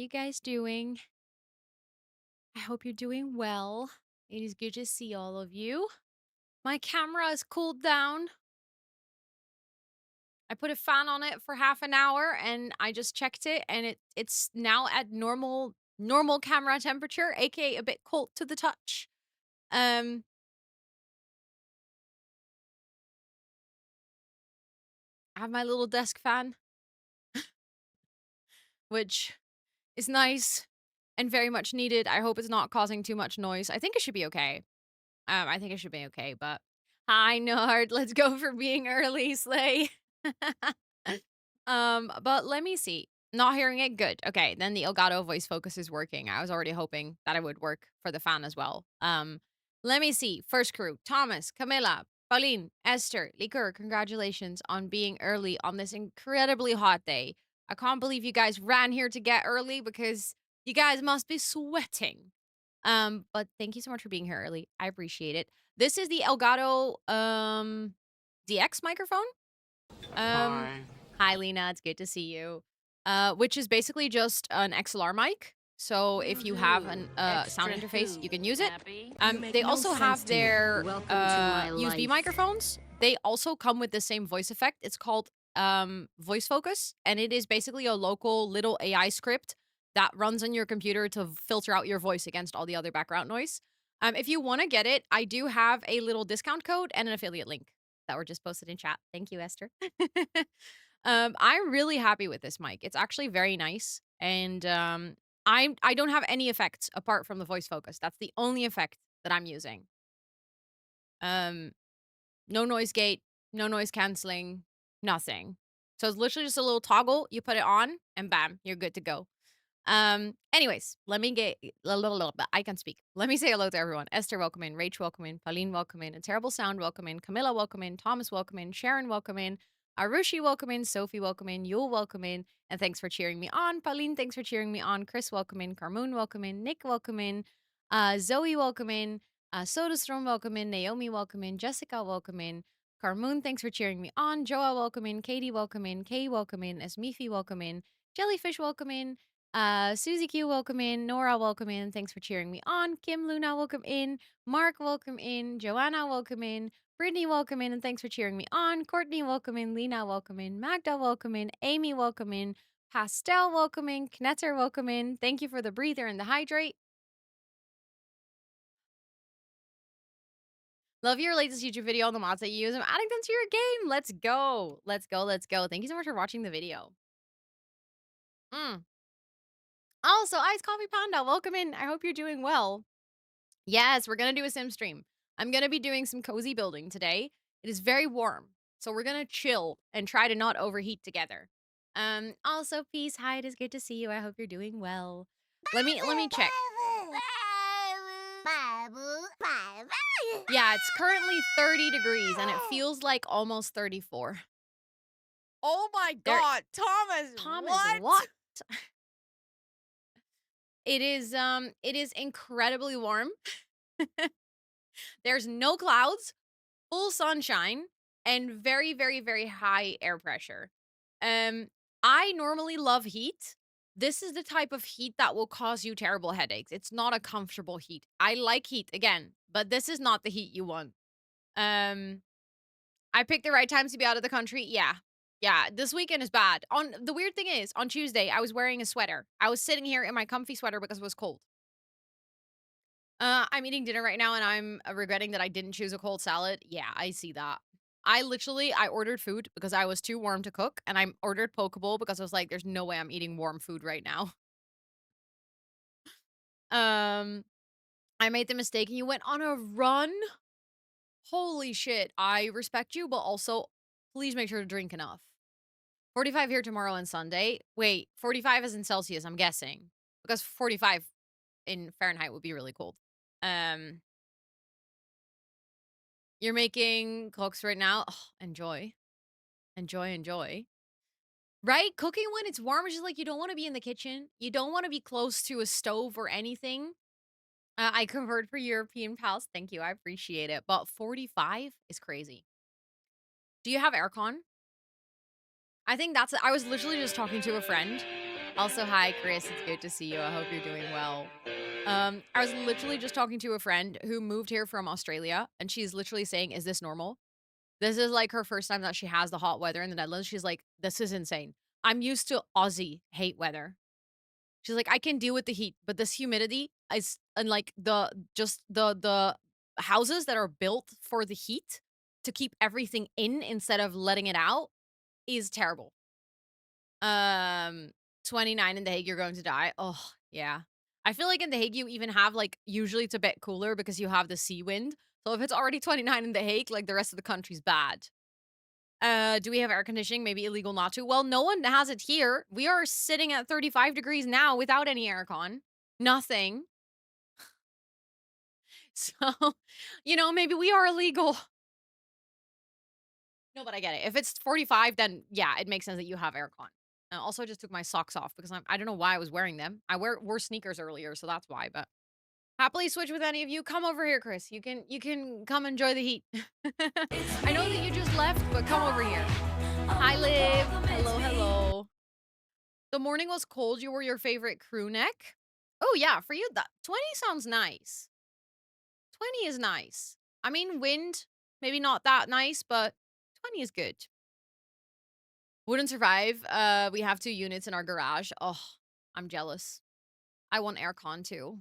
you guys doing? I hope you're doing well. It is good to see all of you. My camera is cooled down. I put a fan on it for half an hour and I just checked it and it's now at normal camera temperature, aka a bit cold to the touch. Um I have my little desk fan, which is nice and very much needed. I hope it's not causing too much noise. I think it should be okay. I think it should be okay, but hi Nard, let's go for being early, Slay. But let me see. Not hearing it, good. Okay, then the Elgato voice focus is working. I was already hoping that it would work for the fan as well. Let me see. First crew, Thomas, Camilla, Pauline, Esther, Likur, congratulations on being early on this incredibly hot day. I can't believe you guys ran here to get early because you guys must be sweating. But thank you so much for being here early. I appreciate it. This is the Elgato DX microphone. Um Hi. Hi Lena, it's good to see you. Which is basically just an XLR mic. So if you have an sound Extra interface, who, you can use it. Abby? You make They no also sense have to me. their Welcome to my USB life. microphones. They also come with the same voice effect. It's called voice focus, and it is basically a local little AI script that runs on your computer to filter out your voice against all the other background noise. If you want to get it, I do have a little discount code and an affiliate link that were just posted in chat. Thank you, Esther. I'm really happy with this mic. It's actually very nice, and I don't have any effects apart from the voice focus. That's the only effect that I'm using. Um, no noise gate, no noise canceling, nothing. So it's literally just a little toggle. You put it on, and bam, you're good to go. Anyways, let me get I can speak. Let me say hello to everyone. Esther, welcome in. Rach, welcome in. Pauline, welcome in. A Terrible Sound, welcome in. Camilla, welcome in. Thomas, welcome in. Sharon, welcome in. Arushi, welcome in. Sophie, welcome in. Yule, welcome in. And thanks for cheering me on. Pauline, thanks for cheering me on. Chris, welcome in. Carmoon, welcome in. Nick, welcome in. Zoe, welcome in. Sodastrom, welcome in. Naomi, welcome in. Jessica, welcome in. Carmoon, thanks for cheering me on. Joa, welcome in. Katie, welcome in. Kay, welcome in. Esmifi, welcome in. Jellyfish, welcome in. Susie Q, welcome in. Nora, welcome in. Thanks for cheering me on. Kim Luna, welcome in. Mark, welcome in. Joanna, welcome in. Brittany, welcome in, and thanks for cheering me on. Courtney, welcome in. Lena, welcome in. Magda, welcome in. Amy, welcome in. Pastel, welcome in. Knetter, welcome in. Thank you for the breather and the hydrate. Love your latest YouTube video on the mods that you use. I'm adding them to your game. Let's go. Let's go. Let's go. Thank you so much for watching the video. Also, Ice Coffee Panda, welcome in. I hope you're doing well. Yes, we're gonna do a sim stream. I'm gonna be doing some cozy building today. It is very warm, so we're gonna chill and try to not overheat together. Also, peace. Hi, it is good to see you. I hope you're doing well. Let me check. Yeah, it's currently 30 degrees and it feels like almost 34. Oh my There- god, Thomas! Thomas, what? It is incredibly warm. There's no clouds, full sunshine, and very, very, very high air pressure. Um, I normally love heat. This is the type of heat that will cause you terrible headaches. It's not a comfortable heat. I like heat again, but this is not the heat you want. I picked the right times to be out of the country. Yeah. Yeah, this weekend is bad. The weird thing is, on Tuesday, I was wearing a sweater. I was sitting here in my comfy sweater because it was cold. I'm eating dinner right now and I'm regretting that I didn't choose a cold salad. Yeah, I see that. I ordered food because I was too warm to cook, and I ordered poke bowl because I was like, there's no way I'm eating warm food right now. Um, I made the mistake and you went on a run. Holy shit. I respect you, but also please make sure to drink enough. 45 here tomorrow and Sunday. Wait, 45 is in Celsius, I'm guessing. Because 45 in Fahrenheit would be really cold. You're making cooks right now. Oh, enjoy. Enjoy, enjoy. Right? Cooking when it's warm is just like you don't want to be in the kitchen. You don't want to be close to a stove or anything. I convert for European pals. Thank you. I appreciate it. But 45 is crazy. Do you have aircon? I think I was literally just talking to a friend Also, hi, Chris. It's good to see you. I hope you're doing well. I was literally just talking to a friend who moved here from Australia, and she's literally saying, "Is this normal?" This is like her first time that she has the hot weather in the Netherlands. She's like, "This is insane. I'm used to Aussie hate weather." She's like, "I can deal with the heat, but this humidity is and like the houses that are built for the heat to keep everything in instead of letting it out is terrible." Um, 29 in The Hague, you're going to die. Oh, yeah. I feel like in The Hague, you even have like usually it's a bit cooler because you have the sea wind. So if it's already 29 in The Hague, like the rest of the country's bad. Do we have air conditioning? Maybe illegal not to. Well, no one has it here. We are sitting at 35 degrees now without any aircon. Nothing. So, maybe we are illegal. No, but I get it. If it's 45, then yeah, it makes sense that you have aircon. Also, I just took my socks off because I don't know why I was wearing them. I wore sneakers earlier, so that's why. But happily switch with any of you. Come over here, Chris. You can come enjoy the heat. I know that you just left, but come over here. Hi, Liv. Hello, hello. The morning was cold. You were your favorite crew neck. Oh yeah, for you that 20 sounds nice. 20 is nice. I mean, wind maybe not that nice, but 20 is good. Wouldn't survive. We have 2 units in our garage. Oh, I'm jealous. I want aircon too.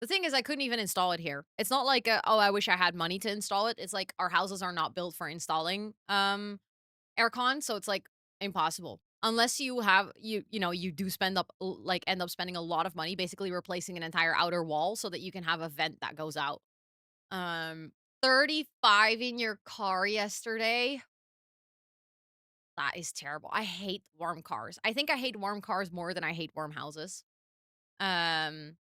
The thing is I couldn't even install it here. It's not like, "Oh, I wish I had money to install it." It's like our houses are not built for installing, aircon, so it's, like, impossible. Unless you do end up spending a lot of money basically replacing an entire outer wall so that you can have a vent that goes out. Um, 35 in your car yesterday? That is terrible. I hate warm cars. I think I hate warm cars more than I hate warm houses. Um,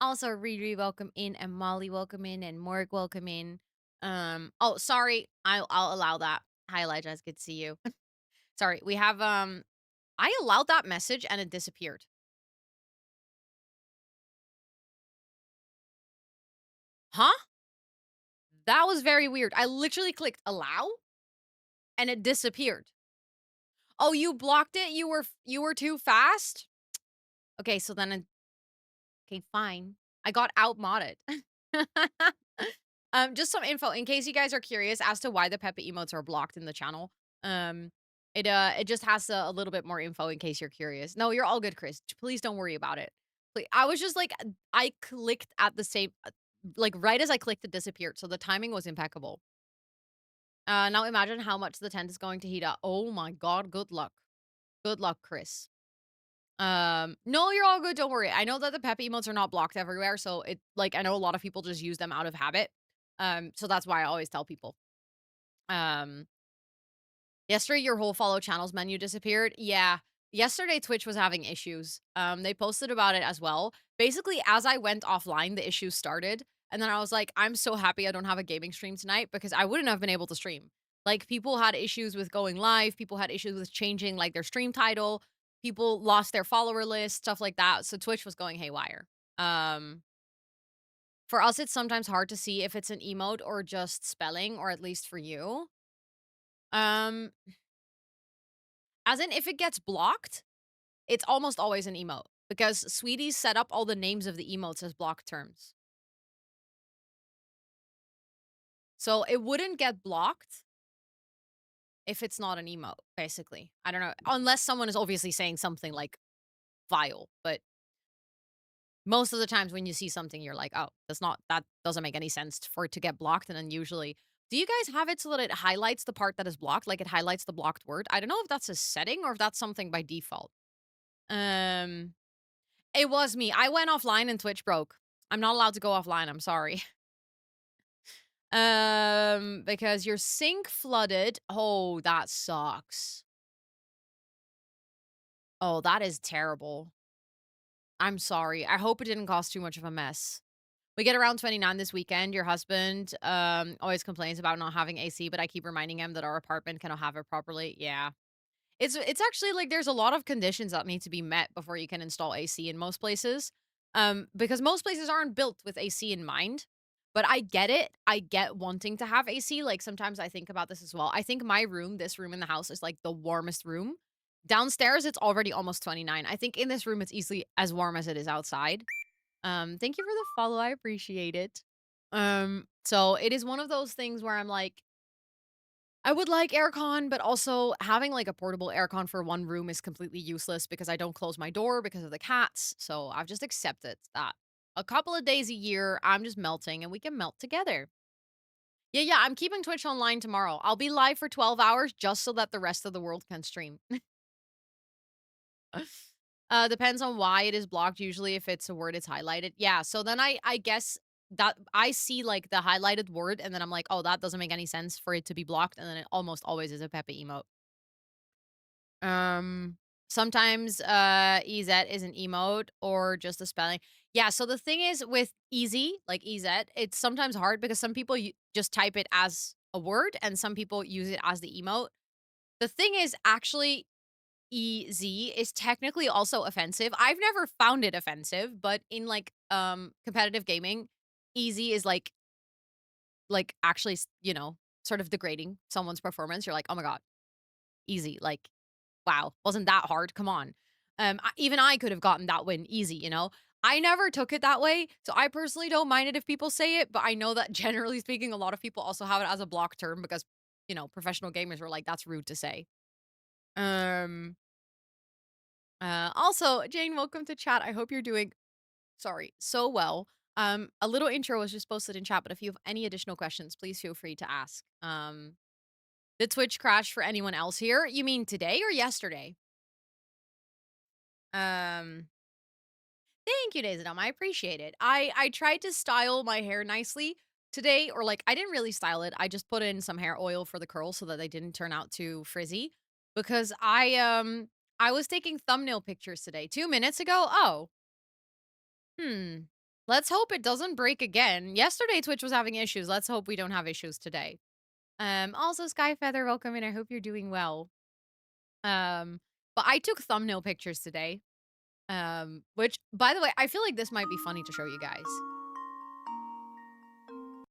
Also Riri, welcome in, and Molly, welcome in, and Morg, welcome in. Oh, sorry. I'll allow that. Hi, Elijah. It's good to see you. Sorry. We have I allowed that message and it disappeared. Huh? That was very weird. I literally clicked allow and it disappeared. Oh, you blocked it? You were too fast? Okay, so then okay, fine. I got outmodded. Just some info in case you guys are curious as to why the Pepe emotes are blocked in the channel. Um, it just has a little bit more info in case you're curious. No, you're all good, Chris. Please don't worry about it. I was just like, I clicked at the same, like right as I clicked, it disappeared. So the timing was impeccable. Now imagine how much the tent is going to heat up. Oh my god, good luck. Good luck, Chris. No, you're all good, don't worry. I know that the Pepe emotes are not blocked everywhere, so I know a lot of people just use them out of habit. So that's why I always tell people. Um, Yesterday your whole follow channels menu disappeared. Yeah. Yesterday Twitch was having issues. They posted about it as well. Basically, as I went offline, the issues started. And then I was like, I'm so happy I don't have a gaming stream tonight because I wouldn't have been able to stream. Like people had issues with going live, people had issues with changing like their stream title, people lost their follower list, stuff like that. So Twitch was going haywire. Um for us it's sometimes hard to see if it's an emote or just spelling, or at least for you. Um as in if it gets blocked, it's almost always an emote because Sweeties set up all the names of the emotes as blocked terms. So it wouldn't get blocked if it's not an emote, basically. I don't know. Unless someone is obviously saying something like vile, but most of the times when you see something, you're like, oh, that doesn't make any sense for it to get blocked. And then usually, do you guys have it so that it highlights the part that is blocked? Like it highlights the blocked word? I don't know if that's a setting or if that's something by default. Um, it was me. I went offline and Twitch broke. I'm not allowed to go offline. I'm sorry. Because your sink flooded. Oh, that sucks. Oh, that is terrible. I'm sorry. I hope it didn't cause too much of a mess. We get around 29 this weekend. Your husband always complains about not having AC, but I keep reminding him that our apartment cannot have it properly. Yeah. It's actually like there's a lot of conditions that need to be met before you can install AC in most places. Because most places aren't built with AC in mind. But I get it. I get wanting to have AC. Like sometimes I think about this as well. I think my room, this room in the house, is like the warmest room Downstairs, it's already almost 29. I think in this room, it's easily as warm as it is outside. Thank you for the follow. I appreciate it. So it is one of those things where I'm like, I would like aircon, but also having like a portable aircon for one room is completely useless because I don't close my door because of the cats. So I've just accepted that a couple of days a year, I'm just melting and we can melt together. Yeah, yeah, I'm keeping Twitch online tomorrow. I'll be live for 12 hours just so that the rest of the world can stream. Depends on why it is blocked. Usually, if it's a word, it's highlighted. Yeah. So then I guess that I see like the highlighted word, and then I'm like, oh, that doesn't make any sense for it to be blocked, and then it almost always is a Pepe emote. Um, Sometimes EZ is an emote or just a spelling. Yeah. So the thing is with easy like EZ, it's sometimes hard because some people just type it as a word, and some people use it as the emote. The thing is actually EZ is technically also offensive. I've never found it offensive, but in like competitive gaming, easy is like actually, sort of degrading someone's performance. You're like, "Oh my god, easy." Like, wow, wasn't that hard? Come on. Even I could have gotten that win easy. I never took it that way, so I personally don't mind it if people say it, but I know that generally speaking, a lot of people also have it as a block term because, professional gamers were like, "That's rude to say." Um Also, Jane, welcome to chat. I hope you're doing, sorry, so well. A little intro was just posted in chat, but if you have any additional questions, please feel free to ask. Did Twitch crash for anyone else here? You mean today or yesterday? Um, Thank you, Daisydom. I appreciate it. I tried to style my hair nicely today, or like I didn't really style it. I just put in some hair oil for the curls so that they didn't turn out too frizzy. Because I was taking thumbnail pictures today 2 minutes ago. Oh, hmm. Let's hope it doesn't break again. Yesterday, Twitch was having issues. Let's hope we don't have issues today. Also, Skyfeather, welcome in. I hope you're doing well. But I took thumbnail pictures today. Which, by the way, I feel like this might be funny to show you guys.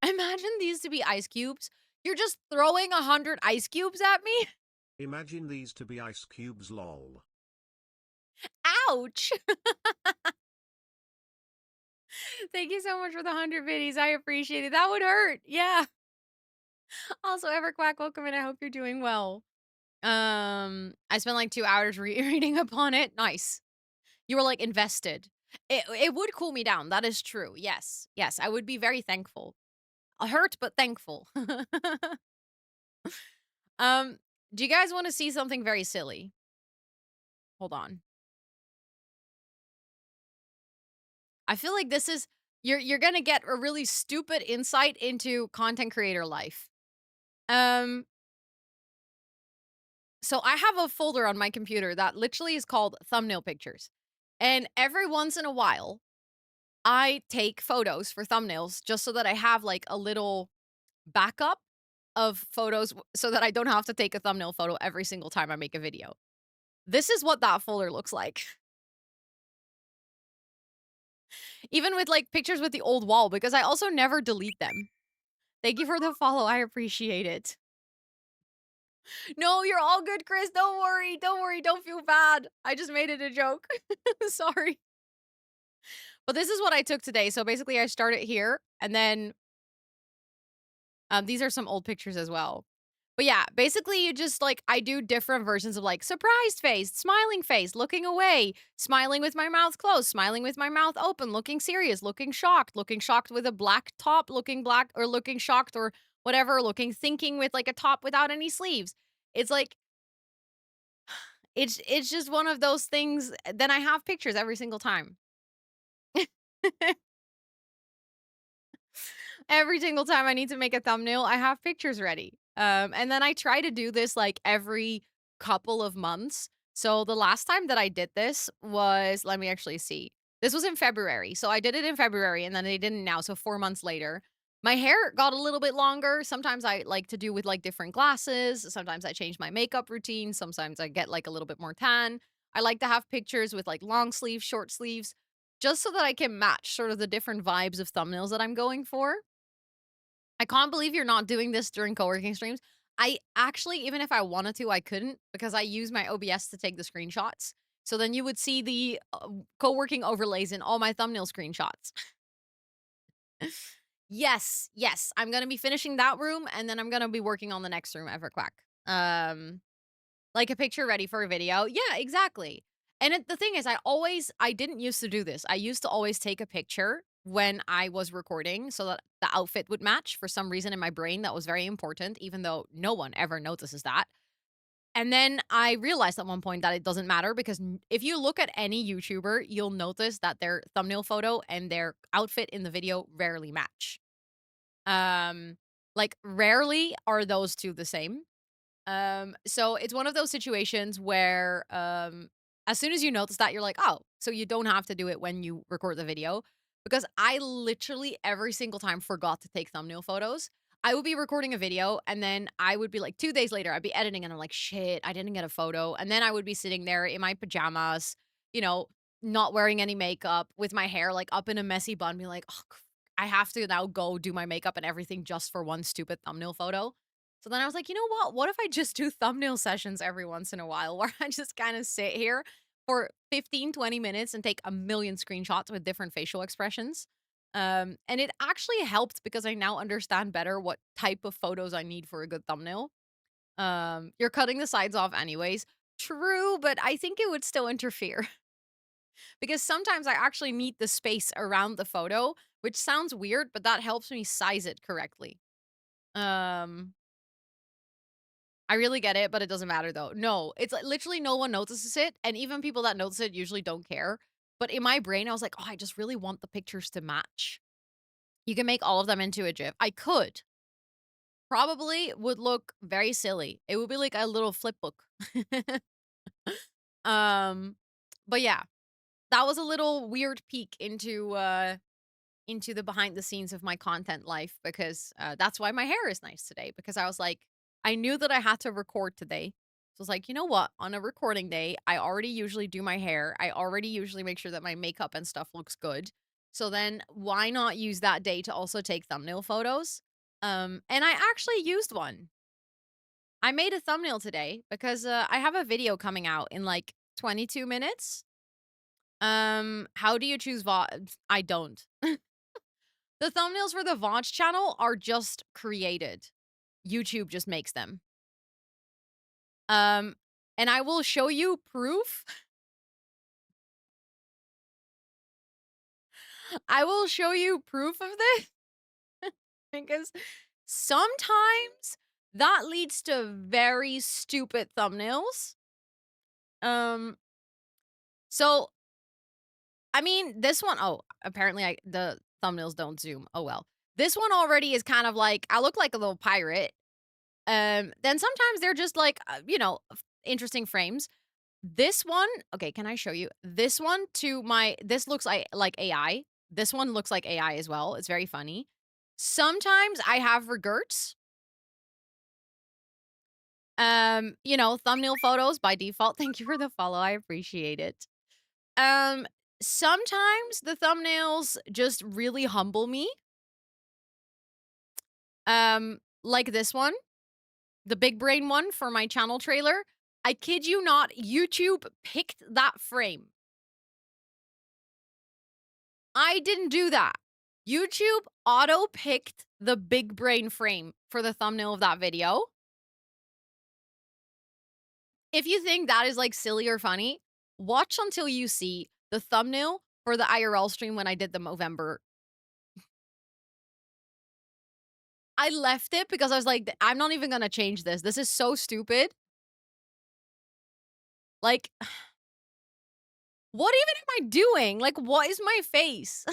Imagine these to be ice cubes. You're just throwing 100 ice cubes at me? Imagine these to be ice cubes lol. Ouch! Thank you so much for the 100 biddies. I appreciate it. That would hurt. Yeah. Also, Everquack, welcome in. I hope you're doing well. I spent like 2 hours reading upon it. Nice. You were like invested. It would cool me down. That is true. Yes. Yes, I would be very thankful. Hurt but thankful. um do you guys want to see something very silly? Hold on. I feel like this is you're going to get a really stupid insight into content creator life. Um so I have a folder on my computer that literally is called thumbnail pictures. And every once in a while, I take photos for thumbnails just so that I have like a little backup of photos so that I don't have to take a thumbnail photo every single time I make a video. This is what that folder looks like. Even with like pictures with the old wall, because I also never delete them. Thank you for the follow. I appreciate it. No, you're all good, Chris. Don't worry. Don't worry. Don't feel bad. I just made it a joke. Sorry. But this is what I took today. So basically, I started here and then these are some old pictures as well. But yeah, basically you just like I do different versions of like surprised face, smiling face, looking away, smiling with my mouth closed, smiling with my mouth open, looking serious, looking shocked with a black top, looking black or looking shocked or whatever, looking thinking with like a top without any sleeves. It's like it's just one of those things. Then I have pictures every single time. Every single time I need to make a thumbnail, I have pictures ready. And then I try to do this like every couple of months. So the last time that I did this was, let me actually see. This was in February. So I did it in February and then I didn't now. So 4 months later, my hair got a little bit longer. Sometimes I like to do with like different glasses. Sometimes I change my makeup routine. Sometimes I get like a little bit more tan. I like to have pictures with like long sleeves, short sleeves, just so that I can match sort of the different vibes of thumbnails that I'm going for. I can't believe you're not doing this during co-working streams. I actually, even if I wanted to, I couldn't because I use my OBS to take the screenshots. So then you would see the co-working overlays in all my thumbnail screenshots. Yes, yes, I'm gonna be finishing that room, and then I'm gonna be working on the next room, Everquack. Um, like a picture ready for a video. Yeah, exactly. And the thing is, I didn't used to do this. I used to always take a picture when I was recording so that the outfit would match. For some reason in my brain, that was very important, even though no one ever notices that. And then I realized at one point that it doesn't matter because if you look at any YouTuber, you'll notice that their thumbnail photo and their outfit in the video rarely match. Um, like rarely are those two the same. So it's one of those situations where as soon as you notice that, you're like, oh, so you don't have to do it when you record the video. Because I literally every single time forgot to take thumbnail photos. I would be recording a video and then I would be like 2 days later, I'd be editing and I'm like, shit, I didn't get a photo. And then I would be sitting there in my pajamas, you know, not wearing any makeup with my hair like up in a messy bun, be like, oh, I have to now go do my makeup and everything just for one stupid thumbnail photo. So then I was like, you know what? What if I just do thumbnail sessions every once in a while where I just kind of sit here for 15, 20 minutes and take a million screenshots with different facial expressions? And it actually helped because I now understand better what type of photos I need for a good thumbnail. You're cutting the sides off anyways. True, but I think it would still interfere because sometimes I actually need the space around the photo, which sounds weird, but that helps me size it correctly. Um, I really get it, but it doesn't matter though. No, it's like literally no one notices it, and even people that notice it usually don't care. But in my brain, I was like, "Oh, I just really want the pictures to match." You can make all of them into a GIF. I could. Probably would look very silly. It would be like a little flip book. um, but yeah, that was a little weird peek into the behind the scenes of my content life because that's why my hair is nice today because I was like, I knew that I had to record today. So I was like, you know what? On a recording day, I already usually do my hair. I already usually make sure that my makeup and stuff looks good. So then why not use that day to also take thumbnail photos? And I actually used one. I made a thumbnail today because I have a video coming out in like 22 minutes. How do you choose I don't. The thumbnails for the Vaunch channel are just created. YouTube just makes them. Um, and I will show you proof. I will show you proof of this because sometimes that leads to very stupid thumbnails. Um, so I mean, this one, oh, apparently the thumbnails don't zoom. Oh well. This one already is kind of like I look like a little pirate. Then sometimes they're just like, interesting frames. This one, okay, can I show you? This one to my this looks like AI. This one looks like AI as well. It's very funny. Sometimes I have regerts. Thumbnail photos by default. Thank you for the follow. I appreciate it. Um, Sometimes the thumbnails just really humble me. Like this one. The big brain one for my channel trailer. I kid you not, YouTube picked that frame. I didn't do that. YouTube auto picked the big brain frame for the thumbnail of that video. If you think that is like silly or funny, watch until you see the thumbnail for the IRL stream when I did the Movember. I left it because I was like, I'm not even gonna change this. This is so stupid. Like, what even am I doing? Like, what is my face?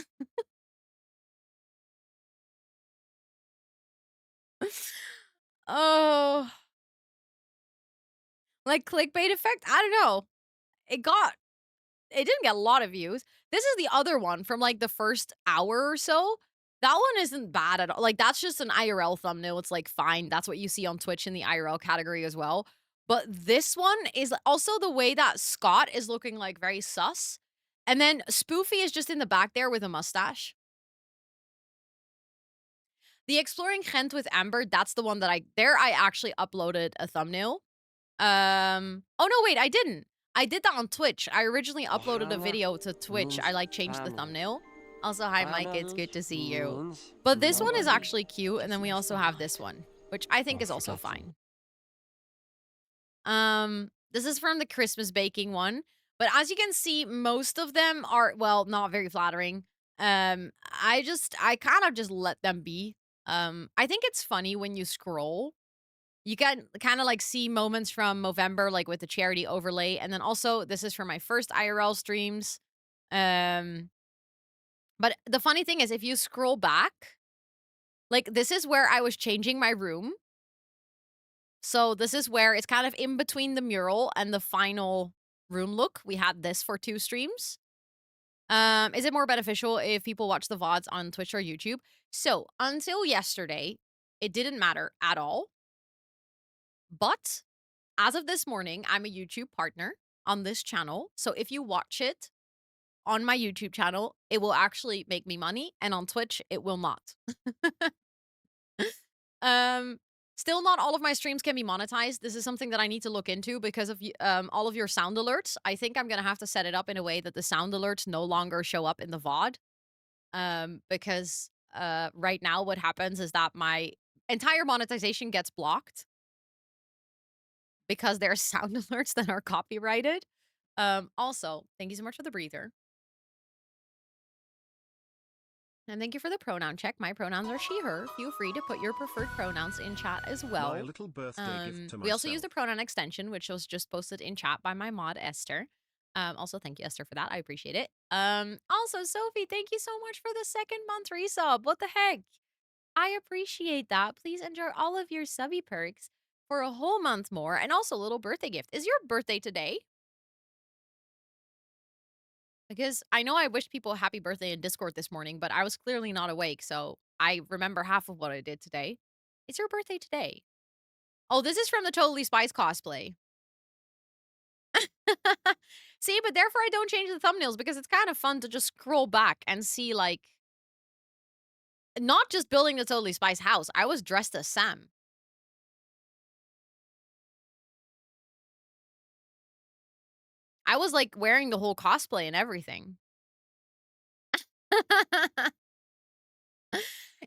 Oh, like clickbait effect? I don't know. It got it didn't get a lot of views. This is the other one from like the first hour or so. That one isn't bad at all. Like that's just an IRL thumbnail. It's like fine. That's what you see on Twitch in the IRL category as well. But this one is also the way that Scott is looking like very sus. And then Spoofy is just in the back there with a mustache. The Exploring Gent with Amber, that's the one that I actually uploaded a thumbnail. Oh no, wait, I didn't. I did that on Twitch. I originally uploaded a video to Rosannatxt Twitch. means I like changed the family. thumbnail. Also, hi Mike, it's good Vrijbuiters to see you. means But this one is nobody actually cute, and gets then we left also have behind this one, which I think or is also forgotten. fine. This is from the Christmas baking one. But as you can see, most of them are, well, not very flattering. I kind of just let them be. I think it's funny when you scroll. You can kind of like see moments from Movember, like with the charity overlay. And then also, this is from my first IRL streams. Um, but the funny thing is, if you scroll back, like this is where I was changing my room. So this is where it's kind of in between the mural and the final room look. We had this for 2 streams. Is it more beneficial if people watch the VODs on Twitch or YouTube? So, until yesterday, it didn't matter at all. But as of this morning, I'm a YouTube partner on this channel. So if you watch it on my YouTube channel, it will actually make me money, and on Twitch, it will not. Um, Still not all of my streams can be monetized. This is something that I need to look into because of all of your sound alerts. I think I'm gonna have to set it up in a way that the sound alerts no longer show up in the VOD. Because right now what happens is that my entire monetization gets blocked because there are sound alerts that are copyrighted. Also, thank you so much for the breather. And thank you for the pronoun check. My pronouns are she, her. Feel free to put your preferred pronouns in chat as My well. little birthday gift to We also use myself. the pronoun extension, which was just posted in chat by my mod, Esther. Also, thank you, Esther, for that. I appreciate it. Also, Sophie, thank you so much for the 2nd month resub. What the heck? I appreciate that. Please enjoy all of your subby perks for a whole month more, and also a little birthday gift. Is your birthday today? Because I know I wished people a happy birthday in Discord this morning, but I was clearly not awake, so I remember half of what I did today. It's your birthday today. Oh, this is from the Totally Spice cosplay. See, but therefore I don't change the thumbnails because it's kind of fun to just scroll back and see, like, not just building the Totally Spice house. I was dressed as Sam. I was like wearing the whole cosplay and everything.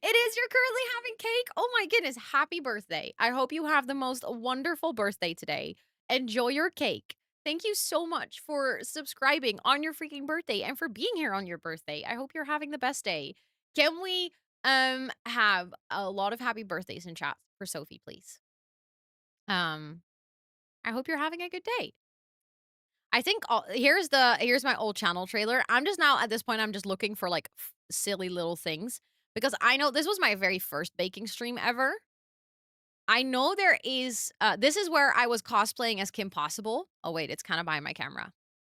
It is. You're currently having cake. Oh my goodness. Happy birthday. I hope you have the most wonderful birthday today. Enjoy your cake. Thank you so much for subscribing on your freaking birthday and for being here on your birthday. I hope you're having the best day. Can we have a lot of happy birthdays in chat for Sophie, please? Um I hope you're having a good day. I think here's my old channel trailer. I'm just now at this point I'm just looking for like silly little things because I know this was my very first baking stream ever. I know there is this is where I was cosplaying as Kim Possible. Oh wait, it's kind of behind my camera.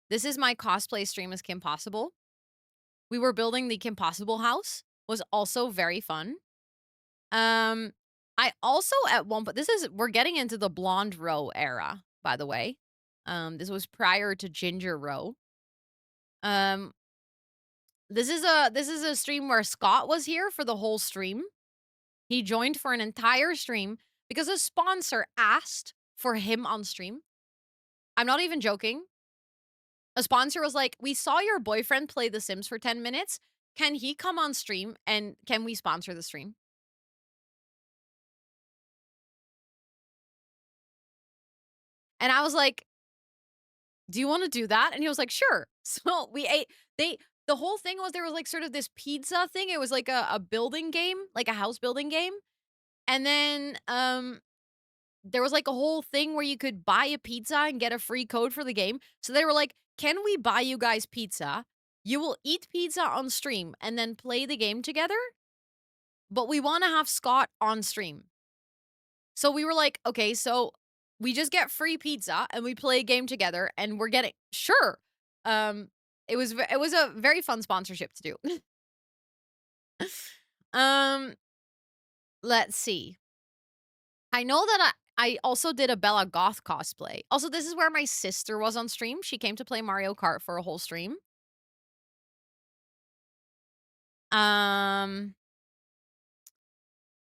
This is my cosplay stream as Kim Possible. We were building the Kim Possible house. Was also very fun. Um I also at one point we're getting into the blonde row era, by the way. This was prior to Ginger Row. Um, this is a stream where Scott was here for the whole stream. He joined for an entire stream because a sponsor asked for him on stream. I'm not even joking. A sponsor was like, "We saw your boyfriend play The Sims for 10 minutes. Can he come on stream and can we sponsor the stream?" And I was like, "Do you want to do that?" And he was like, "Sure." So we ate the whole thing was there was like sort of this pizza thing. It was like a building game, like a house building game. And then there was like a whole thing where you could buy a pizza and get a free code for the game. So they were like, "Can we buy you guys pizza? You will eat pizza on stream and then play the game together, but we want to have Scott on stream." So we were like, "Okay, so we just get free pizza and we play a game together and we're getting sure." Um it was a very fun sponsorship to do. um let's see. I know that I also did a Bella Goth cosplay. Also, this is where my sister was on stream. She came to play Mario Kart for a whole stream. Um,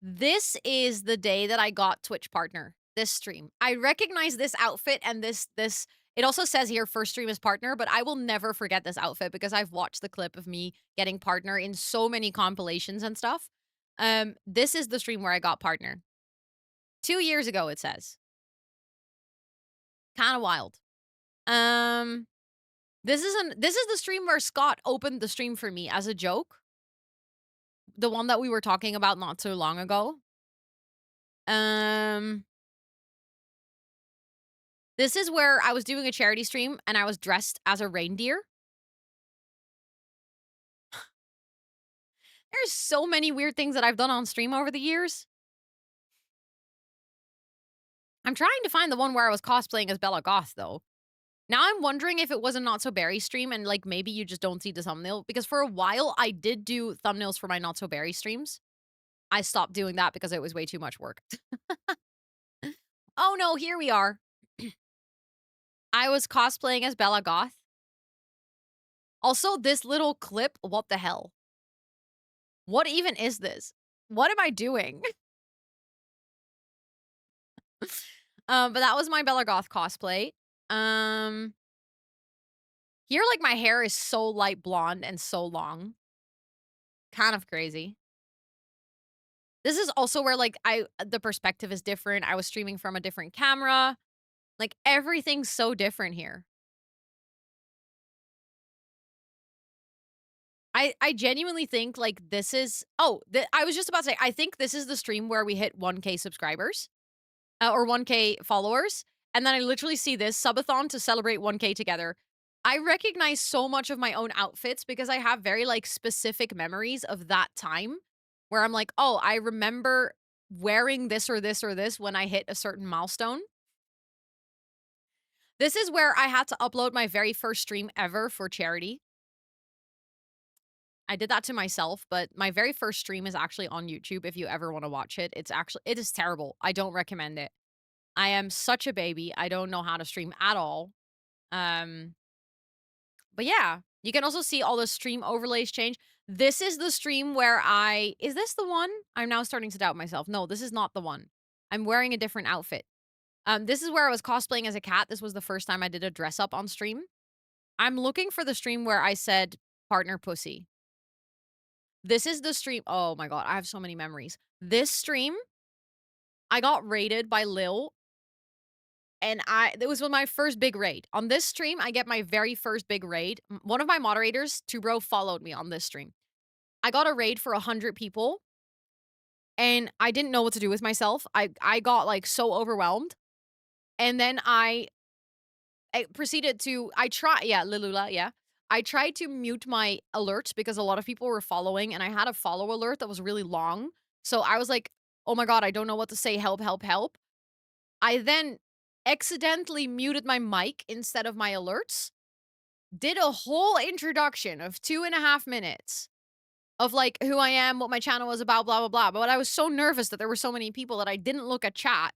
This is the day that I got Twitch partner, this stream. I recognize this outfit and this it also says here first stream is partner, but I will never forget this outfit because I've watched the clip of me getting partner in so many compilations and stuff. This is the stream where I got partner. 2 years ago, it says. Kinda wild. Um, this is the stream where Scott opened the stream for me as a joke, the one that we were talking about not so long ago. Um, this is where I was doing a charity stream and I was dressed as a reindeer. There's so many weird things that I've done on stream over the years. I'm trying to find the one where I was cosplaying as Bella Goth, though. Now I'm wondering if it was a Not So Berry stream and, like, maybe you just don't see the thumbnail, because for a while, I did do thumbnails for my Not So Berry streams. I stopped doing that because it was way too much work. Oh, no, here we are. I was cosplaying as Bella Goth. Also, this little clip, what the hell? What even is this? What am I doing? But that was my Bella Goth cosplay. Um, Here, like, my hair is so light blonde and so long. Kind of crazy. This is also where, like, the perspective is different. I was streaming from a different camera. Like, everything's so different here. I genuinely think, like, this is I was just about to say, I think this is the stream where we hit 1K subscribers, or 1K followers, and then I literally see this subathon to celebrate 1K together. I recognize so much of my own outfits because I have very, like, specific memories of that time where I'm like, "Oh, I remember wearing this or this or this when I hit a certain milestone." This is where I had to upload my very first stream ever for charity. I did that to myself, but my very first stream is actually on YouTube if you ever wanna watch it. It is terrible. I don't recommend it. I am such a baby. I don't know how to stream at all. Um, but yeah, you can also see all the stream overlays change. This is the stream where is this the one? I'm now starting to doubt myself. No, this is not the one. I'm wearing a different outfit. This is where I was cosplaying as a cat. This was the first time I did a dress up on stream. I'm looking for the stream where I said partner pussy. This is the stream. Oh my god, I have so many memories. This stream, I got raided by Lil, and it was my first big raid. On this stream, I get my very first big raid. One of my moderators, Tubro, followed me on this stream. I got a raid for 100 people, and I didn't know what to do with myself. I got, like, so overwhelmed, and then I proceeded to I try yeah, Lilula, yeah. I tried to mute my alerts because a lot of people were following, and I had a follow alert that was really long. So I was like, "Oh my god, I don't know what to say. Help, help, help." I then accidentally muted my mic instead of my alerts, did a whole introduction of 2.5 minutes of, like, who I am, what my channel was about, blah, blah, blah. But I was so nervous that there were so many people that I didn't look at chat.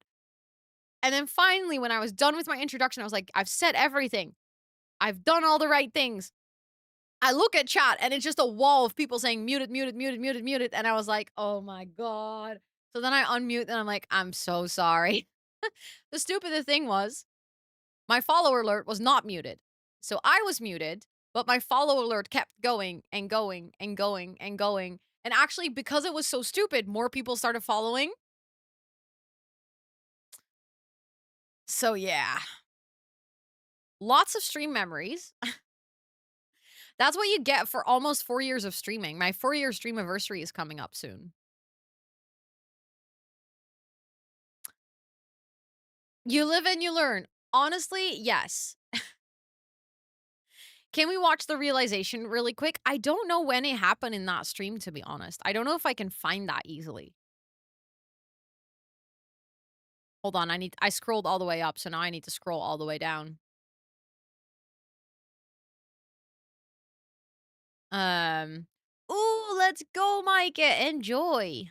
And then finally, when I was done with my introduction, I was like, "I've said everything. I've done all the right things." I look at chat and it's just a wall of people saying muted, muted, muted, muted, muted. And I was like, oh my God. So then I unmute and I'm like, I'm so sorry. The stupid thing was my follower alert was not muted. So I was muted, but my follow alert kept going and going and going and going. And actually, because it was so stupid, more people started following. So yeah, lots of stream memories. That's what you get for almost 4 years of streaming. My 4-year stream anniversary is coming up soon. You live and you learn. Honestly, yes. Can we watch the realization really quick? I don't know when it happened in that stream, to be honest. I don't know if I can find that easily. Hold on, I scrolled all the way up, so now I need to scroll all the way down. Um, ooh, let's go, Micah. Enjoy.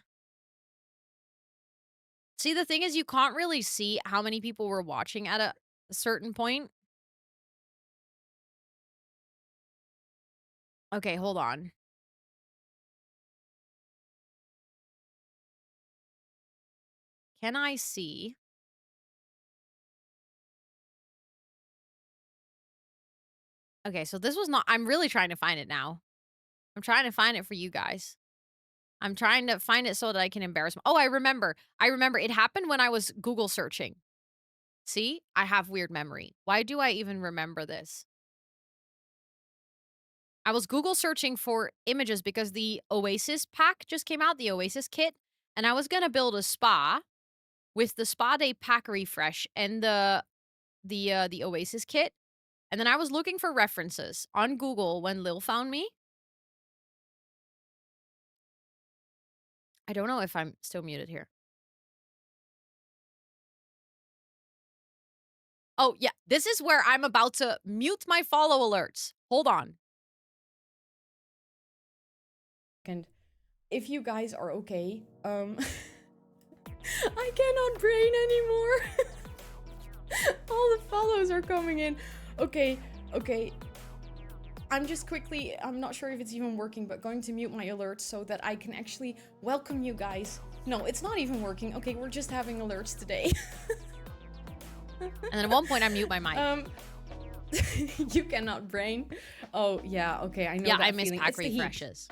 See, the thing is, you can't really see how many people were watching at a certain point. Okay, hold on. can I see? Okay, so this was not I'm really trying to find it now. I'm trying to find it for you guys. I'm trying to find it so that I can embarrass Oh, I remember. I remember it happened when I was Google searching. See? I have weird memory. Why do I even remember this? I was Google searching for images because the Oasis pack just came out, the Oasis kit, and I was gonna build a spa with the spa day pack refresh and the Oasis kit. And then I was looking for references on Google when Lil found me. I don't know if I'm still muted here. Oh, yeah. This is where I'm about to mute my follow alerts. Hold on. And if you guys are okay, I cannot brain anymore. All the follows are coming in. Okay, okay. I'm just quickly, I'm not sure if it's even working, but going to mute my alerts so that I can actually welcome you guys. No, it's not even working. Okay, we're just having alerts today. And then at one point, I mute my mic. You cannot brain. Oh, yeah, okay, I know Yeah, that I miss feeling. pack It's the heat. refreshes.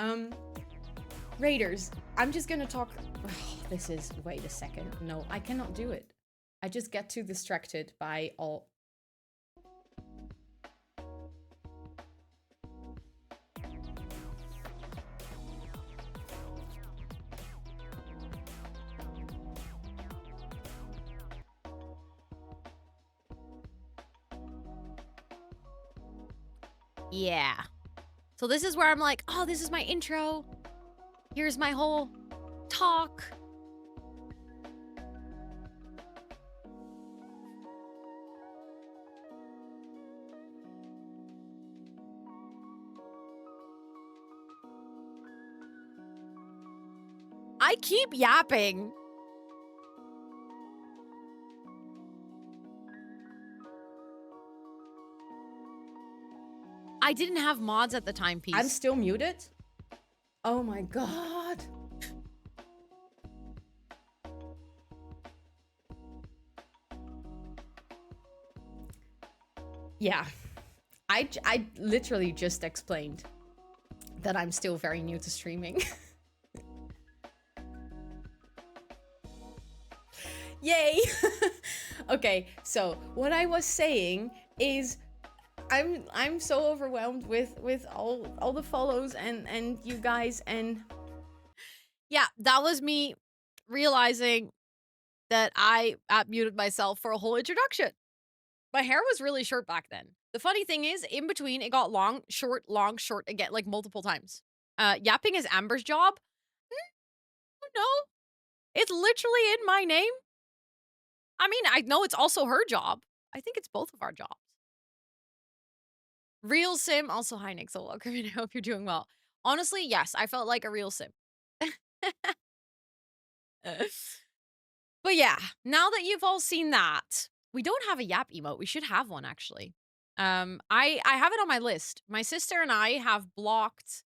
Raiders, I'm just gonna talk. Oh, this is. Wait a second. No, I cannot do it. I just get too distracted by all. Yeah. So this is where I'm like, oh, this is my intro. Here's my whole talk. I keep yapping. I didn't have mods at the time, Peace. I'm still muted? Oh my god. Yeah. I literally just explained that I'm still very new to streaming. Yay! Okay, so what I was saying is I'm so overwhelmed with all the follows and you guys and Yeah, that was me realizing that I muted myself for a whole introduction. My hair was really short back then. The funny thing is, in between, it got long, short again, like multiple times. Yapping is Amber's job. No, it's literally in my name. I mean, I know it's also her job. I think it's both of our jobs. Real sim. Also, hi, Nick. So welcome. And I hope you're doing well. Honestly, yes, I felt like a real sim. But yeah, now that you've all seen that, we don't have a yap emote. We should have one actually. I have it on my list. My sister and I have blocked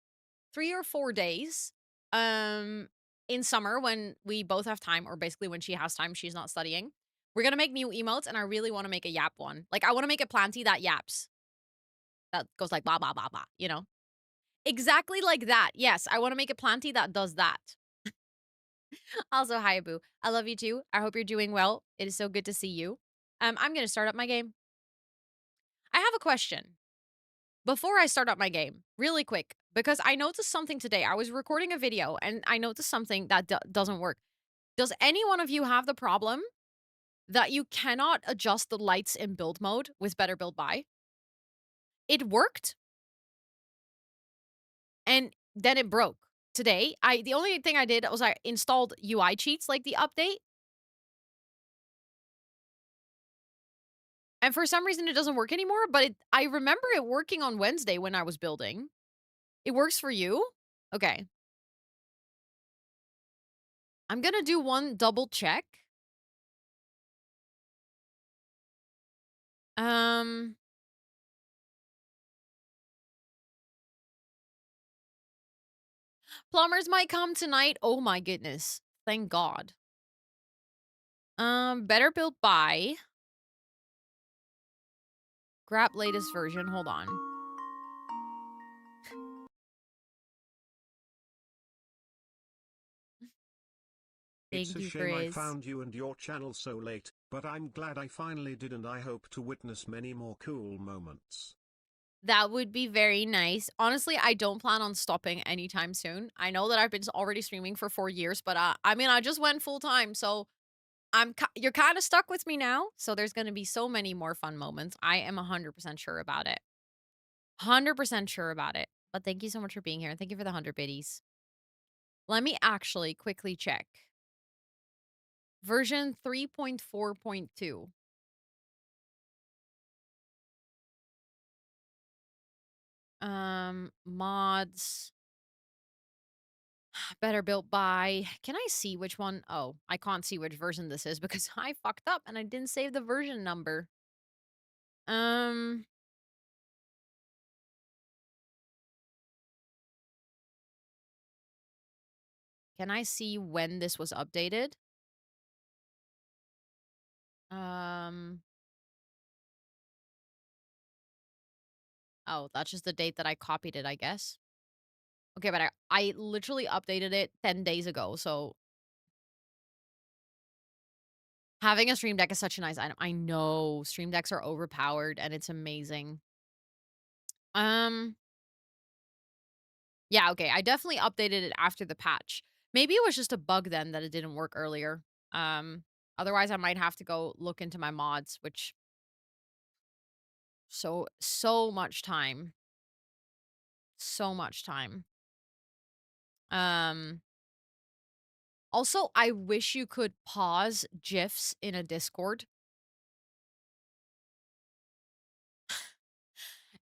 3 or 4 days in summer when we both have time, or basically when she has time, she's not studying. We're gonna make new emotes, and I really want to make a yap one. Like, I want to make a planty that yaps. That goes like blah blah blah blah, you know? Exactly like that. Yes, I want to make a planty that does that. Also, hi, Boo. I love you too. I hope you're doing well. It is so good to see you. I'm gonna start up my game. I have a question before I start up my game, really quick, because I noticed something today. I was recording a video and I noticed something that doesn't work. Does any one of you have the problem that you cannot adjust the lights in build mode with Better Build By? It worked, and then it broke. Today, the only thing I did was I installed UI cheats, like the update. And for some reason, it doesn't work anymore, but I remember it working on Wednesday when I was building. It works for you? Okay. I'm gonna do one double check. Um, Plumbers might come tonight. Oh my goodness. Thank God. Better built by. Grab latest version. Hold on. It's Thank a you, shame I Grizz. found you and your channel so late, but I'm glad I finally did and I hope to witness many more cool moments. That would be very nice. Honestly, I don't plan on stopping anytime soon. I know that I've been already streaming for 4 years, but, I mean, I just went full time, so you're kinda stuck with me now, so there's gonna be so many more fun moments. I am 100% sure about it. 100% sure about it. But thank you so much for being here, and thank you for the 100 biddies. Let me actually quickly check. Version 3.4.2. Mods. Better built by. Can I see which one? Oh, I can't see which version this is because I fucked up and I didn't save the version number. Um, can I see when this was updated? Um, oh, that's just the date that I copied it, I guess. Okay, but I literally updated it 10 days ago, so having a stream deck is such a nice item. I know stream decks are overpowered and it's amazing. Um, yeah, okay. I definitely updated it after the patch. Maybe it was just a bug then that it didn't work earlier. Um, Otherwise I might have to go look into my mods, which so much time. So much time. Um, Also, I wish you could pause GIFs in a Discord.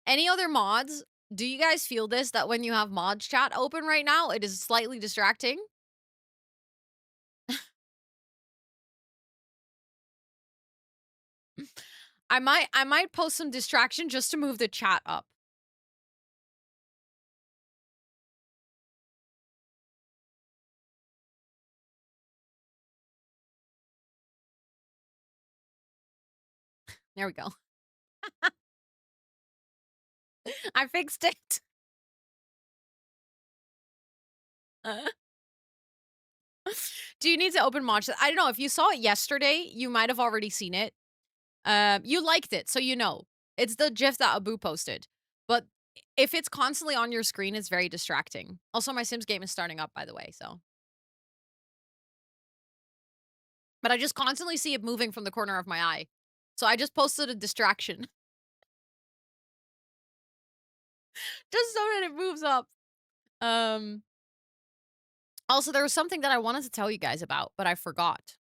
Any other mods? Do you guys feel this that when you have mods chat open right now, it is slightly distracting? I might post some distraction just to move the chat up. There we go. I fixed it. Do you need to open mod chat? I don't know. If you saw it yesterday, you might have already seen it. You liked it, so you know. It's the GIF that Abu posted. But if it's constantly on your screen, it's very distracting. Also, my Sims game is starting up, by the way, so. But I just constantly see it moving from the corner of my eye. So I just posted a distraction. Just so that it moves up. Um, Also, there was something that I wanted to tell you guys about, but I forgot.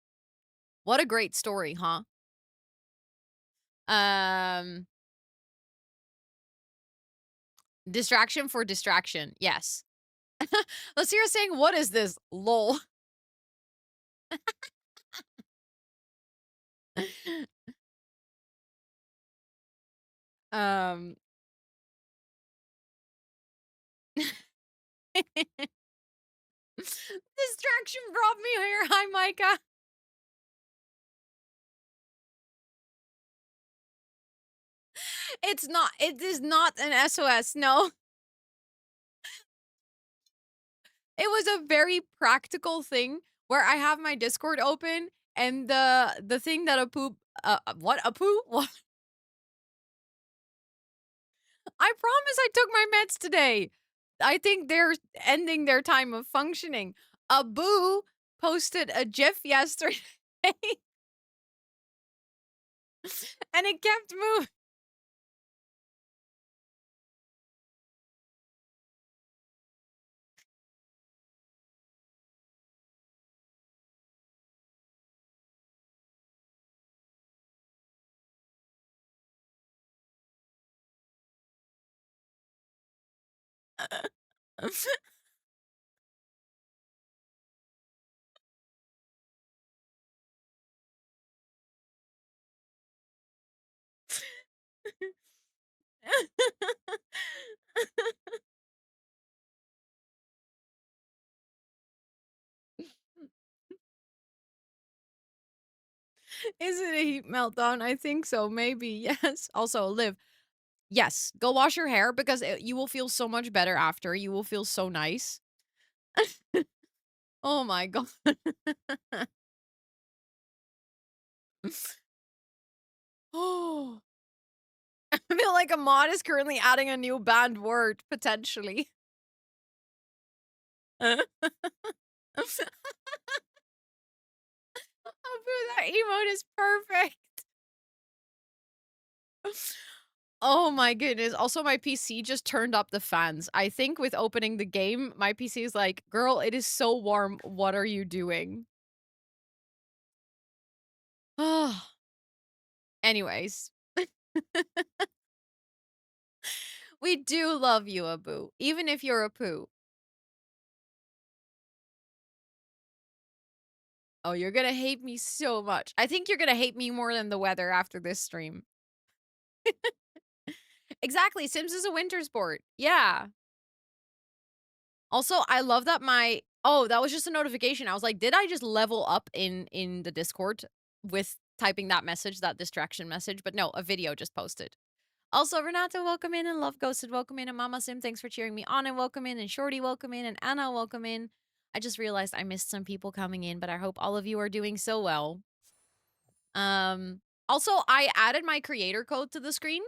What a great story, huh? Um, Distraction for distraction. Yes. Let's hear us saying, "What is this? Lol." um Distraction brought me here. Hi, Micah. It's not. It is not an SOS. No, it was a very practical thing where I have my Discord open and the thing that a poop. What a poo? What? I promise I took my meds today. I think they're ending their time of functioning. Abu posted a GIF yesterday, and it kept moving. Is it a heat meltdown? I think so, maybe, yes. Also, Liv, yes, go wash your hair because you will feel so much better after. You will feel so nice. Oh my god. Oh, I feel like a mod is currently adding a new banned word, potentially. Abu, that emote is perfect. Oh my goodness. Also, my PC just turned up the fans. I think with opening the game, my PC is like, girl, it is so warm. What are you doing? Oh, anyways, we do love you, Abu, even if you're a poo. Oh, you're gonna hate me so much. I think you're gonna hate me more than the weather after this stream. Exactly. Sims is a winter sport. Yeah. Also, I love that oh, that was just a notification. I was like, did I just level up in the Discord with typing that message, that distraction message? But no, a video just posted. Also, Renata, welcome in, and Love Ghosted, welcome in, and Mama Sim, thanks for cheering me on, and welcome in, and Shorty, welcome in, and Anna, welcome in. I just realized I missed some people coming in, but I hope all of you are doing so well. Um, Also, I added my creator code to the screen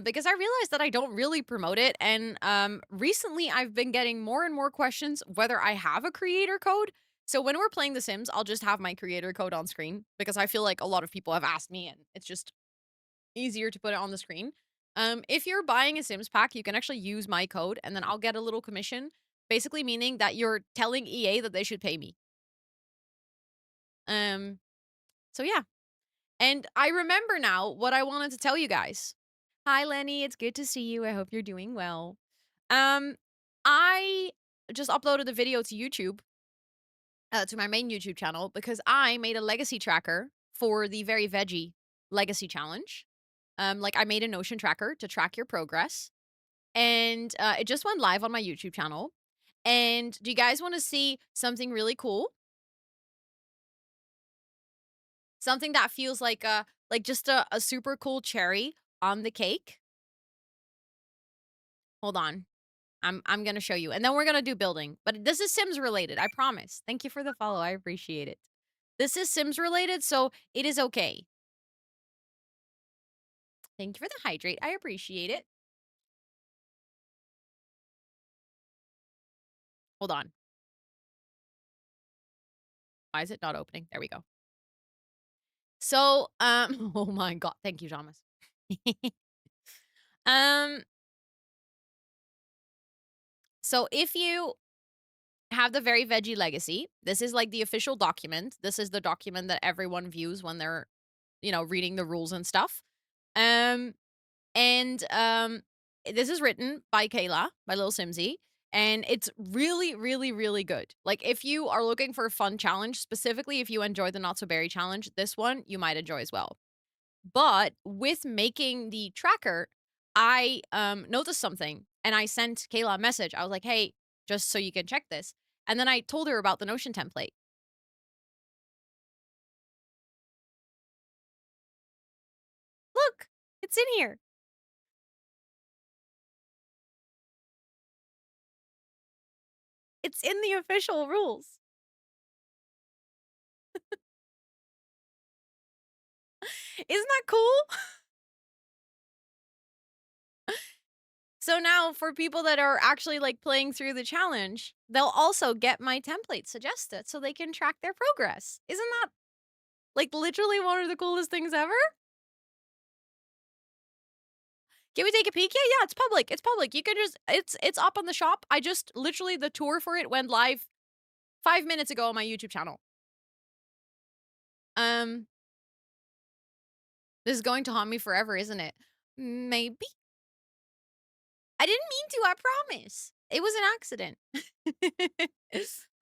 because I realized that I don't really promote it. And recently, I've been getting more and more questions whether I have a creator code. So when we're playing The Sims, I'll just have my creator code on screen because I feel like a lot of people have asked me, and it's just easier to put it on the screen. If you're buying a Sims pack, you can actually use my code, and then I'll get a little commission, basically meaning that you're telling EA that they should pay me. Um, so yeah, and I remember now what I wanted to tell you guys. Hi, Lenny. It's good to see you. I hope you're doing well. Um, I just uploaded a video to YouTube, to my main YouTube channel, because I made a legacy tracker for the Very Veggie Legacy Challenge. Like I made a Notion tracker to track your progress, and it just went live on my YouTube channel. And do you guys want to see something really cool? Something that feels like just a super cool cherry on the cake? Hold on. I'm gonna show you, and then we're gonna do building. But this is Sims related, I promise. Thank you for the follow, I appreciate it. This is Sims related, so it is okay. Thank you for the hydrate, I appreciate it. Hold on. Why is it not opening? There we go. So, oh my god, thank you, Thomas. um, so if you have the Very Veggie Legacy, this is like the official document. This is the document that everyone views when they're, reading the rules and stuff. Um, And, this is written by Kayla, by Lil Simsy, and it's really, really, really good. Like, if you are looking for a fun challenge, specifically if you enjoy the Not So Berry challenge, this one you might enjoy as well. But with making the tracker, I noticed something, and I sent Kayla a message. I was like, "Hey, just so you can check this." And then I told her about the Notion template. Look, it's in here. It's in the official rules. Isn't that cool? So now for people that are actually like playing through the challenge, they'll also get my template suggested so they can track their progress. Isn't that like literally one of the coolest things ever? Can we take a peek? Yeah, yeah, it's public. It's public. You can just it's up on the shop. I just literally the tour for it went live 5 minutes ago on my YouTube channel. Um this is going to haunt me forever, isn't it? Maybe. I didn't mean to, I promise. It was an accident.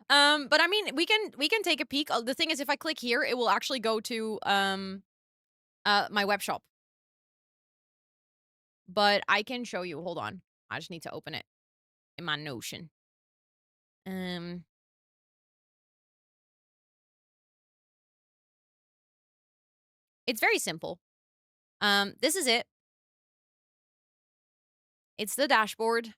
But I mean, we can take a peek. The thing is if I click here, it will actually go to my web shop. But I can show you. Hold on. I just need to open it in my Notion. Um It's very simple. This is it. It's the dashboard.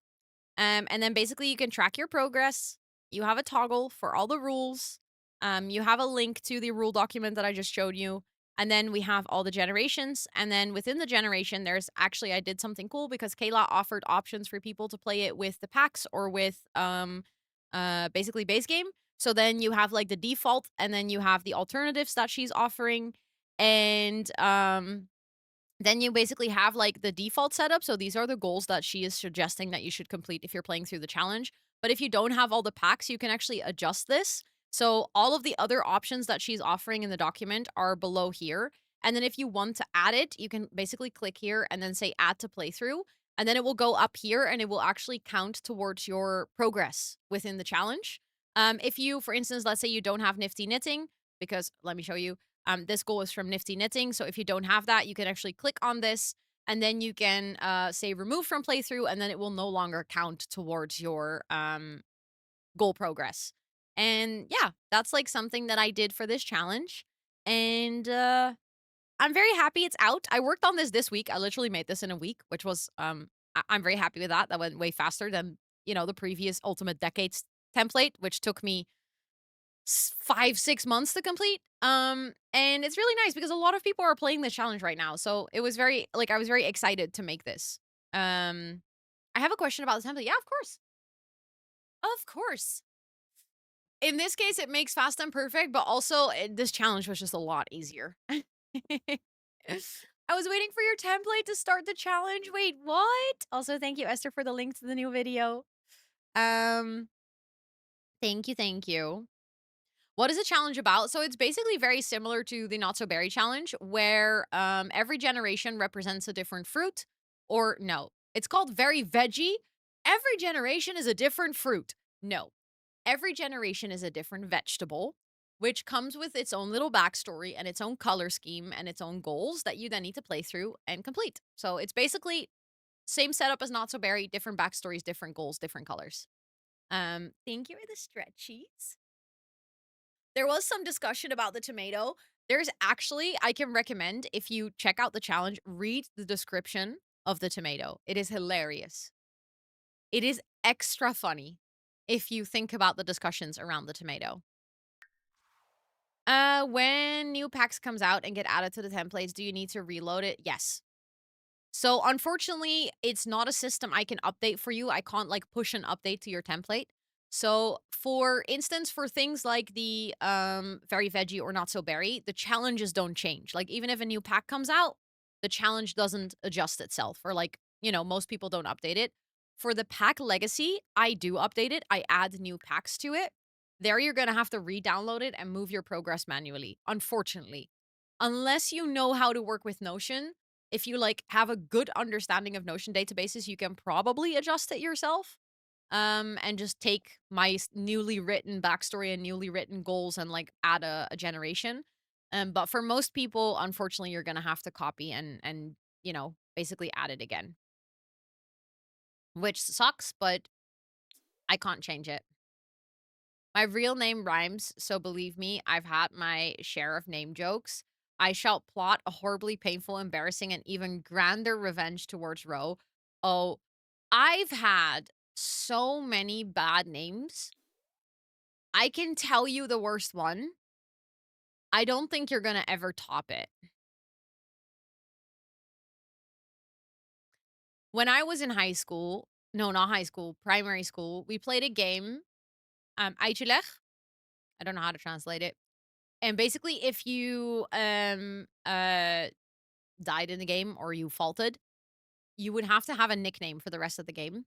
And then basically you can track your progress. You have a toggle for all the rules. You have a link to the rule document that I just showed you. And then we have all the generations. And then within the generation, there's actually, I did something cool because Kayla offered options for people to play it with the packs or with basically base game. So then you have like the default and then you have the alternatives that she's offering. And then you basically have like the default setup. So these are the goals that she is suggesting that you should complete if you're playing through the challenge. But if you don't have all the packs, you can actually adjust this. So all of the other options that she's offering in the document are below here. And then if you want to add it, you can basically click here and then say add to playthrough. And then it will go up here and it will actually count towards your progress within the challenge. If you, for instance, let's say you don't have Nifty Knitting, because let me show you. This goal is from Nifty Knitting. So if you don't have that, you can actually click on this and then you can say remove from playthrough and then it will no longer count towards your goal progress. And yeah, that's like something that I did for this challenge. And I'm very happy it's out. I worked on this week. I literally made this in a week, which was I'm very happy with that. That went way faster than, the previous Ultimate Decades template, which took me 5-6 months to complete. And it's really nice because a lot of people are playing this challenge right now. So it was very I was very excited to make this. I have a question about the template. Yeah, of course. Of course. In this case, it makes fast and perfect, but also this challenge was just a lot easier. I was waiting for your template to start the challenge. Wait, what? Also, thank you, Esther, for the link to the new video. Um, thank you, thank you. What is the challenge about? So it's basically very similar to the Not So Berry challenge, where every generation represents a different fruit. Or no, it's called Very Veggie. Every generation is a different fruit. No, every generation is a different vegetable, which comes with its own little backstory and its own color scheme and its own goals that you then need to play through and complete. So it's basically same setup as Not So Berry, different backstories, different goals, different colors. Thank you for the stretchies. There was some discussion about the tomato. There's actually, I can recommend if you check out the challenge, read the description of the tomato. It is hilarious. It is extra funny if you think about the discussions around the tomato. When new packs comes out and get added to the templates, do you need to reload it? Yes. So unfortunately, it's not a system I can update for you. I can't like push an update to your template. So for instance, for things like the very veggie or not so berry, the challenges don't change. Like even if a new pack comes out, the challenge doesn't adjust itself or like, most people don't update it. For the pack legacy, I do update it. I add new packs to it. There you're going to have to re-download it and move your progress manually, unfortunately. Unless you know how to work with Notion, if you like have a good understanding of Notion databases, you can probably adjust it yourself. And just take my newly written backstory and newly written goals and like add a generation. But for most people, unfortunately, you're gonna have to copy and basically add it again, which sucks, but I can't change it. My real name rhymes, so believe me, I've had my share of name jokes. I shall plot a horribly painful, embarrassing, and even grander revenge towards Ro. Oh, I've had so many bad names. I can tell you the worst one. I don't think you're gonna ever top it. When I was in high school, no, not high school, primary school, we played a game, Uitgelegd. I don't know how to translate it. And basically, if you died in the game or you faulted, you would have to have a nickname for the rest of the game.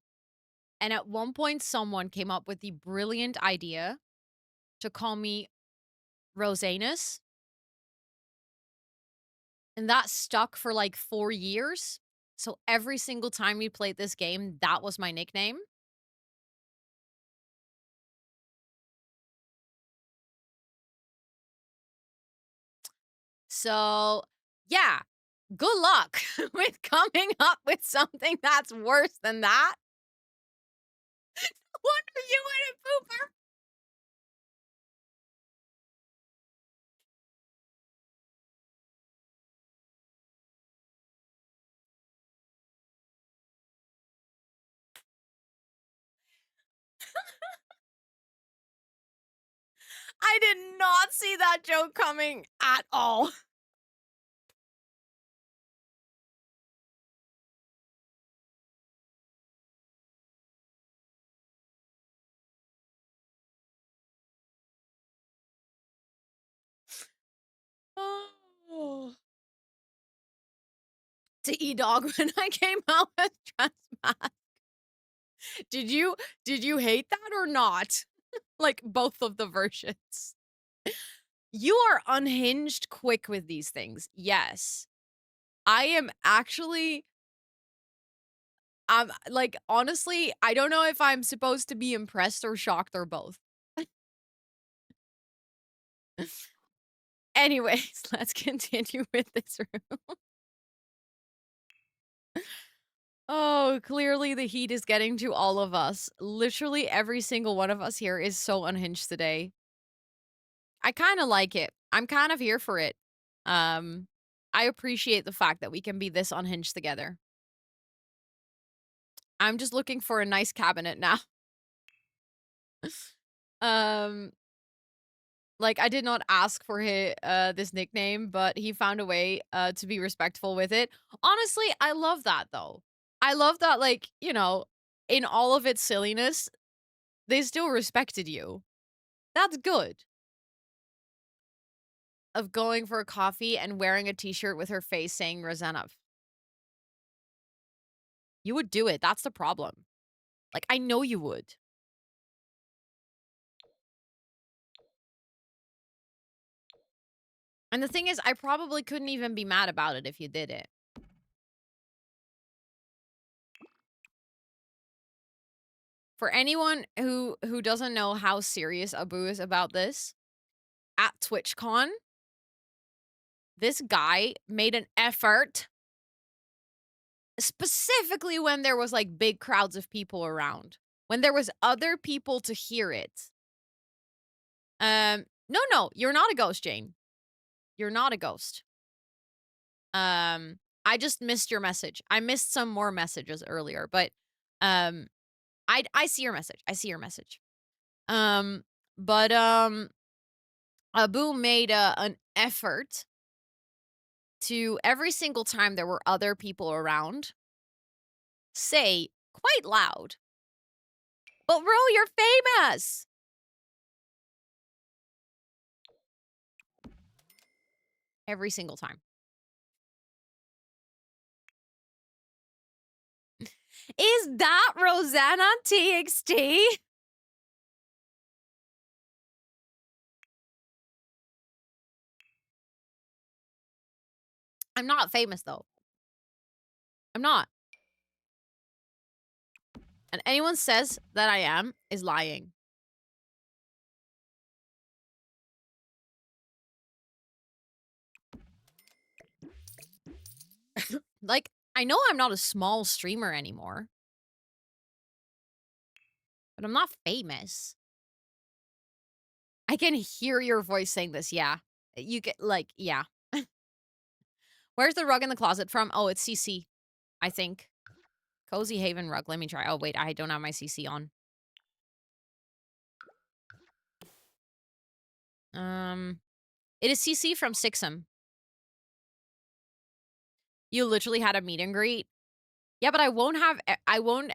And at one point, someone came up with the brilliant idea to call me Rosannatxt. And that stuck for like 4 years. So every single time we played this game, that was my nickname. So, yeah, good luck with coming up with something that's worse than that. What are you in a pooper? I did not see that joke coming at all. Oh. To E-Dog when I came out with Transmask. Did you hate that or not? Like, both of the versions. You are unhinged quick with these things. Yes. I am actually like, honestly, I don't know if I'm supposed to be impressed or shocked or both. Anyways, let's continue with this room. Oh, clearly the heat is getting to all of us. Literally every single one of us here is so unhinged today. I kind of like it. I'm kind of here for it. Um, I appreciate the fact that we can be this unhinged together. I'm just looking for a nice cabinet now. Um, like I did not ask for this nickname, but he found a way to be respectful with it. Honestly, I love that though. I love that, like, in all of its silliness, they still respected you. That's good. Of going for a coffee and wearing a t-shirt with her face saying Rosannatxt. You would do it. That's the problem. Like, I know you would. And the thing is, I probably couldn't even be mad about it if you did it. For anyone who doesn't know how serious Abu is about this, at TwitchCon, this guy made an effort, specifically when there was like big crowds of people around, when there was other people to hear it. No, you're not a ghost, Jane. You're not a ghost. I just missed your message. I missed some more messages earlier, but um I see your message. I see your message. But Abu made an effort to every single time there were other people around say quite loud, "But Ro, you're famous." Every single time. Is that Rosannatxt? I'm not famous though. I'm not. And anyone says that I am is lying. Like, I know I'm not a small streamer anymore, but I'm not famous. I can hear your voice saying this, yeah. You get, like, yeah. Where's the rug in the closet from? Oh, it's CC, I think. Cozy Haven rug. Let me try. Oh, wait, I don't have my CC on. It is CC from Sixum. You literally had a meet and greet? Yeah, but I won't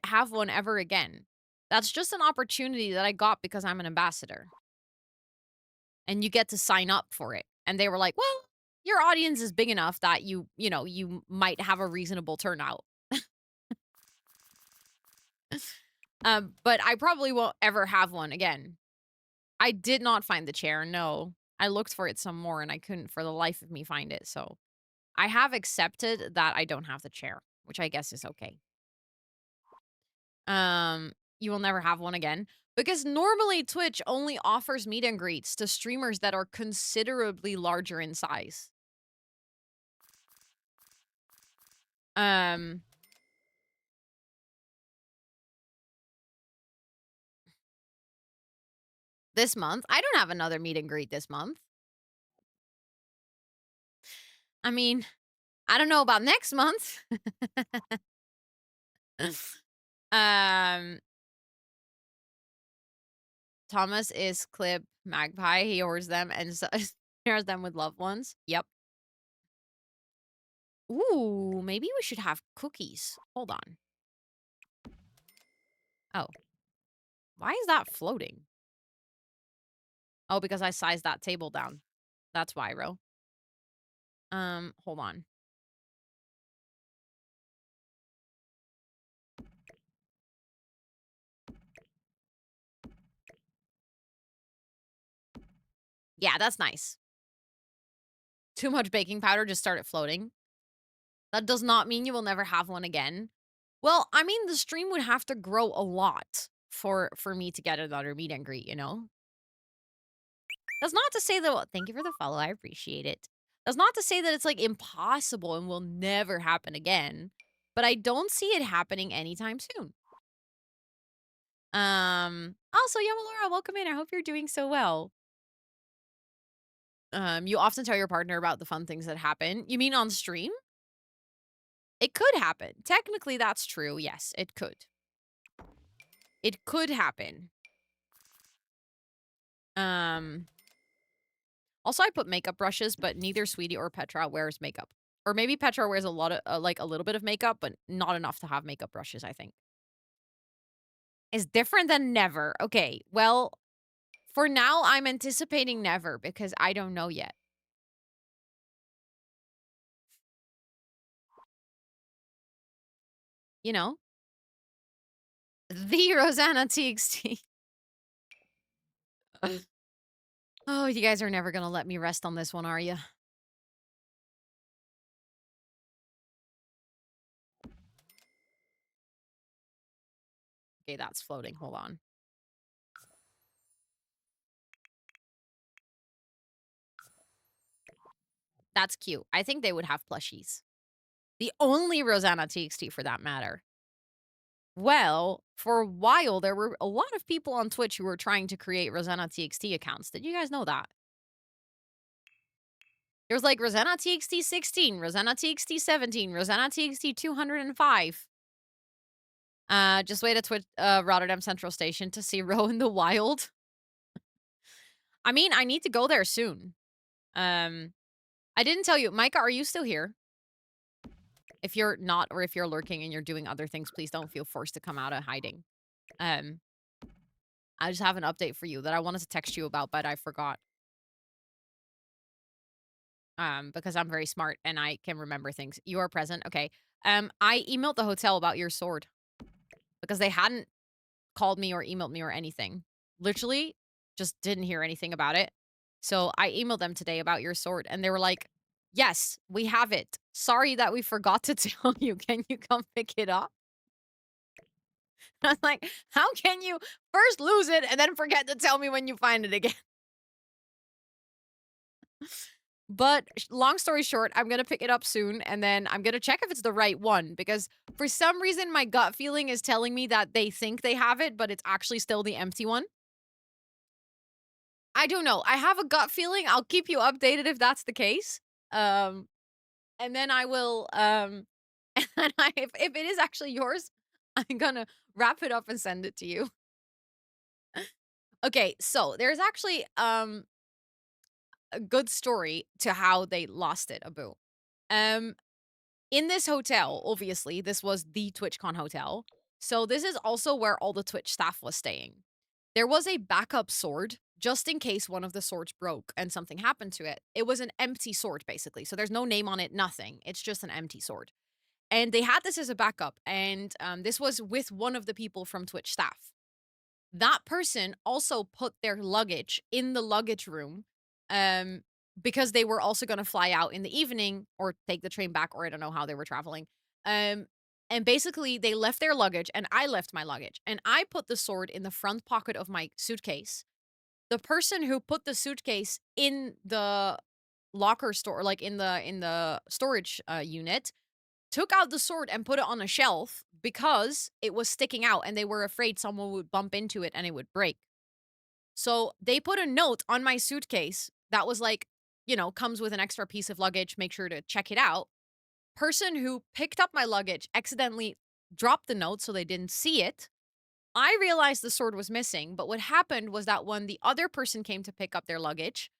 have one ever again. That's just an opportunity that I got because I'm an ambassador. And you get to sign up for it. And they were like, well, your audience is big enough that you might have a reasonable turnout. But I probably won't ever have one again. I did not find the chair, no. I looked for it some more and I couldn't for the life of me find it, so I have accepted that I don't have the chair, which I guess is okay. You will never have one again. Because normally Twitch only offers meet and greets to streamers that are considerably larger in size. This month, I don't have another meet and greet this month. I mean, I don't know about next month. Thomas is Clip Magpie. He hoards them and shares them with loved ones. Yep. Ooh, maybe we should have cookies. Hold on. Oh, why is that floating? Oh, because I sized that table down. That's why, Ro. Hold on. Yeah, that's nice. Too much baking powder just started floating. That does not mean you will never have one again. Well, I mean, the stream would have to grow a lot for me to get another meet and greet, you know? That's not to say that well, thank you for the follow, I appreciate it. That's not to say that it's, like, impossible and will never happen again, but I don't see it happening anytime soon. Also, Yamalora, welcome in, I hope you're doing so well. You often tell your partner about the fun things that happen. You mean on stream? It could happen. Technically, that's true, yes, it could. It could happen. Um Also, I put makeup brushes, but neither Sweetie or Petra wears makeup. Or maybe Petra wears a lot of, like, a little bit of makeup, but not enough to have makeup brushes, I think. Is different than never. Okay, well, for now, I'm anticipating never because I don't know yet. You know? The Rosannatxt. Oh, you guys are never gonna let me rest on this one, are you? Okay, that's floating. Hold on. That's cute. I think they would have plushies. The only Rosannatxt for that matter. Well, for a while, there were a lot of people on Twitch who were trying to create Rosannatxt accounts. Did you guys know that? There's like Rosannatxt 16, Rosannatxt 17, Rosannatxt 205. Just wait at Rotterdam Central Station to see Row in the Wild. I mean, I need to go there soon. I didn't tell you. Micah, are you still here? If you're not, or if you're lurking and you're doing other things, please don't feel forced to come out of hiding. I just have an update for you that I wanted to text you about, but I forgot. Because I'm very smart and I can remember things. You are present. Okay. I emailed the hotel about your sword because they hadn't called me or emailed me or anything. Literally just didn't hear anything about it. So I emailed them today about your sword and they were like, yes, we have it. Sorry that we forgot to tell you. Can you come pick it up? I was like, how can you first lose it and then forget to tell me when you find it again? But long story short, I'm gonna pick it up soon, and then I'm gonna check if it's the right one, because for some reason, my gut feeling is telling me that they think they have it, but it's actually still the empty one. I don't know. I have a gut feeling. I'll keep you updated if that's the case. Um, and then I will, and then if it is actually yours, I'm gonna wrap it up and send it to you. Okay, so there's actually, a good story to how they lost it, Abu. Um, in this hotel, obviously, this was the TwitchCon hotel. So this is also where all the Twitch staff was staying. There was a backup sword just in case one of the swords broke and something happened to it. It was an empty sword, basically. So there's no name on it, nothing. It's just an empty sword. And they had this as a backup. And this was with one of the people from Twitch staff. That person also put their luggage in the luggage room um, because they were also going to fly out in the evening or take the train back, or I don't know how they were traveling. Um, and basically, they left their luggage, and I left my luggage, and I put the sword in the front pocket of my suitcase. The person who put the suitcase in the locker store, like in the storage unit, took out the sword and put it on a shelf because it was sticking out and they were afraid someone would bump into it and it would break. So they put a note on my suitcase that was like, comes with an extra piece of luggage, make sure to check it out. Person who picked up my luggage accidentally dropped the note so they didn't see it, I realized the sword was missing, but what happened was that when the other person came to pick up their luggage,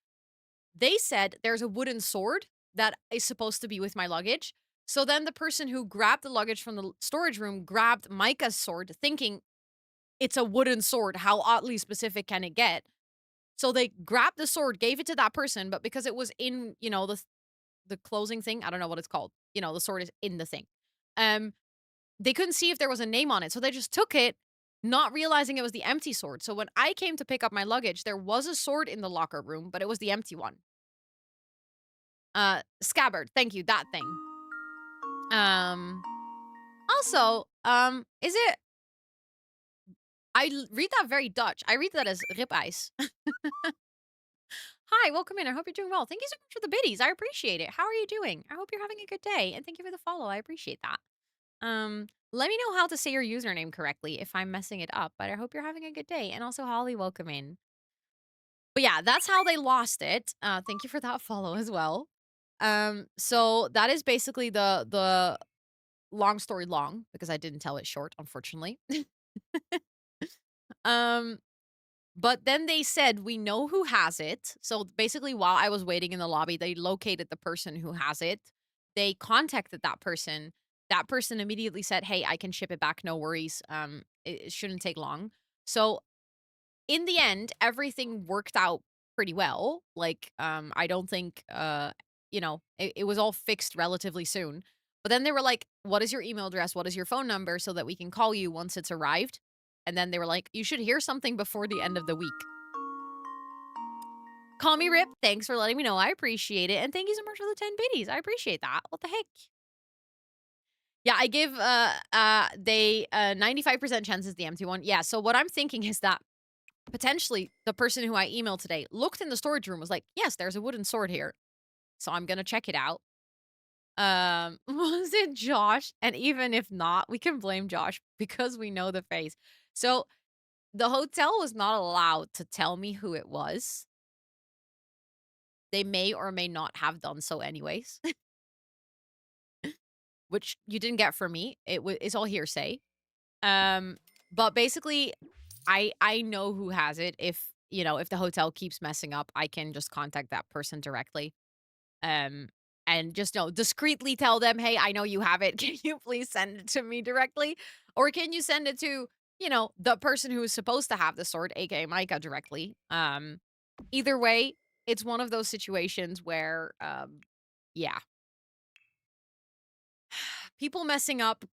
they said there's a wooden sword that is supposed to be with my luggage. So then the person who grabbed the luggage from the storage room grabbed Micah's sword, thinking it's a wooden sword. How oddly specific can it get? So they grabbed the sword, gave it to that person, but because it was in, the closing thing, I don't know what it's called. The sword is in the thing. Um, they couldn't see if there was a name on it, so they just took it, not realizing it was the empty sword. So when I came to pick up my luggage, there was a sword in the locker room, but it was the empty one. Scabbard, thank you, that thing. Also, is it read that very Dutch. I read that as ribeyes. Hi, welcome in. I hope you're doing well. Thank you so much for the biddies. I appreciate it. How are you doing? I hope you're having a good day, and thank you for the follow. I appreciate that. Let me know how to say your username correctly if I'm messing it up, but I hope you're having a good day. And also, Holly, welcome in. But yeah, that's how they lost it. Thank you for that follow as well. So that is basically the long story long because I didn't tell it short, unfortunately. um, but then they said, we know who has it. So basically, while I was waiting in the lobby, they located the person who has it. They contacted that person. That person immediately said, hey, I can ship it back. No worries. It shouldn't take long. So in the end, everything worked out pretty well. Like, I don't think, it was all fixed relatively soon. But then they were like, what is your email address? What is your phone number so that we can call you once it's arrived? And then they were like, you should hear something before the end of the week. Call me Rip. Thanks for letting me know. I appreciate it. And thank you so much for the 10 biddies. I appreciate that. What the heck? Yeah, I give they 95% chance is the empty one. Yeah, so what I'm thinking is that potentially the person who I emailed today looked in the storage room, was like, yes, there's a wooden sword here. So I'm gonna check it out. Was it Josh? And even if not, we can blame Josh because we know the face. So the hotel was not allowed to tell me who it was. They may or may not have done so anyways, which you didn't get from me. It's all hearsay. But basically, I know who has it. If the hotel keeps messing up, I can just contact that person directly. Um, and just discreetly tell them, hey, I know you have it. Can you please send it to me directly? Or can you send it to, the person who is supposed to have the sword, aka Micah, directly? Either way, it's one of those situations where, yeah, people messing up,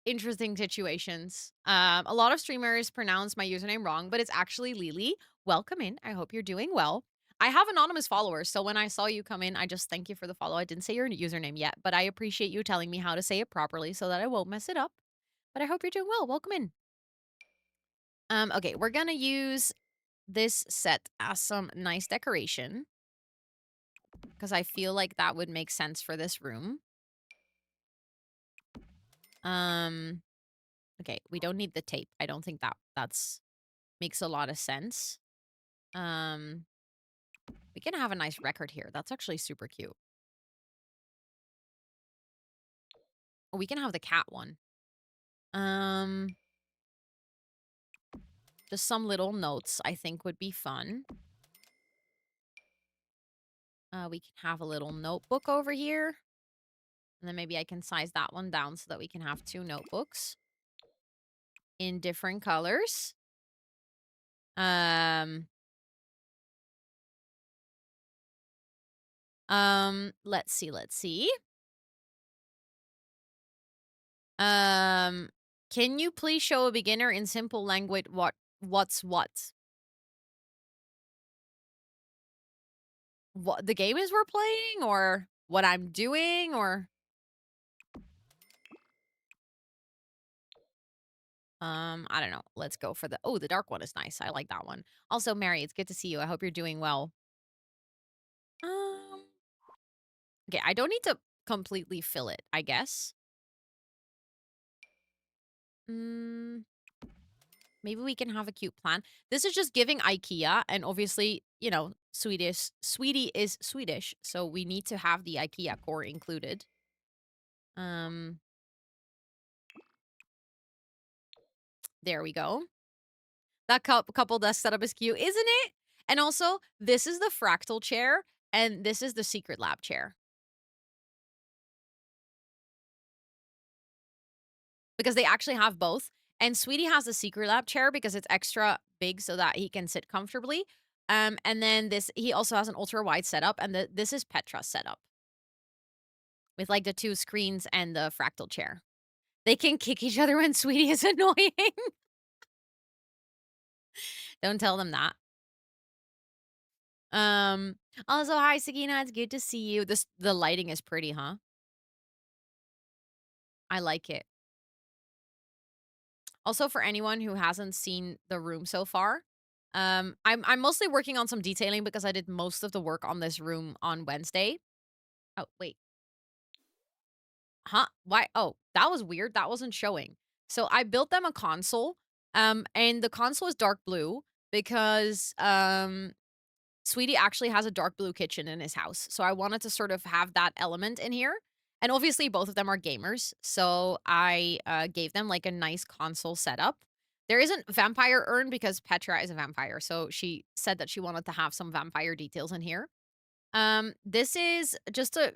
interesting situations. A lot of streamers pronounce my username wrong, but it's actually Lily. Welcome in. I hope you're doing well. I have anonymous followers, so when I saw you come in, I just thank you for the follow. I didn't say your username yet, but I appreciate you telling me how to say it properly so that I won't mess it up. But I hope you're doing well. Welcome in. Okay, we're gonna use this set as some nice decoration because I feel like that would make sense for this room. Um, okay, we don't need the tape. I don't think that's makes a lot of sense. Um, we can have a nice record here. That's actually super cute. We can have the cat one. Um, just some little notes I think would be fun. We can have a little notebook over here. And then maybe I can size that one down so that we can have 2 notebooks in different colors. Um, let's see. Can you please show a beginner in simple language what's what? What the game is we're playing or what I'm doing or I don't know. Let's go for the dark one is nice. I like that one. Also, Mary, it's good to see you. I hope you're doing well. Um okay, I don't need to completely fill it, I guess. Mm, maybe we can have a cute plan. This is just giving IKEA and obviously, Sweetie is Swedish, so we need to have the IKEA core included. Um There we go. That couple desk setup is cute, isn't it? And also, this is the fractal chair, and this is the secret lab chair. Because they actually have both. And Sweetie has the secret lab chair because it's extra big so that he can sit comfortably. And then he also has an ultra wide setup, and this is Petra's setup with like the two screens and the fractal chair. They can kick each other when Sweetie is annoying. Don't tell them that. Um. Also, hi Sagina, it's good to see you. The lighting is pretty, huh? I like it. Also, for anyone who hasn't seen the room so far, I'm mostly working on some detailing because I did most of the work on this room on Wednesday. Oh, wait. Huh? Why? Oh, that was weird. That wasn't showing. So I built them a console. And the console is dark blue because Sweetie actually has a dark blue kitchen in his house. So I wanted to sort of have that element in here. And obviously, both of them are gamers. So I gave them like a nice console setup. There isn't vampire urn because Petra is a vampire. So she said that she wanted to have some vampire details in here. This is just a,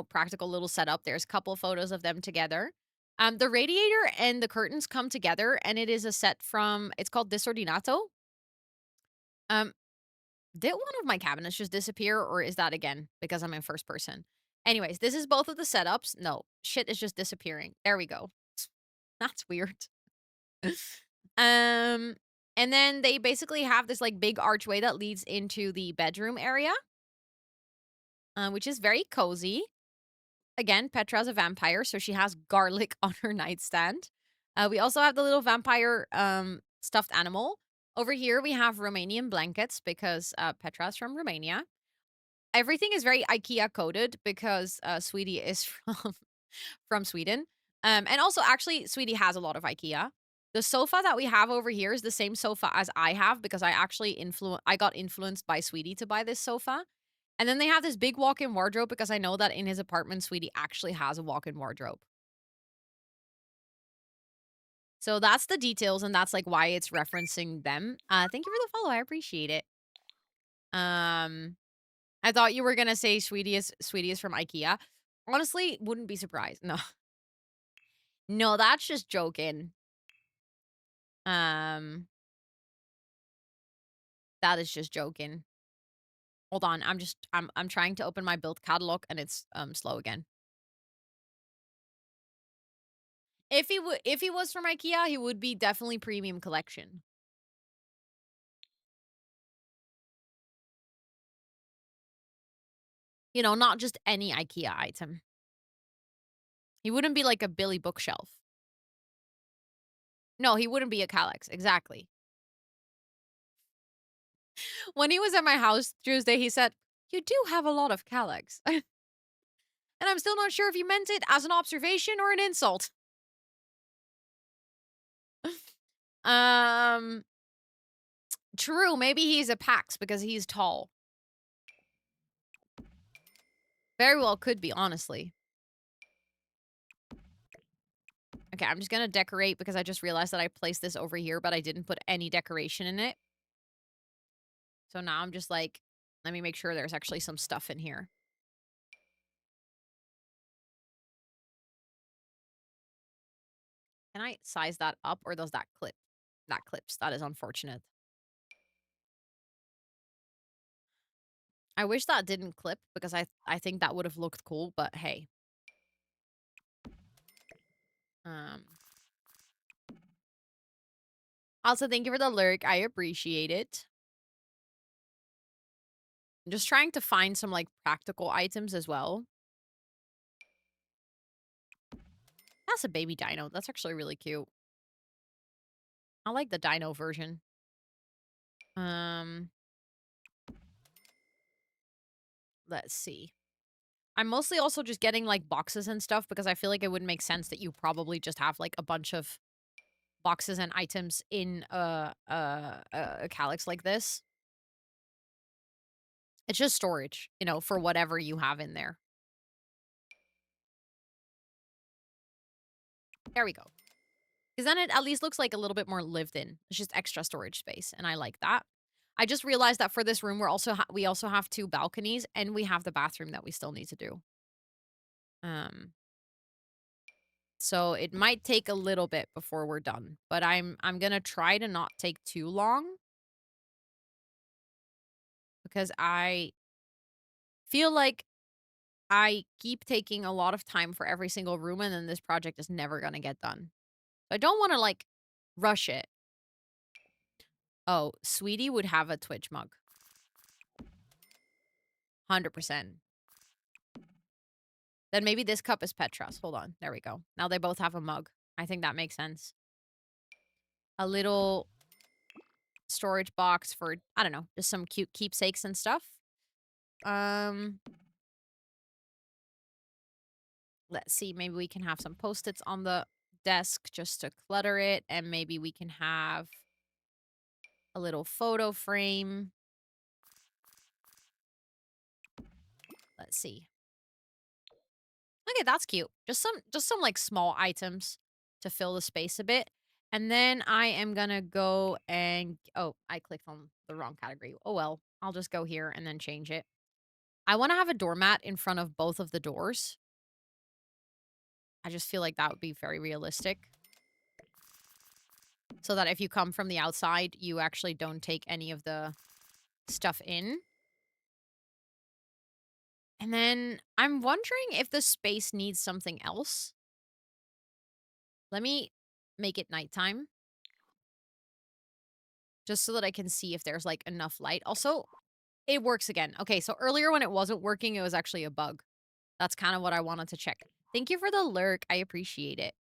practical little setup. There's a couple photos of them together. The radiator and the curtains come together, and it is a set from, it's called Disordinato. Um, did one of my cabinets just disappear, or is that again because I'm in first person? Anyways, this is both of the setups. No, shit is just disappearing. There we go. That's weird. um, and then they basically have this like big archway that leads into the bedroom area, which is very cozy. Again, Petra's a vampire, so she has garlic on her nightstand. We also have the little vampire stuffed animal. Over here, we have Romanian blankets because Petra's from Romania. Everything is very IKEA coded because Sweetie is from Sweden. And also, actually, Sweetie has a lot of IKEA. The sofa that we have over here is the same sofa as I have because I got influenced by Sweetie to buy this sofa. And then they have this big walk-in wardrobe because I know that in his apartment, Sweetie actually has a walk-in wardrobe. So that's the details, and that's like why it's referencing them. Thank you for the follow. I appreciate it. I thought you were gonna say Sweetie is from IKEA. Honestly, wouldn't be surprised. No. No, that's just joking. Um, that is just joking. Hold on, I'm trying to open my build catalog and it's slow again. If he was from IKEA, he would be definitely premium collection. Not just any IKEA item. He wouldn't be like a Billy bookshelf. No, he wouldn't be a Calyx, exactly. When he was at my house Tuesday, he said, "You do have a lot of Calyx." And I'm still not sure if he meant it as an observation or an insult. Um, True, maybe he's a Pax because he's tall. Very well could be, honestly. Okay, I'm just gonna decorate because I just realized that I placed this over here, but I didn't put any decoration in it. So now I'm just like, let me make sure there's actually some stuff in here. Can I size that up or does that clip? That clips. That is unfortunate. I wish that didn't clip because I think that would have looked cool, but hey. Um Also, thank you for the lurk. I appreciate it. I'm just trying to find some like practical items as well. That's a baby dino. That's actually really cute. I like the dino version. Um let's see. I'm mostly also just getting like boxes and stuff because I feel like it would make sense that you probably just have like a bunch of boxes and items in a calyx like this. It's just storage, for whatever you have in there. There we go. Because then it at least looks like a little bit more lived in. It's just extra storage space, and I like that. I just realized that for this room, we also have 2 balconies, and we have the bathroom that we still need to do. Um, so it might take a little bit before we're done, but I'm gonna try to not take too long because I feel like I keep taking a lot of time for every single room, and then this project is never gonna get done. I don't wanna, like, rush it. Oh, Sweetie would have a Twitch mug. 100%. Then maybe this cup is Petra's. Hold on. There we go. Now they both have a mug. I think that makes sense. A little storage box for, I don't know, just some cute keepsakes and stuff. Um, let's see. Maybe we can have some Post-its on the desk just to clutter it. And maybe we can have a little photo frame. Let's see. Okay, that's cute. Just some like small items to fill the space a bit. And then I am gonna go and oh, I clicked on the wrong category. Oh well, I'll just go here and then change it. I want to have a doormat in front of both of the doors. I just feel like that would be very realistic. So that if you come from the outside, you actually don't take any of the stuff in. And then I'm wondering if the space needs something else. Let me make it nighttime. Just so that I can see if there's, like, enough light. Also, it works again. Okay, so earlier when it wasn't working, it was actually a bug. That's kinda what I wanted to check. Thank you for the lurk, I appreciate it.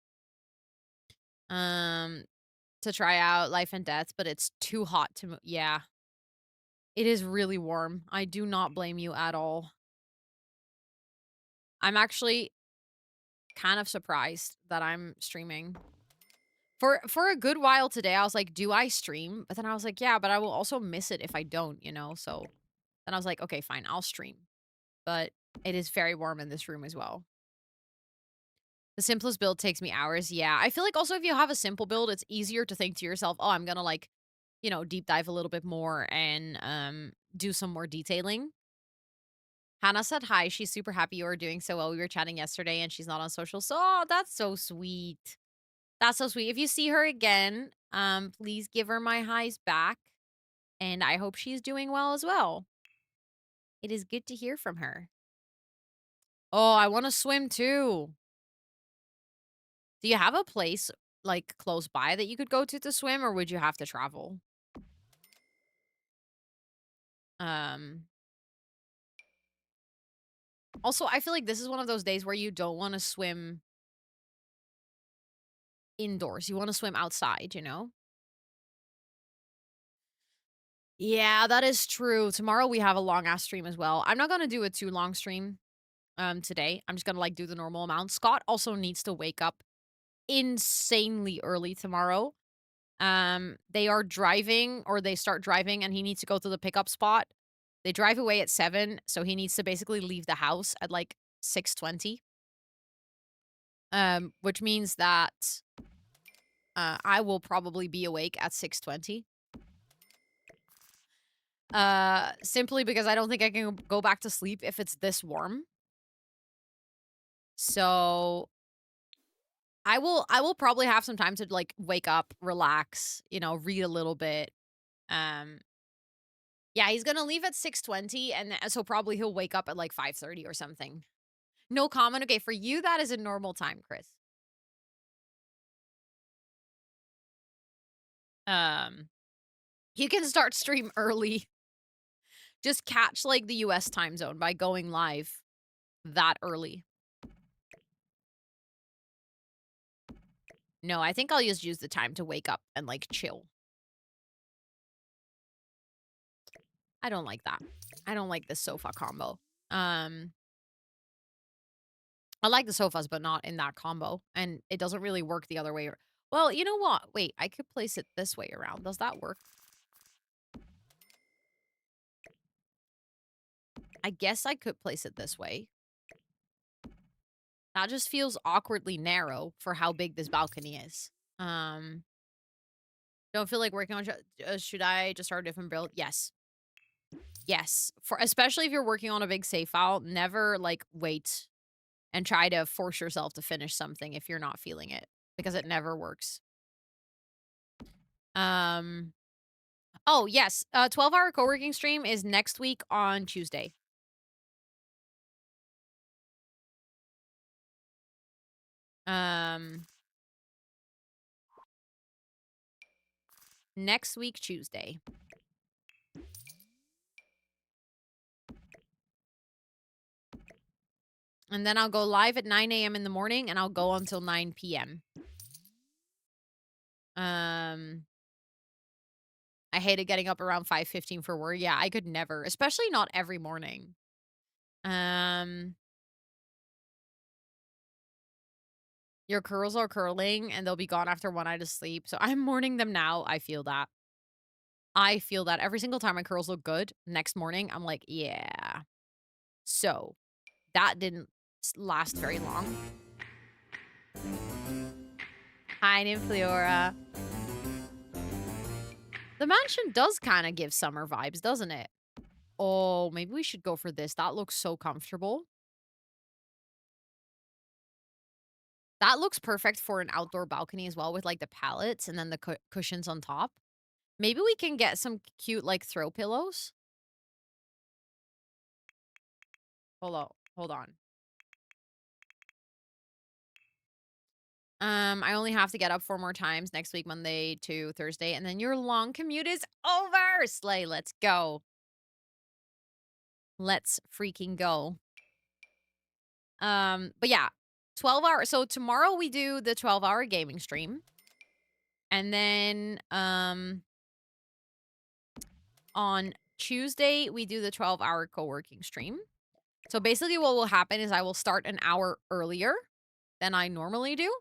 Um, to try out Life and Death, but it's too hot to yeah. It is really warm. I do not blame you at all. I'm actually kind of surprised that I'm streaming. For a good while today, I was like, "Do I stream?" But then I was like, "Yeah, but I will also miss it if I don't," you know? So, then I was like, "Okay, fine, I'll stream." But it is very warm in this room as well. The simplest build takes me hours. Yeah, I feel like also if you have a simple build, it's easier to think to yourself, "Oh, I'm gonna, like, you know, deep dive a little bit more and, do some more detailing." Hannah said hi, she's super happy you are doing so well. We were chatting yesterday and she's not on social, so oh, that's so sweet. That's so sweet. If you see her again, please give her my highs back, and I hope she's doing well as well. It is good to hear from her. Oh, I wanna swim too. Do you have a place, like, close by that you could go to swim, or would you have to travel? Um, also, I feel like this is one of those days where you don't wanna swim indoors, you wanna swim outside, you know? Yeah, that is true. Tomorrow we have a long-ass stream as well. I'm not gonna do a too long stream, today. I'm just gonna, like, do the normal amount. Scott also needs to wake up insanely early tomorrow. They are driving or they start driving and he needs to go to the pickup spot. They drive away at 7, so he needs to basically leave the house at like 6:20. Which means that I will probably be awake at 6:20. Simply because I don't think I can go back to sleep if it's this warm. So I will probably have some time to like wake up, relax, you know, read a little bit. Um Yeah, he's gonna leave at 6:20, and so probably he'll wake up at, like, 5:30 or something. No comment? Okay, for you, that is a normal time, Chris. Um, you can start stream early. Just catch, like, the US time zone by going live that early. No, I think I'll just use the time to wake up and, like, chill. I don't like that. I don't like this sofa combo. Um, I like the sofas, but not in that combo, and it doesn't really work the other way well, you know what? Wait, I could place it this way around. Does that work? I guess I could place it this way. That just feels awkwardly narrow for how big this balcony is. Um, don't feel like working on should I just start a different build? Yes. Yes. For especially if you're working on a big save file, never like wait and try to force yourself to finish something if you're not feeling it because it never works. Um Oh, yes. 12-hour co-working stream is next week on Tuesday. Um Next week Tuesday. And then I'll go live at 9 a.m. in the morning and I'll go until 9 p.m. Um I hated getting up around 5:15 for work. Yeah, I could never, especially not every morning. Um your curls are curling and they'll be gone after one night of sleep. So I'm mourning them now. I feel that. I feel that every single time my curls look good, next morning I'm like, yeah. So, that didn't last very long. Hi, Nymphleora. The mansion does kind of give summer vibes, doesn't it? Oh, maybe we should go for this. That looks so comfortable. That looks perfect for an outdoor balcony as well with like the pallets and then the cushions on top. Maybe we can get some cute like throw pillows. Hold on. I only have to get up 4 more times next week, Monday to Thursday, and then your long commute is over. Slay, let's go. Let's freaking go. But yeah, 12 hour. So tomorrow we do the 12-hour gaming stream. And then on Tuesday we do the 12-hour co-working stream. So basically what will happen is I will start an hour earlier than I normally do.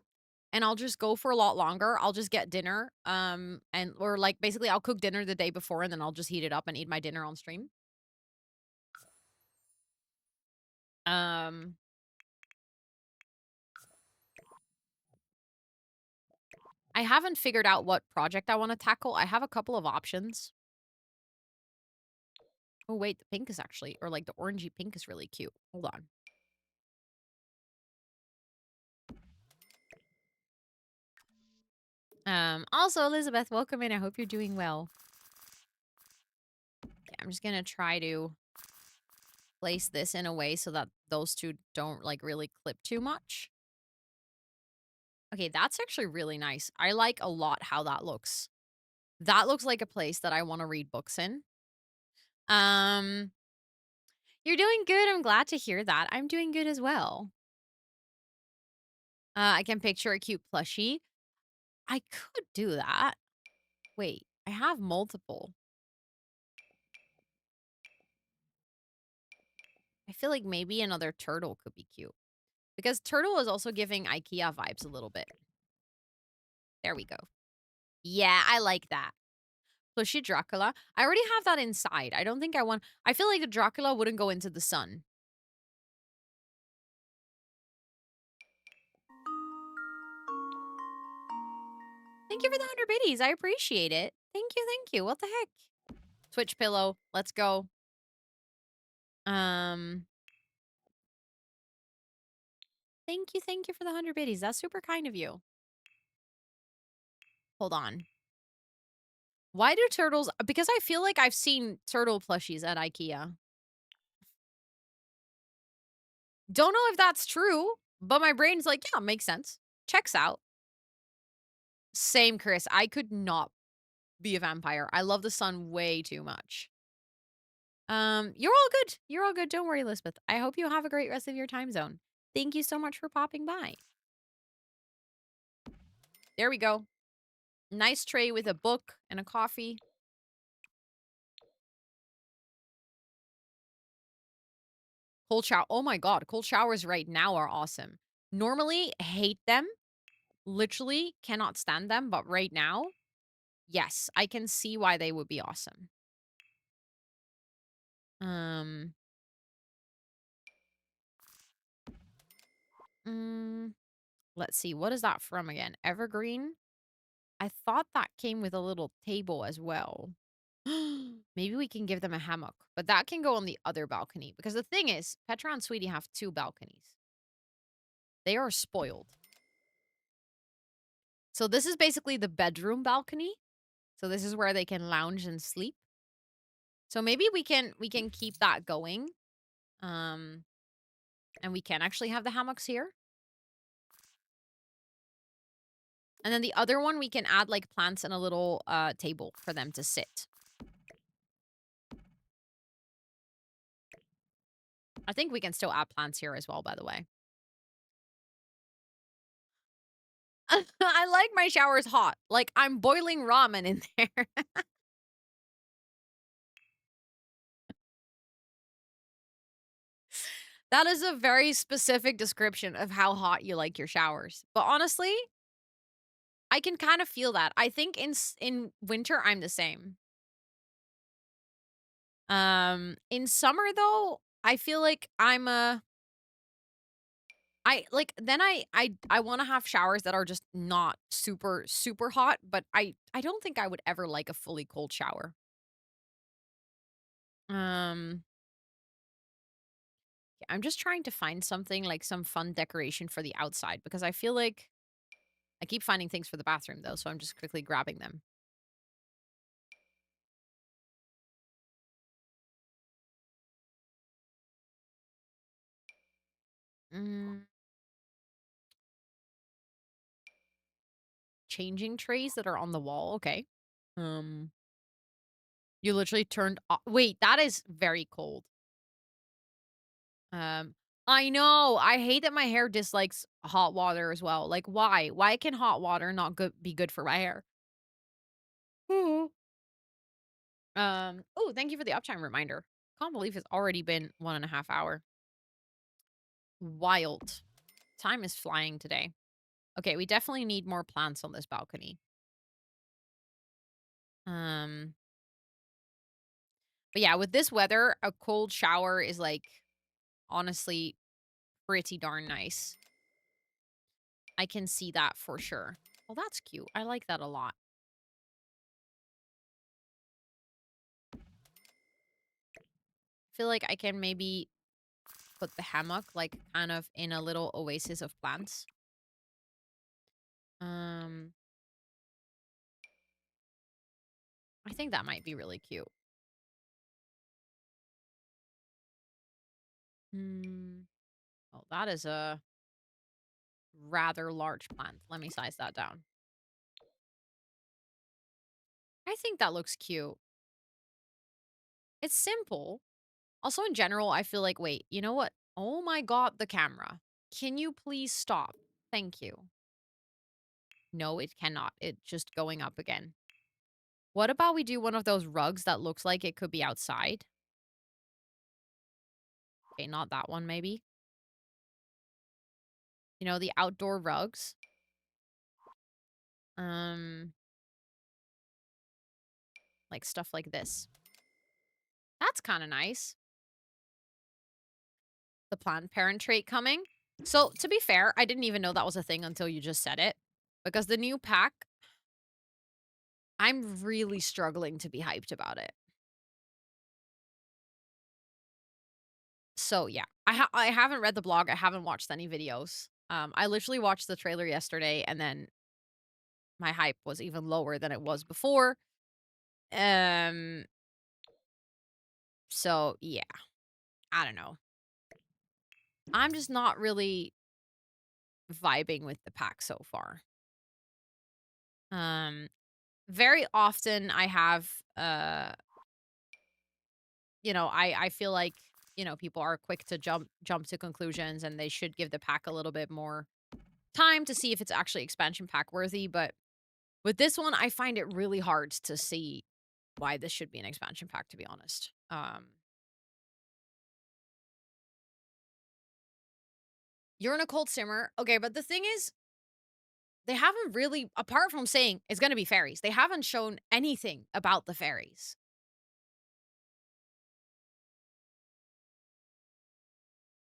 And I'll just go for a lot longer. I'll just get dinner. And or like basically I'll cook dinner the day before and then I'll just heat it up and eat my dinner on stream. Um I haven't figured out what project I want to tackle. I have a couple of options. Oh wait, the pink is actually or like the orangey pink is really cute. Hold on. Also Elizabeth, welcome in. I hope you're doing well. Okay, I'm just gonna try to place this in a way so that those two don't like really clip too much. Okay, that's actually really nice. I like a lot how that looks. That looks like a place that I want to read books in. Um, you're doing good. I'm glad to hear that. I'm doing good as well. I can picture a cute plushie. I could do that. Wait, I have multiple. I feel like maybe another turtle could be cute. Because turtle is also giving IKEA vibes a little bit. There we go. Yeah, I like that. Plushy Dracula. I already have that inside. I don't think I want... I feel like the Dracula wouldn't go into the sun. Thank you for the 100 biddies. I appreciate it. Thank you, thank you. What the heck? Twitch pillow. Let's go. Thank you for the 100 biddies. That's super kind of you. Hold on. Why do turtles... Because I feel like I've seen turtle plushies at IKEA. Don't know if that's true, but my brain's like, yeah, makes sense. Checks out. Same, Chris. I could not be a vampire. I love the sun way too much. You're all good. You're all good. Don't worry, Elizabeth. I hope you have a great rest of your time zone. Thank you so much for popping by. There we go. Nice tray with a book and a coffee. Cold shower. Oh my god, cold showers right now are awesome. Normally, hate them. Literally cannot stand them, but right now, yes, I can see why they would be awesome. Um, let's see. What is that from again? Evergreen? I thought that came with a little table as well. Maybe we can give them a hammock, but that can go on the other balcony because the thing is, Petra and Sweetie have 2 balconies. They are spoiled. So this is basically the bedroom balcony. So this is where they can lounge and sleep. So maybe we can keep that going. Um and we can actually have the hammocks here. And then the other one we can add like plants and a little table for them to sit. I think we can still add plants here as well, by the way. I like my showers hot. Like I'm boiling ramen in there. That is a very specific description of how hot you like your showers. But honestly, I can kind of feel that. I think in winter I'm the same. In summer though, I feel like I like then I want to have showers that are just not super super hot, but I don't think I would ever like a fully cold shower. Um I'm just trying to find something like some fun decoration for the outside because I feel like I keep finding things for the bathroom though, so I'm just quickly grabbing them. Mm, changing trays that are on the wall. Okay. Um you literally turned wait, that is very cold. Um I know. I hate that my hair dislikes hot water as well. Like why? Why can hot water not be good for my hair? Mhm. Oh, thank you for the uptime reminder. Can't believe it's already been 1.5 hours. Wild. Time is flying today. Okay, we definitely need more plants on this balcony. Um, but yeah, with this weather, a cold shower is like honestly pretty darn nice. I can see that for sure. Well, that's cute. I like that a lot. Feel like I can maybe put the hammock like kind of in a little oasis of plants. Um, I think that might be really cute. Hmm. Oh, that is a rather large plant. Let me size that down. I think that looks cute. It's simple. Also, in general, I feel like, wait, you know what? Oh my God, the camera. Can you please stop? Thank you. No, it cannot. It's just going up again. What about we do one of those rugs that looks like it could be outside? Okay, not that one, maybe. You know, the outdoor rugs. Um, like stuff like this. That's kind of nice. The planned parent trait coming. So, to be fair, I didn't even know that was a thing until you just said it. Because the new pack, I'm really struggling to be hyped about it. So, yeah. I haven't read the blog, I haven't watched any videos. I literally watched the trailer yesterday, and then my hype was even lower than it was before. Um, so, yeah. I don't know. I'm just not really vibing with the pack so far. Um, very often I have, I feel like, people are quick to jump to conclusions and they should give the pack a little bit more time to see if it's actually expansion pack worthy, but with this one, I find it really hard to see why this should be an expansion pack, to be honest. You're in a cold simmer. Okay, but the thing is, they haven't really, apart from saying it's going to be fairies, they haven't shown anything about the fairies.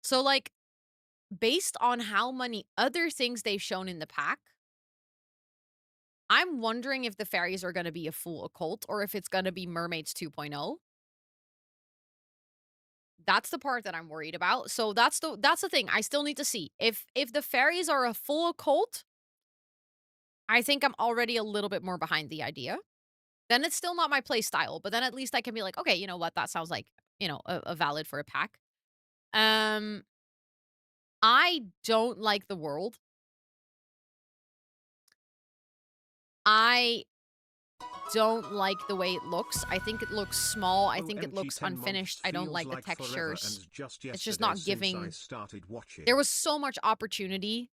So, like, based on how many other things they've shown in the pack, I'm wondering if the fairies are gonna be a full occult or if it's gonna be Mermaids 2.0. That's the part that I'm worried about. So that's the thing. I still need to see. If the fairies are a full occult, I think I'm already a little bit more behind the idea. Then it's still not my play style, but then at least I can be like, okay, you know what? That sounds like, a valid for a pack. Um, I don't like the world. I don't like the way it looks. I think it looks small. I think it OMG, looks 10 unfinished. months I don't feels like the like forever textures. and just It's just yesterday not since I giving. started There watching. was so much opportunity,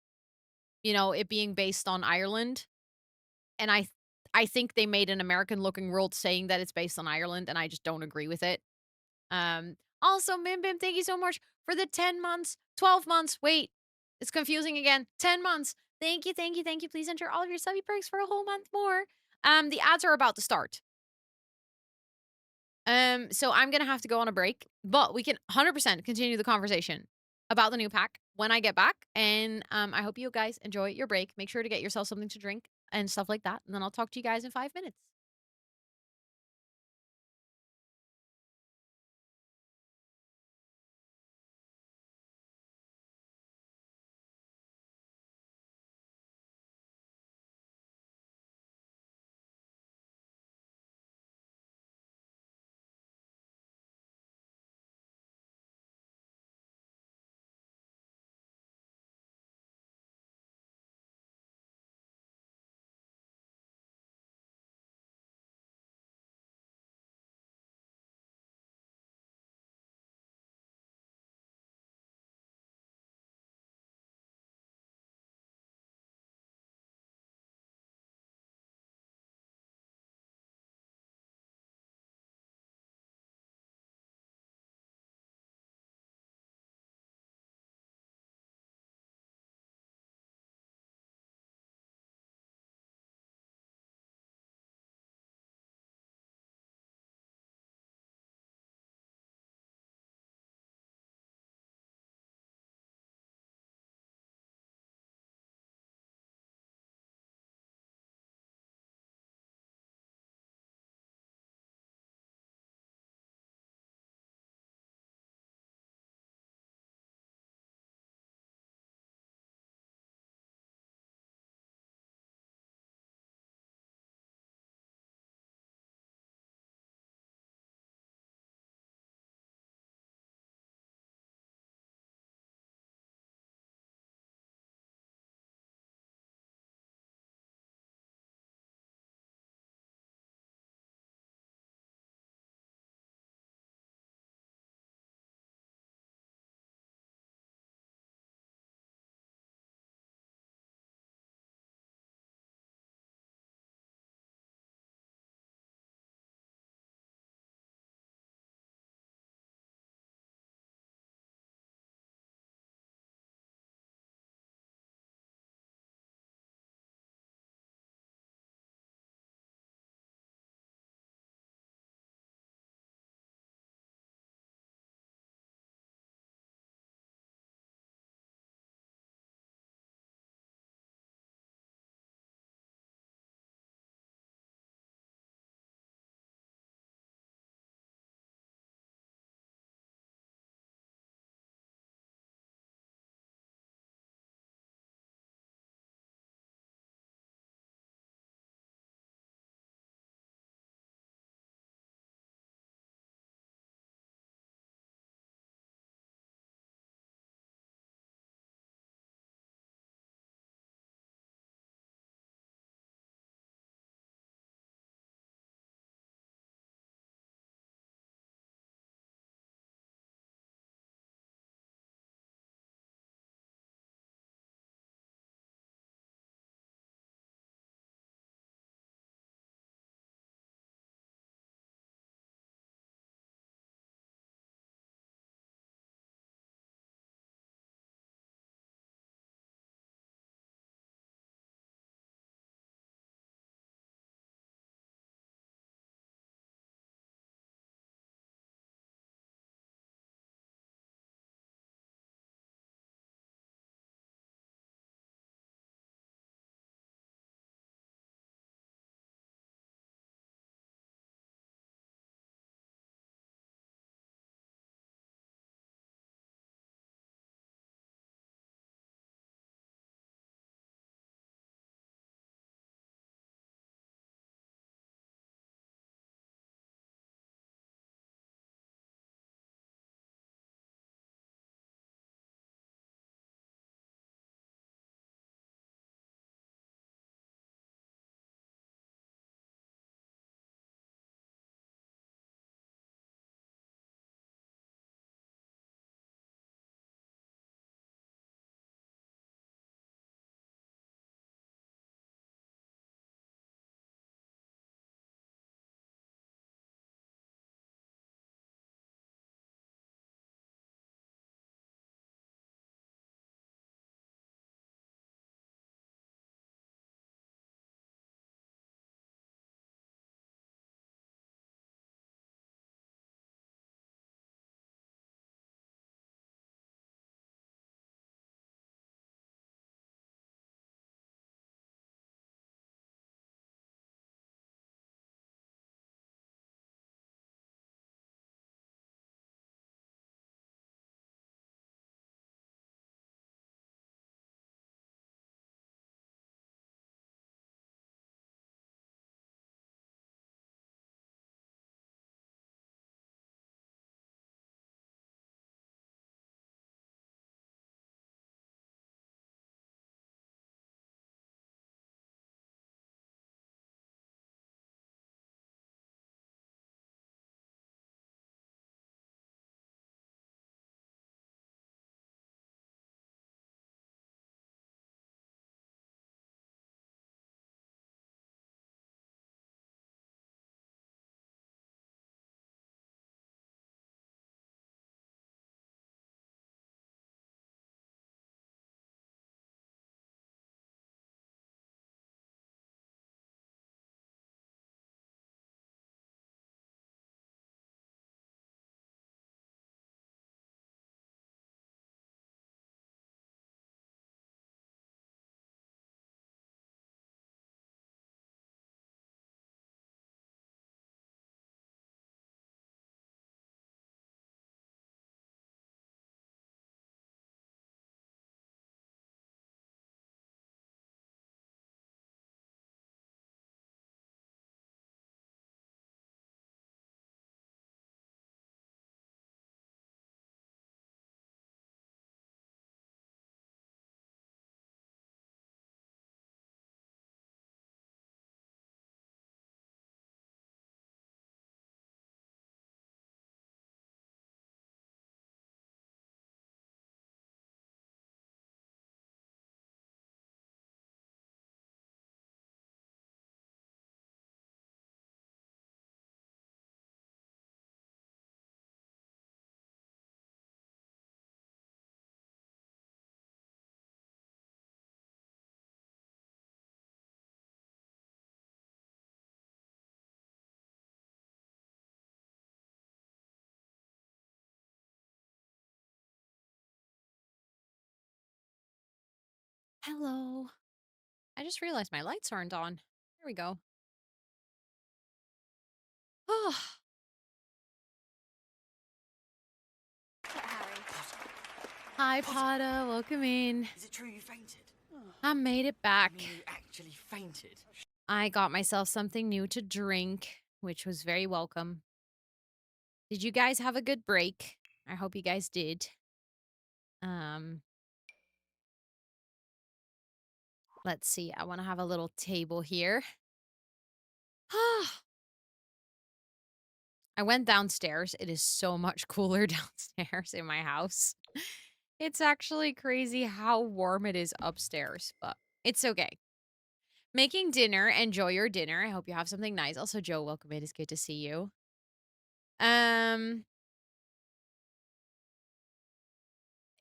it being based on Ireland, and I think they made an American looking world saying that it's based on Ireland, and I just don't agree with it. Also, Mim Bim, thank you so much for the 10 months, 12 months. Wait, it's confusing again. 10 months. Thank you, thank you, thank you. Please enter all of your subby perks for a whole month more. The ads are about to start. So I'm gonna have to go on a break, but we can 100% continue the conversation about the new pack when I get back. And I hope you guys enjoy your break. Make sure to get yourself something to drink and stuff like that. And then I'll talk to you guys in 5 minutes. Hello. I just realized my lights aren't on. There we go. Oh, Harry. hi, Potter. Potter. Welcome in. Is it true you fainted? I made it I back. mean, you actually fainted. I got myself something new to drink, which was very welcome. Did you guys have a good break? I hope you guys did. Um, let's see. I want to have a little table here. I went downstairs. It is so much cooler downstairs in my house. It's actually crazy how warm it is upstairs, but it's okay. Making dinner. Enjoy your dinner. I hope you have something nice. Also, Joe, welcome in. It's good to see you. Um,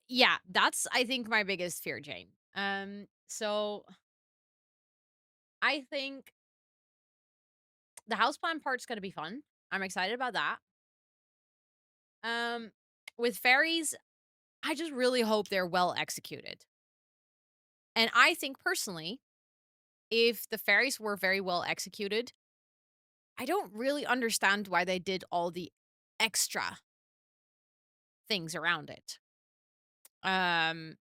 yeah, that's I think my biggest fear, Jane. So I think the houseplant part's gonna be fun. I'm excited about that. Um, with fairies, I just really hope they're well executed. And I think personally, if the fairies were very well executed, I don't really understand why they did all the extra things around it. Um,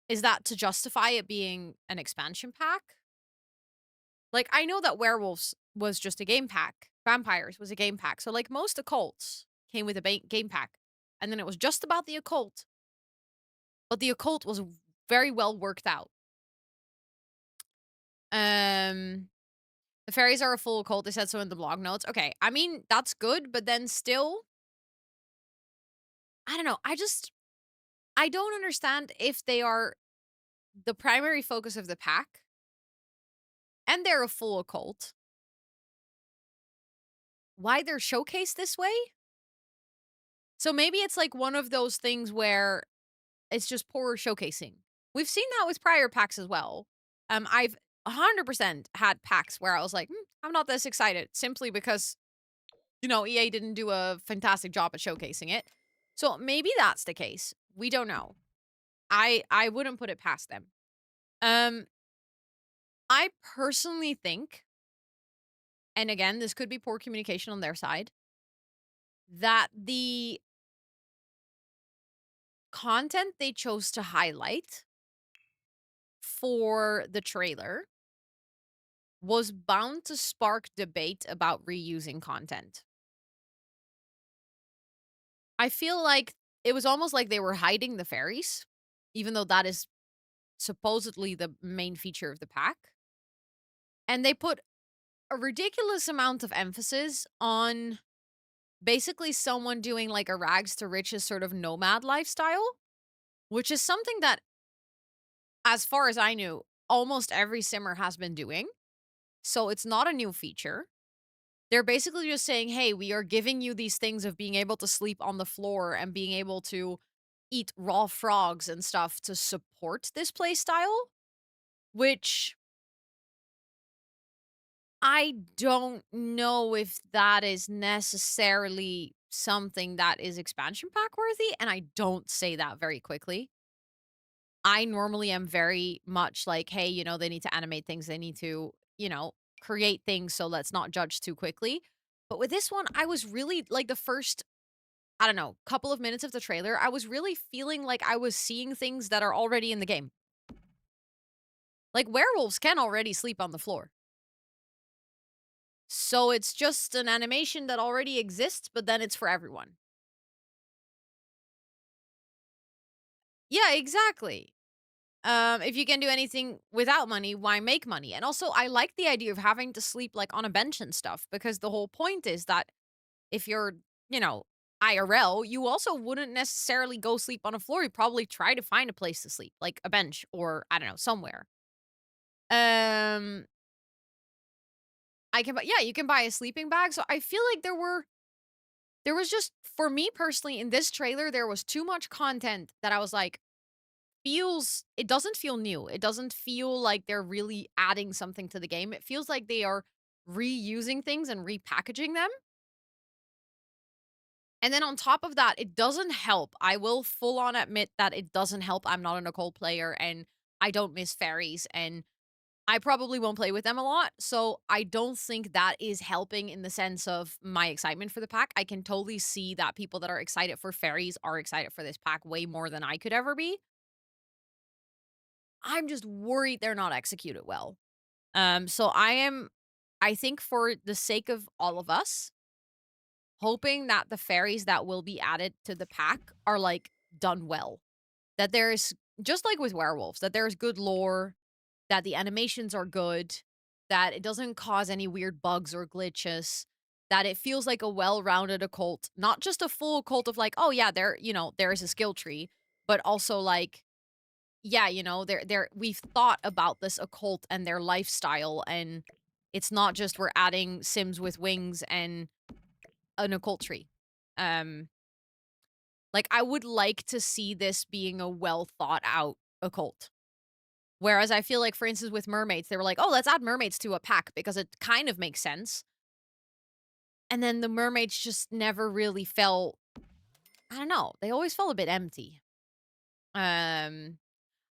is that to justify it being an expansion pack? Like, I know that werewolves was just a game pack. Vampires was a game pack. So, like, most occults came with a game pack. And then it was just about the occult. But the occult was very well worked out. Um, the fairies are a full occult. They said so in the blog notes. Okay, I mean, that's good. But then still, I don't know. I don't understand if they are the primary focus of the pack and they're a full occult. Why they're showcased this way? So maybe it's like one of those things where it's just poor showcasing. We've seen that with prior packs as well. I've 100% had packs where I was like, I'm not this excited simply because, EA didn't do a fantastic job at showcasing it. So maybe that's the case. We don't know. I wouldn't put it past them. I personally think, and again, this could be poor communication on their side, that the content they chose to highlight for the trailer was bound to spark debate about reusing content. I feel like it was almost like they were hiding the fairies, even though that is supposedly the main feature of the pack. And they put a ridiculous amount of emphasis on basically someone doing like a rags to riches sort of nomad lifestyle, which is something that, as far as I knew, almost every simmer has been doing. So it's not a new feature. They're basically just saying, hey, we are giving you these things of being able to sleep on the floor and being able to eat raw frogs and stuff to support this play style, which I don't know if that is necessarily something that is expansion pack worthy. And I don't say that very quickly. I normally am very much like, hey, they need to animate things. They need to, create things. So let's not judge too quickly. But with this one, I was really like the first, I don't know, couple of minutes of the trailer, I was really feeling like I was seeing things that are already in the game. Like werewolves can already sleep on the floor. So it's just an animation that already exists, but then it's for everyone. Yeah, exactly. If you can do anything without money, why make money? And also, I like the idea of having to sleep like on a bench and stuff because the whole point is that if you're, IRL, you also wouldn't necessarily go sleep on a floor. You probably try to find a place to sleep, like a bench or I don't know, somewhere. Um, yeah, you can buy a sleeping bag. So I feel like there was just for me personally in this trailer, there was too much content that I was like, it doesn't feel new. It doesn't feel like they're really adding something to the game. It feels like they are reusing things and repackaging them. And then on top of that, it doesn't help. I will full on admit that it doesn't help. I'm not an occult player and I don't miss fairies, and I probably won't play with them a lot, so I don't think that is helping in the sense of my excitement for the pack. I can totally see that people that are excited for fairies are excited for this pack way more than I could ever be. I'm just worried they're not executed well. So I think for the sake of all of us, hoping that the fairies that will be added to the pack are like done well. That there's just like with werewolves, that there's good lore, that the animations are good, that it doesn't cause any weird bugs or glitches, that it feels like a well-rounded occult, not just a full occult of like, oh yeah, there is a skill tree, but also like, yeah, we've thought about this occult and their lifestyle, and it's not just we're adding Sims with wings and an occult tree. Um, like I would like to see this being a well thought out occult. Whereas I feel like, for instance, with mermaids, they were like, oh, let's add mermaids to a pack because it kind of makes sense. And then the mermaids just never really felt, I don't know, they always felt a bit empty. Um,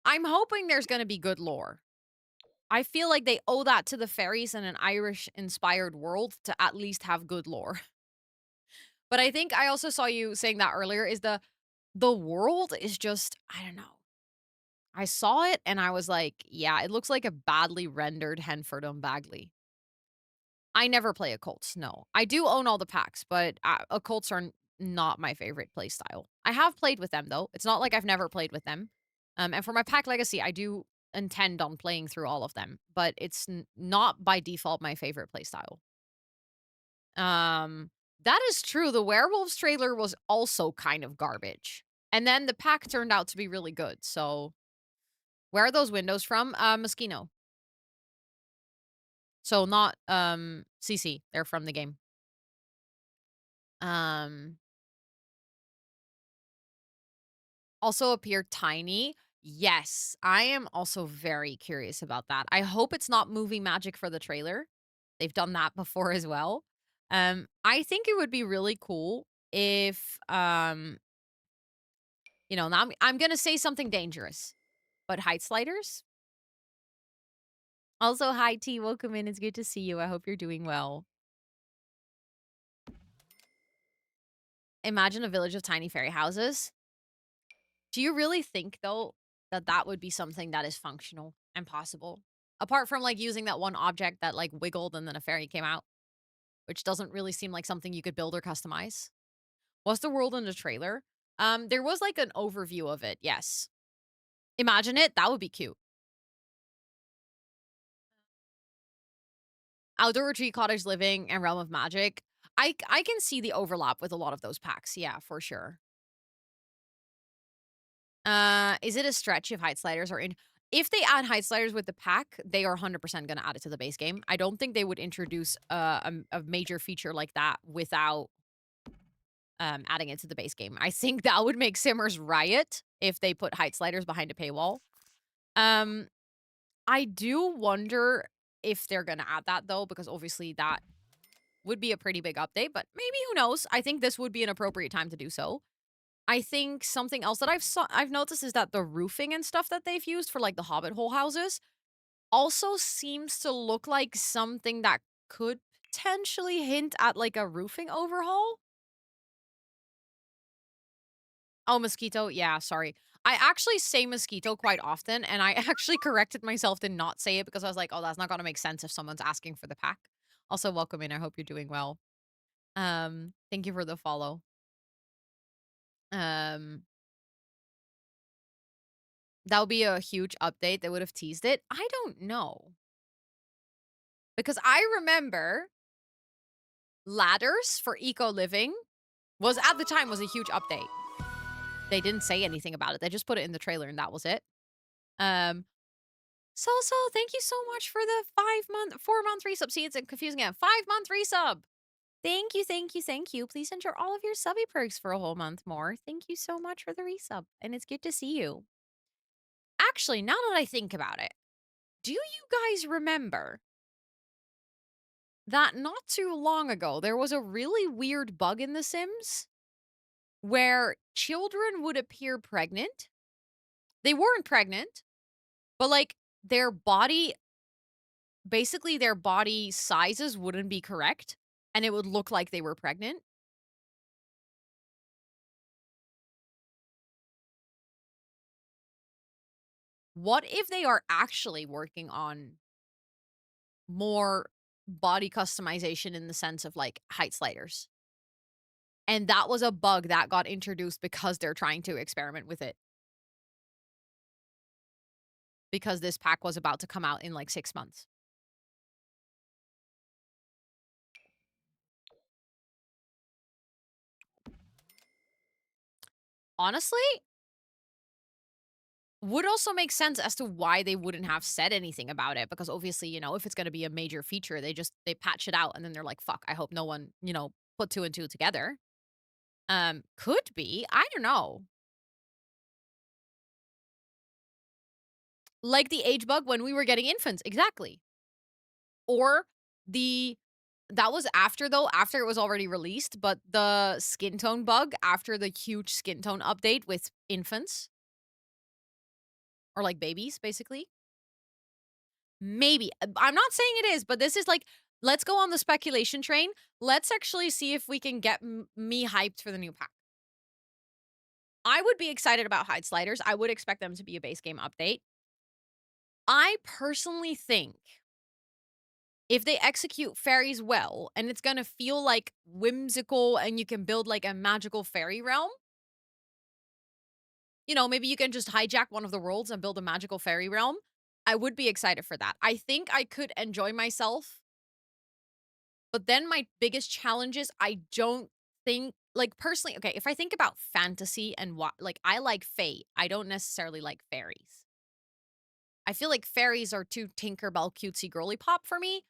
I'm hoping there's going to be good lore. I feel like they owe that to the fairies in an Irish inspired world to at least have good lore. But I think I also saw you saying that earlier is the world is just, I don't know. I saw it and I was like, yeah, it looks like a badly rendered Henford on Bagley. I never play occults, no. I do own all the packs, but occults are not my favorite play style. I have played with them though. It's not like I've never played with them. And for my pack legacy, I do intend on playing through all of them, but it's not by default my favorite play style. Um, that is true. The werewolves trailer was also kind of garbage. And then the pack turned out to be really good. So, where are those windows from? Moschino. So not CC. They're from the game. Um Also appear tiny. Yes, I am also very curious about that. I hope it's not movie magic for the trailer. They've done that before as well. I think it would be really cool if now I'm gonna say something dangerous, but height sliders. Also, hi T, welcome in. It's good to see you. I hope you're doing well. Imagine a village of tiny fairy houses. Do you really think, though, that that would be something that is functional and possible? Apart from, like, using that one object that, like, wiggled and then a fairy came out, which doesn't really seem like something you could build or customize. Was the world in the trailer? There was, like, an overview of it, yes. Imagine it, that would be cute. Outdoor Retreat, Cottage Living, and Realm of Magic. I can see the overlap with a lot of those packs, yeah, for sure. Is it a stretch if height sliders are in? If they add height sliders with the pack, they are 100% gonna add it to the base game. I don't think they would introduce a major feature like that without adding it to the base game. I think that would make Simmers riot if they put height sliders behind a paywall. Um, I do wonder if they're gonna add that though, because obviously that would be a pretty big update. But maybe who knows? I think this would be an appropriate time to do so. I think something else that I've noticed is that the roofing and stuff that they've used for, like, the Hobbit hole houses also seems to look like something that could potentially hint at, like, a roofing overhaul? Oh, mosquito? Yeah, sorry. I actually say mosquito quite often, and I actually corrected myself to not say it because I was like, "Oh, that's not gonna make sense if someone's asking for the pack." Also, welcome in, I hope you're doing well. Thank you for the follow. Um That would be a huge update. They would have teased it. I don't know. Because I remember ladders for eco living was at the time was a huge update. They didn't say anything about it. They just put it in the trailer and that was it. Um so thank you so much for the 5-month 4-month resub. See, it's confusing again. 5-month resub. Thank you, thank you, thank you. Please enter all of your subby perks for a whole month more. Thank you so much for the resub. And it's good to see you. Actually, now that I think about it, do you guys remember that not too long ago, there was a really weird bug in The Sims where children would appear pregnant? They weren't pregnant, But, like, their body basically, their body sizes wouldn't be correct, and it would look like they were pregnant. What if they are actually working on more body customization in the sense of, like, height sliders? And that was a bug that got introduced because they're trying to experiment with it. Because this pack was about to come out in, like, 6 months. Honestly, would also make sense as to why they wouldn't have said anything about it, because obviously, if it's gonna be a major feature, they patch it out and then they're like, "Fuck, I hope no one, put 2 and 2 together." Could be, I don't know. Like the age bug when we were getting infants, exactly. Or the that was after though, after it was already released, but the skin tone bug after the huge skin tone update with infants or like babies, basically. Maybe. I'm not saying it is, but this is like, let's go on the speculation train. Let's actually see if we can get me hyped for the new pack. I would be excited about Hide Sliders. I would expect them to be a base game update. I personally think if they execute fairies well and it's going to feel like whimsical and you can build like a magical fairy realm, maybe you can just hijack one of the worlds and build a magical fairy realm. I would be excited for that. I think I could enjoy myself. But then my biggest challenge is I don't think, like, personally, okay, if I think about fantasy and what, like, I like fae. I don't necessarily like fairies. I feel like fairies are too Tinkerbell cutesy girly pop for me.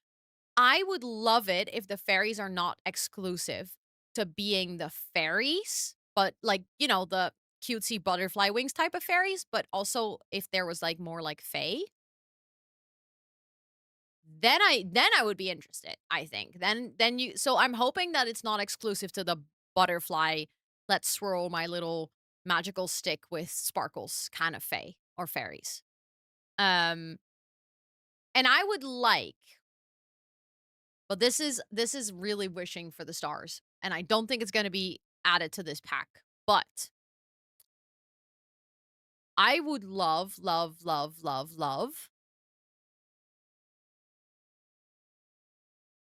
I would love it if the fairies are not exclusive to being the fairies, but like, the cutesy butterfly wings type of fairies, but also if there was like more like fae, then I would be interested, I think. Then you so I'm hoping that it's not exclusive to the butterfly, let's swirl my little magical stick with sparkles kind of fae or fairies. Um and I would like, but this is really wishing for the stars, and I don't think it's going to be added to this pack. But I would love, love, love, love, love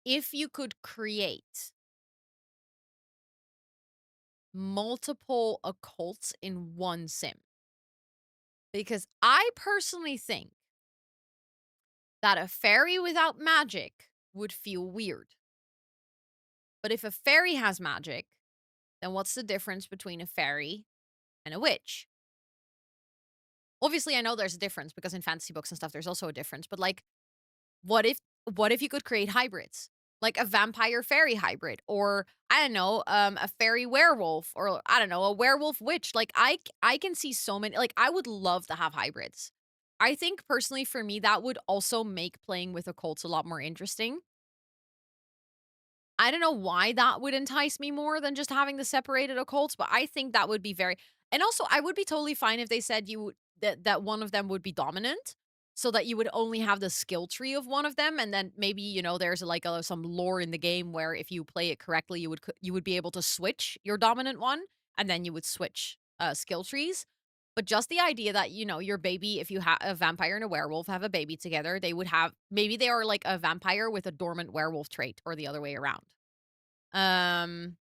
if you could create multiple occults in one sim. Because I personally think that a fairy without magic would feel weird. But if a fairy has magic, then what's the difference between a fairy and a witch? Obviously, I know there's a difference because in fantasy books and stuff, there's also a difference. But like, what if what if you could create hybrids? Like a vampire fairy hybrid, or I don't know, a fairy werewolf, or I don't know, a werewolf witch. Like I can see so many, like I would love to have hybrids. I think personally for me that would also make playing with occults a lot more interesting. I don't know why that would entice me more than just having the separated occults, but I think that would be very, and also I would be totally fine if they said that one of them would be dominant, so that you would only have the skill tree of one of them, and then maybe, there's like some lore in the game where if you play it correctly, you would be able to switch your dominant one, and then you would switch skill trees. But just the idea that, your baby, if you have a vampire and a werewolf have a baby together, they would have, maybe they are like a vampire with a dormant werewolf trait or the other way around. Um,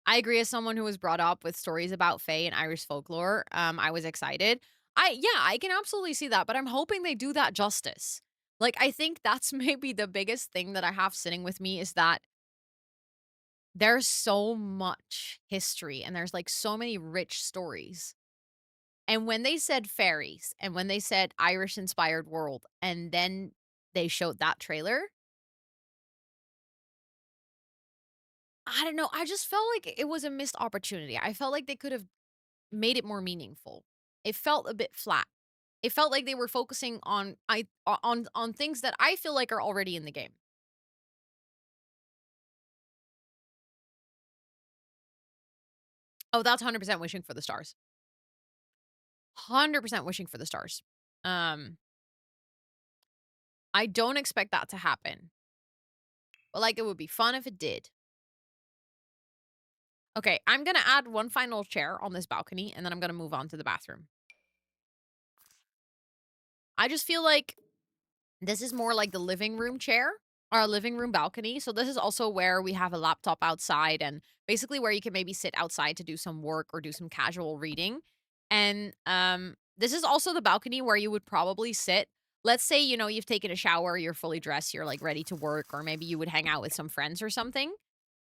I agree as someone who was brought up with stories about fae and Irish folklore. I was excited. I can absolutely see that, but I'm hoping they do that justice. Like, I think that's maybe the biggest thing that I have sitting with me is that there's so much history and there's like so many rich stories. And when they said fairies and when they said Irish inspired world and then they showed that trailer, I don't know, I just felt like it was a missed opportunity. I felt like they could have made it more meaningful. It felt a bit flat. It felt like they were focusing on things that I feel like are already in the game. Oh, that's 100% wishing for the stars. 100% wishing for the stars. Um, I don't expect that to happen, but like it would be fun if it did. Okay, I'm gonna add one final chair on this balcony, and then I'm gonna move on to the bathroom. I just feel like this is more like the living room chair or a living room balcony. So this is also where we have a laptop outside and basically where you can maybe sit outside to do some work or do some casual reading. And this is also the balcony where you would probably sit. Let's say, you know, you've taken a shower, you're fully dressed, you're like ready to work, or maybe you would hang out with some friends or something.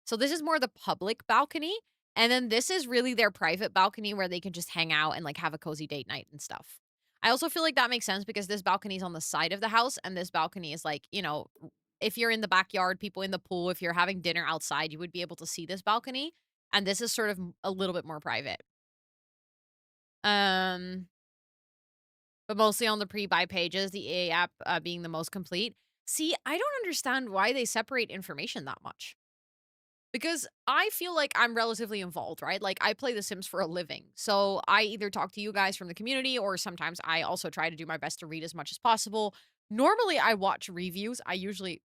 So this is more the public balcony. And then this is really their private balcony where they can just hang out and like have a cozy date night and stuff. I also feel like that makes sense because this balcony is on the side of the house and this balcony is like, you know, if you're in the backyard, people in the pool, if you're having dinner outside, you would be able to see this balcony. And this is sort of a little bit more private. Um, but mostly on the pre-buy pages, the EA app being the most complete. See, I don't understand why they separate information that much. Because I feel like I'm relatively involved, right? Like I play The Sims for a living. So I either talk to you guys from the community or sometimes I also try to do my best to read as much as possible. Normally I watch reviews. I usually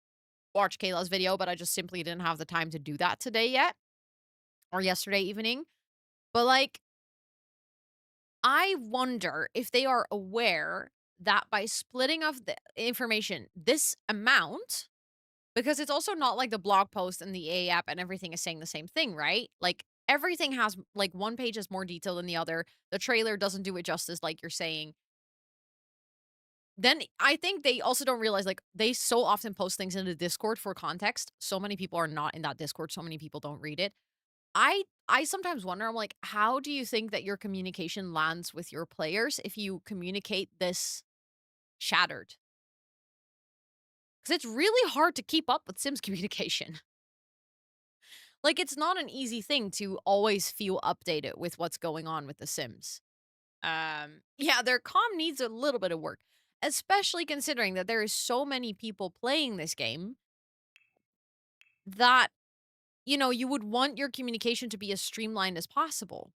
watch Kayla's video, but I just simply didn't have the time to do that today yet or yesterday evening. But like I wonder if they are aware that by splitting up the information this amount, because it's also not like the blog post and the AA app and everything is saying the same thing, right? Like everything has like one page has more detail than the other. The trailer doesn't do it justice, like you're saying. Then I think they also don't realize like they so often post things in the Discord for context. So many people are not in that Discord. So many people don't read it. I sometimes wonder, I'm like, how do you think that your communication lands with your players if you communicate this shattered? Because it's really hard to keep up with Sims communication. Like, it's not an easy thing to always feel updated with what's going on with The Sims. Yeah, their comm needs a little bit of work, especially considering that there is so many people playing this game that, you know, you would want your communication to be as streamlined as possible.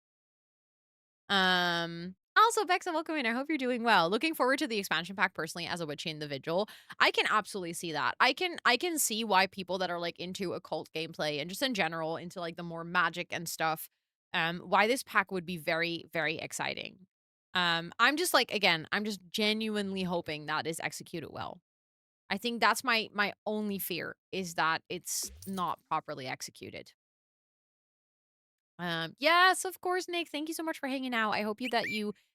Also, Bexa, welcome in. I hope you're doing well. Looking forward to the expansion pack personally as a witchy individual. I can absolutely see that. I can see why people that are like into occult gameplay and just in general into like the more magic and stuff, why this pack would be very, very exciting. I'm just like again, I'm just genuinely hoping that is executed well. I think that's my only fear is that it's not properly executed. Yes, of course, Nick. Thank you so much for hanging out. I hope you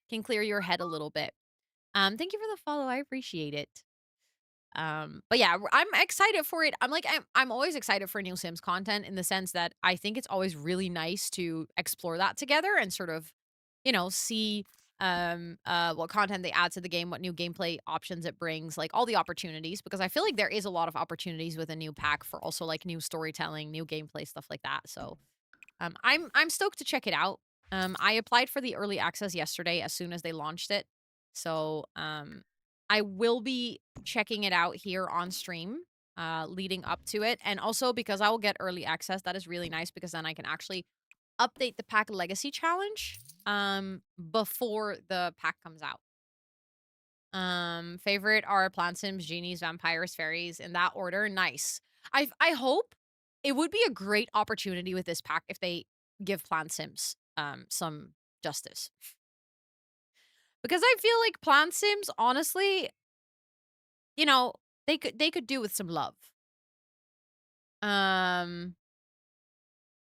can clear your head a little bit. Thank you for the follow. I appreciate it. But yeah, I'm excited for it. I'm always excited for new Sims content in the sense that I think it's always really nice to explore that together and sort of, you know, see what content they add to the game, what new gameplay options it brings, like all the opportunities because I feel like there is a lot of opportunities with a new pack for also like new storytelling, new gameplay stuff like that. So, I'm stoked to check it out. I applied for the early access yesterday as soon as they launched it. So, I will be checking it out here on stream, leading up to it. And also because I will get early access, that is really nice because then I can actually update the pack legacy challenge, before the pack comes out. Favorite are plant sims, genies, vampires, fairies, in that order. Nice. I hope it would be a great opportunity with this pack if they give plant sims some justice. Because I feel like plant sims, honestly, you know, they could do with some love. Um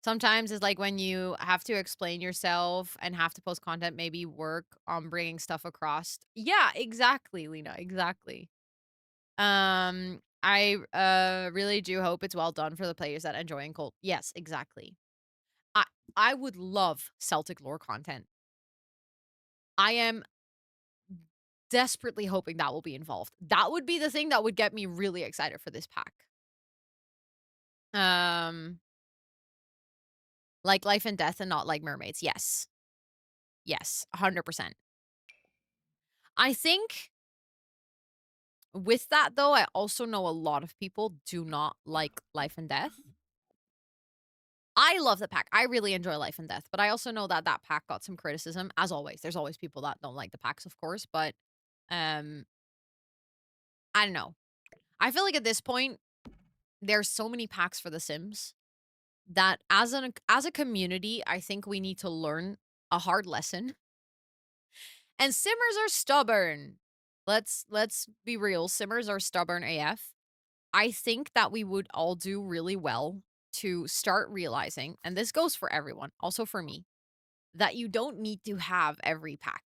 Sometimes it's like when you have to explain yourself and have to post content, maybe work on bringing stuff across. Yeah, exactly, Lena, exactly. I really do hope it's well done for the players that enjoy Cult. Yes, exactly. I I would love Celtic lore content. I am desperately hoping that will be involved. That would be the thing that would get me really excited for this pack. Um, like life and death and not like mermaids. Yes. Yes, 100%. I think with that though, I also know a lot of people do not like life and death. I love the pack. I really enjoy Life and Death, but I also know that that pack got some criticism. As always, there's always people that don't like the packs, of course. But Um, I don't know. I feel like at this point, there's so many packs for The Sims that as a community, I think we need to learn a hard lesson. And Simmers are stubborn. Let's be real. Simmers are stubborn AF. I think that we would all do really well to start realizing, and this goes for everyone, also for me, that you don't need to have every pack.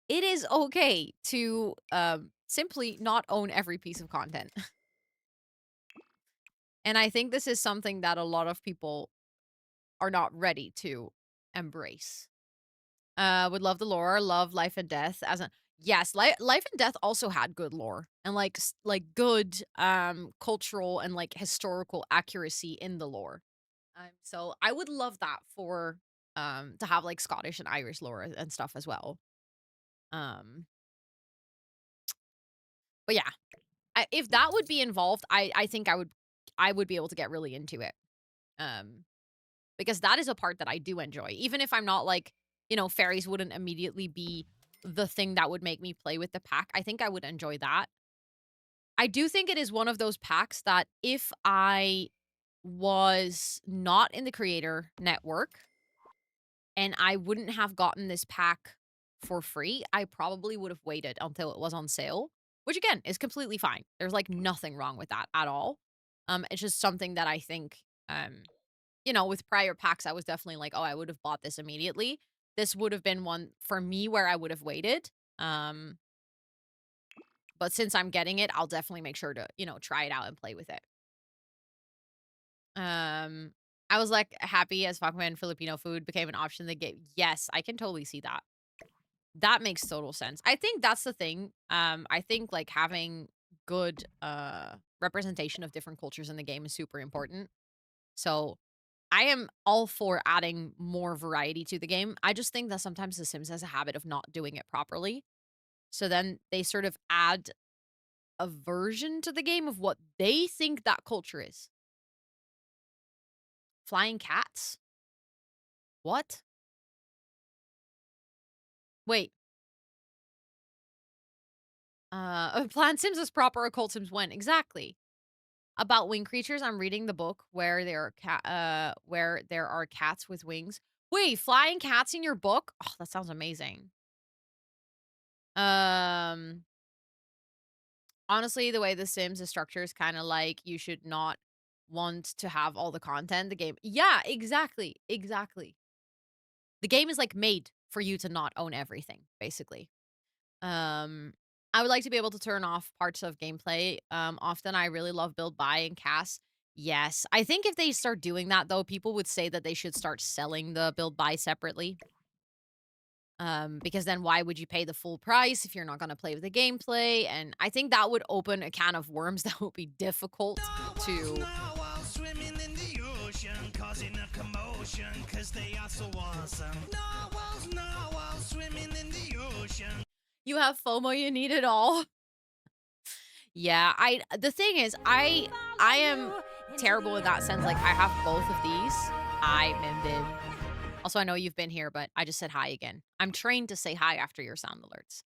It is okay to simply not own every piece of content. And I think this is something that a lot of people are not ready to embrace. Would love the lore, love Life and Death as a yes, Life and Death also had good lore and like like good cultural and like historical accuracy in the lore. So I would love that for to have like Scottish and Irish lore and stuff as well. Um but yeah, if that would be involved, I think I would be able to get really into it. Um because that is a part that I do enjoy. Even if I'm not like, fairies wouldn't immediately be the thing that would make me play with the pack. I think I would enjoy that. I do think it is one of those packs that if I was not in the creator network and I wouldn't have gotten this pack for free, I probably would have waited until it was on sale, which again is completely fine. There's like nothing wrong with that at all. It's just something that I think with prior packs, I was definitely like, oh, I would have bought this immediately. This would have been one for me where I would have waited. But since I'm getting it, I'll definitely make sure to, try it out and play with it. Um, I was like happy as fuck when Filipino food became an option in the game. Yes, I can totally see that. That makes total sense. I think that's the thing. I think like having good representation of different cultures in the game is super important. So I am all for adding more variety to the game. I just think that sometimes The Sims has a habit of not doing it properly. So then they sort of add a version to the game of what they think that culture is. Flying cats? What? Wait. Plant Sims is proper, occult Sims when? Exactly. About winged creatures, I'm reading the book where where there are cats with wings. Wait, flying cats in your book? Oh, that sounds amazing. Um Honestly, the way The Sims is structured is kind of like you should not want to have all the content in the game. Yeah, exactly. Exactly. The game is like made for you to not own everything, basically. I would like to be able to turn off parts of gameplay. Often I really love build buy and cast. Yes. I think if they start doing that though, people would say that they should start selling the build buy separately. Because then why would you pay the full price if you're not going to play with the gameplay? And I think that would open a can of worms that would be difficult to. Swimming in the ocean, causing a commotion, 'cause they are so awesome. Narwhals swimming in the ocean. You have FOMO, you need it all. Yeah, the thing is, I am terrible in that sense. Like I have both of these. Hi, Mimbib. Also, I know you've been here, but I just said hi again. I'm trained to say hi after your sound alerts.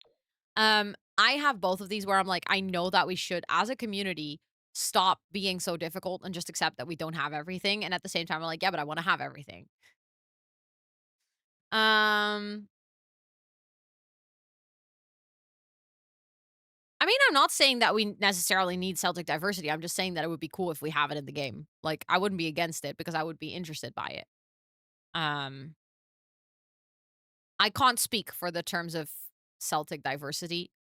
I have both of these where I'm like, I know that we should, as a community, stop being so difficult and just accept that we don't have everything. And at the same time, I'm like, yeah, but I want to have everything. Um, I mean, I'm not saying that we necessarily need Celtic diversity. I'm just saying that it would be cool if we have it in the game. Like, I wouldn't be against it because I would be interested by it. Um, I can't speak for the terms of Celtic diversity.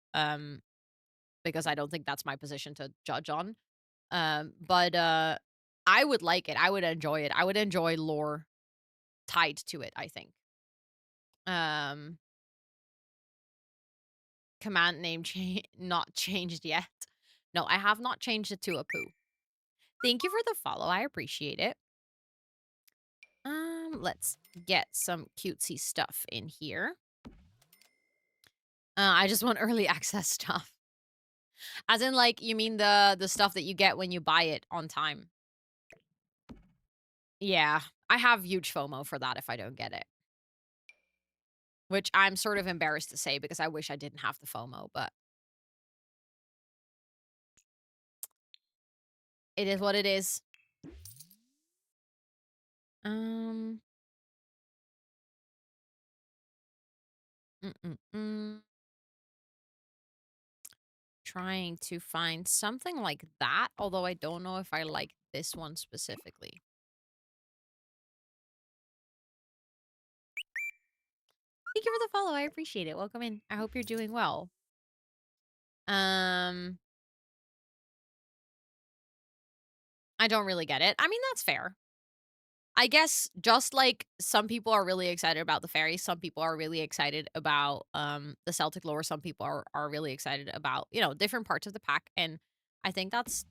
Because I don't think that's my position to judge on. But I would like it. I would enjoy it. I would enjoy lore tied to it, I think. Um Command name not changed yet. No, I have not changed it to a poo. Thank you for the follow. I appreciate it. Let's get some cutesy stuff in here. I just want early access stuff. As in like you mean the stuff that you get when you buy it on time. Yeah, I have huge FOMO for that if I don't get it. which I'm sort of embarrassed to say because I wish I didn't have the FOMO, but it is what it is. Um. Trying to find something like that, although I don't know if I like this one specifically. Thank you for the follow. I appreciate it. Welcome in. I hope you're doing well. I don't really get it. I mean, that's fair. I guess just like some people are really excited about the fairies, some people are really excited about the Celtic lore, some people are really excited about, you know, different parts of the pack. And I think that's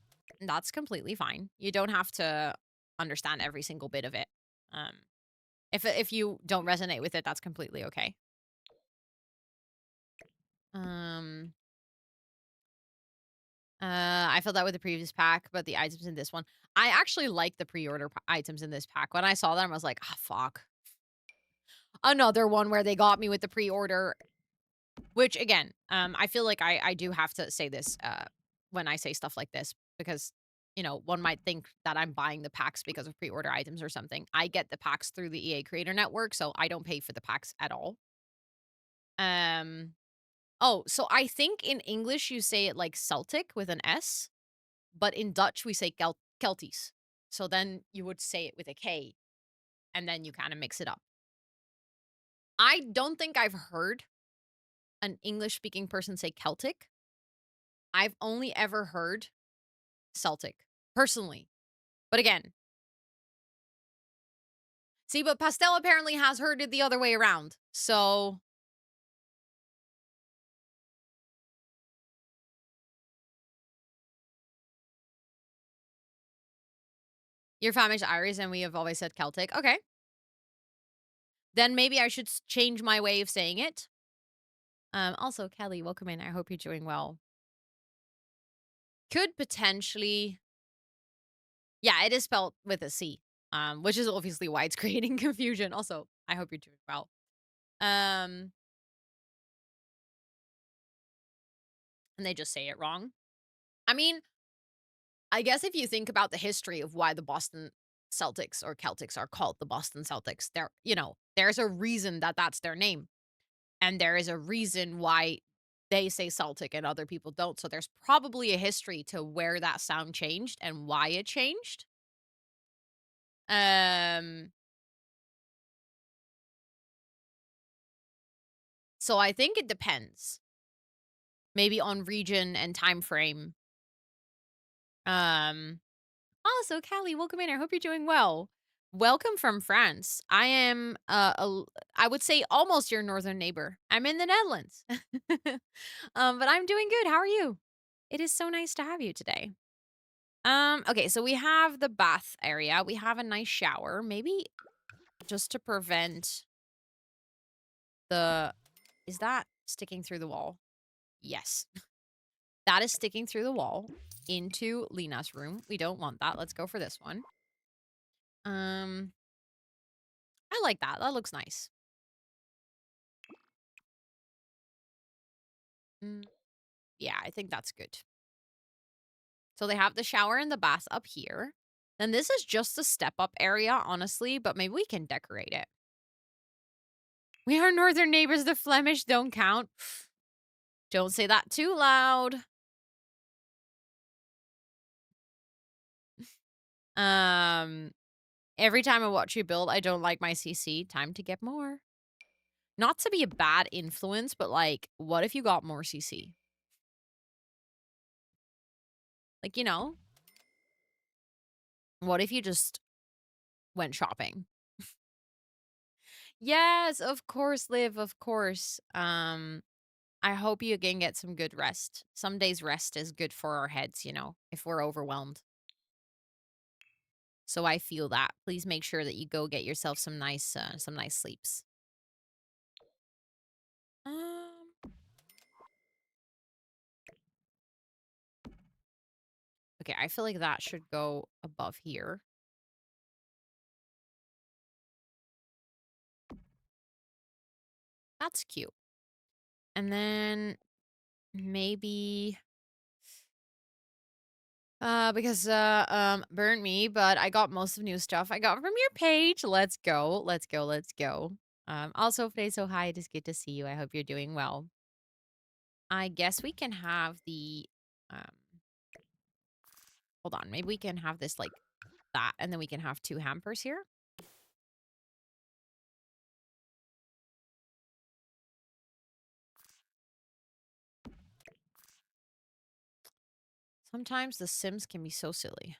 completely fine. You don't have to understand every single bit of it. Um if you don't resonate with it, that's completely okay. Um I felt that with the previous pack, but the items in this one, I actually like the pre-order items in this pack. When I saw them, I was like, "Ah, fuck." Another one where they got me with the pre-order, which again, I feel like I do have to say this when I say stuff like this because you know, one might think that I'm buying the packs because of pre-order items or something. I get the packs through the EA Creator Network, so I don't pay for the packs at all. Um Oh, so I think in English you say it like Celtic with an S, but in Dutch we say Kelties. So then you would say it with a K, and then you kind of mix it up. I don't think I've heard an English speaking person say Celtic. I've only ever heard Celtic, personally. But again, see, but Pastel apparently has heard it the other way around. So your family's Irish and we have always said Celtic. Okay. Then maybe I should change my way of saying it. Also, Kelly, welcome in. I hope you're doing well. Could potentially, yeah, it is spelled with a C, which is obviously why it's creating confusion. Also, I hope you're doing well. And they just say it wrong. I mean, I guess if you think about the history of why the Boston Celtics or Celtics are called the Boston Celtics, there, you know, there's a reason that that's their name, and there is a reason why they say Celtic and other people don't. So there's probably a history to where that sound changed and why it changed. Um, so I think it depends. Maybe on region and time frame. Um, Also, Callie, welcome in. I hope you're doing well. Welcome from France. I am, I would say almost your northern neighbor. I'm in the Netherlands. But I'm doing good. How are you? It is so nice to have you today. Okay, so we have the bath area. We have a nice shower. Maybe just to prevent the, is that sticking through the wall? Yes. That is sticking through the wall into Lena's room. We don't want that. Let's go for this one. Um, I like that. That looks nice. Mm, yeah, I think that's good. So they have the shower and the bath up here. Then this is just a step up area, honestly, but maybe we can decorate it. We are northern neighbors. The Flemish don't count. Don't say that too loud. Um, every time I watch you build, I don't like my CC. Time to get more. Not to be a bad influence, but like, what if you got more CC? Like, you know, what if you just went shopping? Yes, of course, Liv, of course. I hope you can get some good rest. Some days rest is good for our heads, you know, if we're overwhelmed. So I feel that. Please make sure that you go get yourself some nice sleeps. Um Okay, I feel like that should go above here. That's cute. And then maybe because burnt me, but I got most of new stuff I got from your page. Let's go. Let's go. Let's go. Also, Faiso, hi, it is good to see you. I hope you're doing well. I guess we can have the um hold on, maybe we can have this like that, and then we can have 2 hampers here. Sometimes the Sims can be so silly.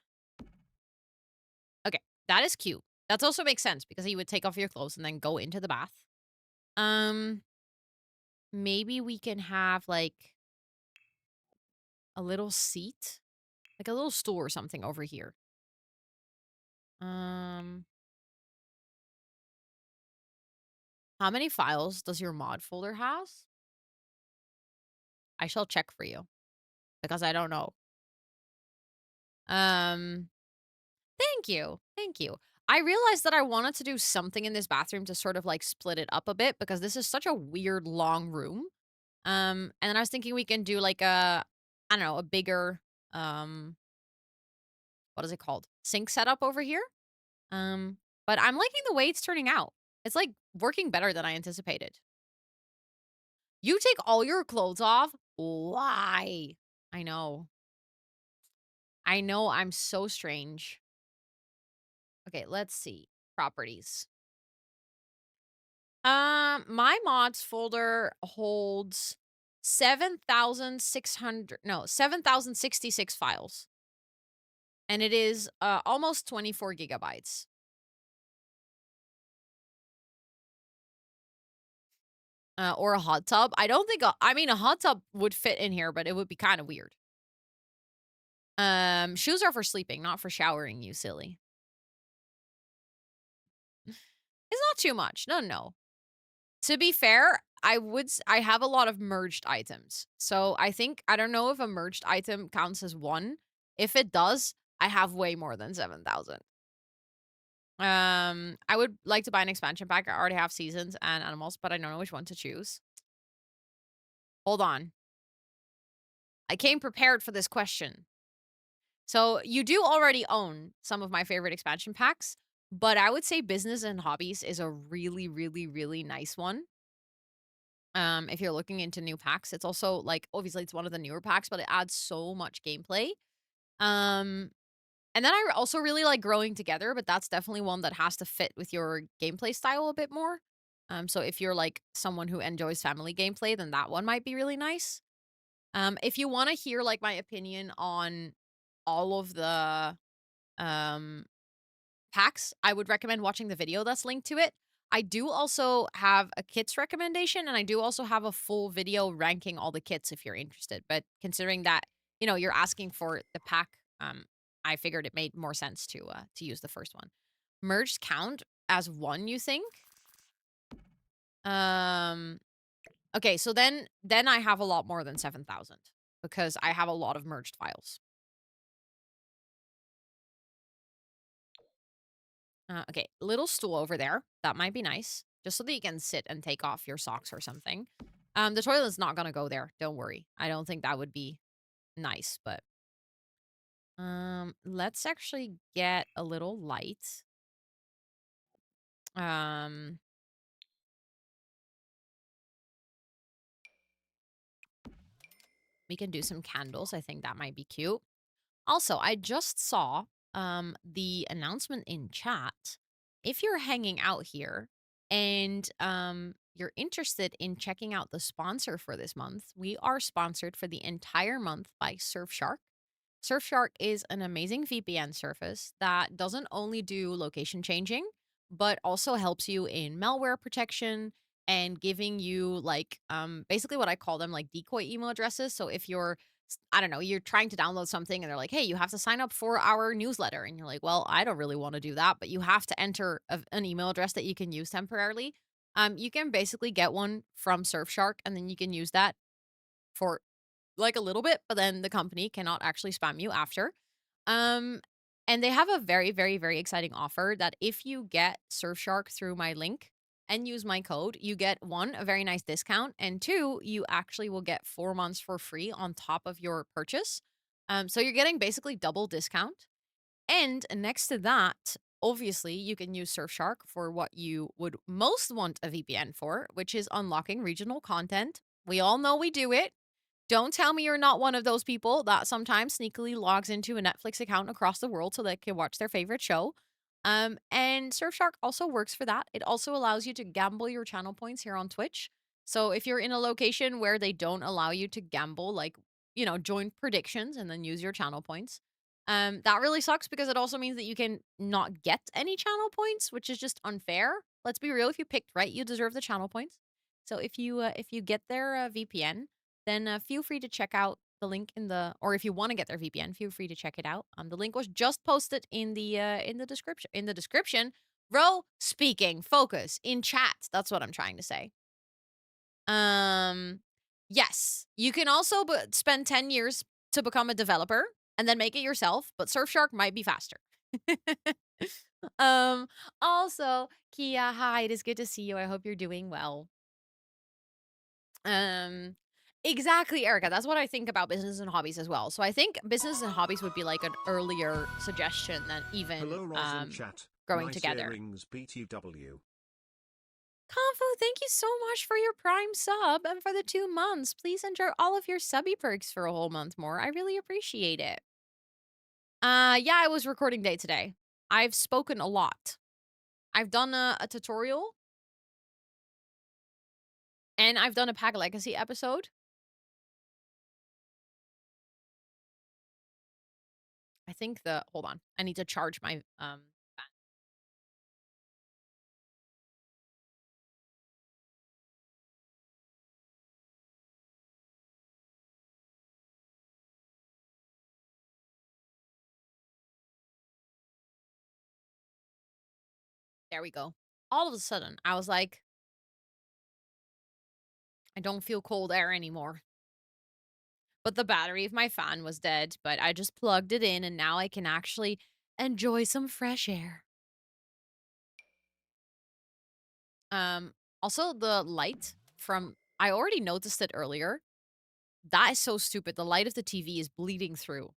Okay, that is cute. That also makes sense because you would take off your clothes and then go into the bath. Um, maybe we can have like a little seat, like a little stool or something over here. Um, how many files does your mod folder has? I shall check for you because I don't know. Um, thank you. Thank you. I realized that I wanted to do something in this bathroom to sort of like split it up a bit because this is such a weird long room. And then I was thinking we can do like I don't know, a bigger, um, what is it called? Sink setup over here. But I'm liking the way it's turning out. It's like working better than I anticipated. You take all your clothes off? Why? I know. I know I'm so strange. Okay, let's see. Properties. My mods folder holds 7,600, no, 7,066 files. And it is almost 24 gigabytes. Or a hot tub. I don't think, I mean, a hot tub would fit in here, but it would be kind of weird. Shoes are for sleeping, not for showering, you silly. It's not too much. No, no. To be fair, I have a lot of merged items. So I think, I don't know if a merged item counts as one. If it does, I have way more than 7,000. I would like to buy an expansion pack. I already have seasons and animals, but I don't know which one to choose. Hold on. I came prepared for this question. So you do already own some of my favorite expansion packs, but I would say business and hobbies is a really, really, really nice one. If you're looking into new packs, it's also like obviously it's one of the newer packs, but it adds so much gameplay. Um, and then I also really like growing together, but that's definitely one that has to fit with your gameplay style a bit more. So if you're like someone who enjoys family gameplay, then that one might be really nice. If you want to hear like my opinion on all of the um packs, I would recommend watching the video that's linked to it. I do also have a kits recommendation, and I do also have a full video ranking all the kits if you're interested. But considering that, you're asking for the pack, I figured it made more sense to use the first one. Merged count as one, you think? Um okay, so then I have a lot more than 7,000 because I have a lot of merged files. Okay, little stool over there. That might be nice. Just so that you can sit and take off your socks or something. The toilet's not gonna go there. Don't worry. I don't think that would be nice, but let's actually get a little light. Um we can do some candles. I think that might be cute. Also, I just saw the announcement in chat. If you're hanging out here and you're interested in checking out the sponsor for this month, we are sponsored for the entire month by Surfshark. Surfshark is an amazing VPN service that doesn't only do location changing, but also helps you in malware protection and giving you like basically what I call them like decoy email addresses. So if you're I don't know, you're trying to download something and they're like, "Hey, you have to sign up for our newsletter." And you're like, "Well, I don't really want to do that," but you have to enter an email address that you can use temporarily. You can basically get one from Surfshark and then you can use that for like a little bit, but then the company cannot actually spam you after. Um, and they have a very, very, very exciting offer that if you get Surfshark through my link and use my code, you get one, a very nice discount, and two, you actually will get 4 months for free on top of your purchase. So you're getting basically double discount. And next to that, obviously, you can use Surfshark for what you would most want a VPN for, which is unlocking regional content. We all know we do it. Don't tell me you're not one of those people that sometimes sneakily logs into a Netflix account across the world so they can watch their favorite show. And Surfshark also works for that. It also allows you to gamble your channel points here on Twitch. So if you're in a location where they don't allow you to gamble, like, join predictions and then use your channel points, that really sucks because it also means that you can not get any channel points, which is just unfair. Let's be real. If you picked right, you deserve the channel points. So if you get their VPN, then feel free to check out the link or if you want to get their VPN, feel free to check it out. The link was just posted in the description. In the description, speaking, focus in chat. That's what I'm trying to say. Yes, you can also spend 10 years to become a developer and then make it yourself, but Surfshark might be faster. um, Also, Kia, hi, it is good to see you. I hope you're doing well. Um, exactly, Erica. That's what I think about business and hobbies as well. So I think business and hobbies would be like an earlier suggestion than even Hello, Rosannatxt. growing Nice together. earrings, BTW. Confu, thank you so much for your Prime sub and for the 2 months. Please enjoy all of your subby perks for a whole month more. I really appreciate it. Yeah, it was recording day today. I've spoken a lot. I've done a tutorial. And I've done a Pack Legacy episode. I think hold on. I need to charge my fan. There we go. All of a sudden, I was like, I don't feel cold air anymore. But the battery of my fan was dead, but I just plugged it in and now I can actually enjoy some fresh air. Also the light I already noticed it earlier. That is so stupid. The light of the TV is bleeding through.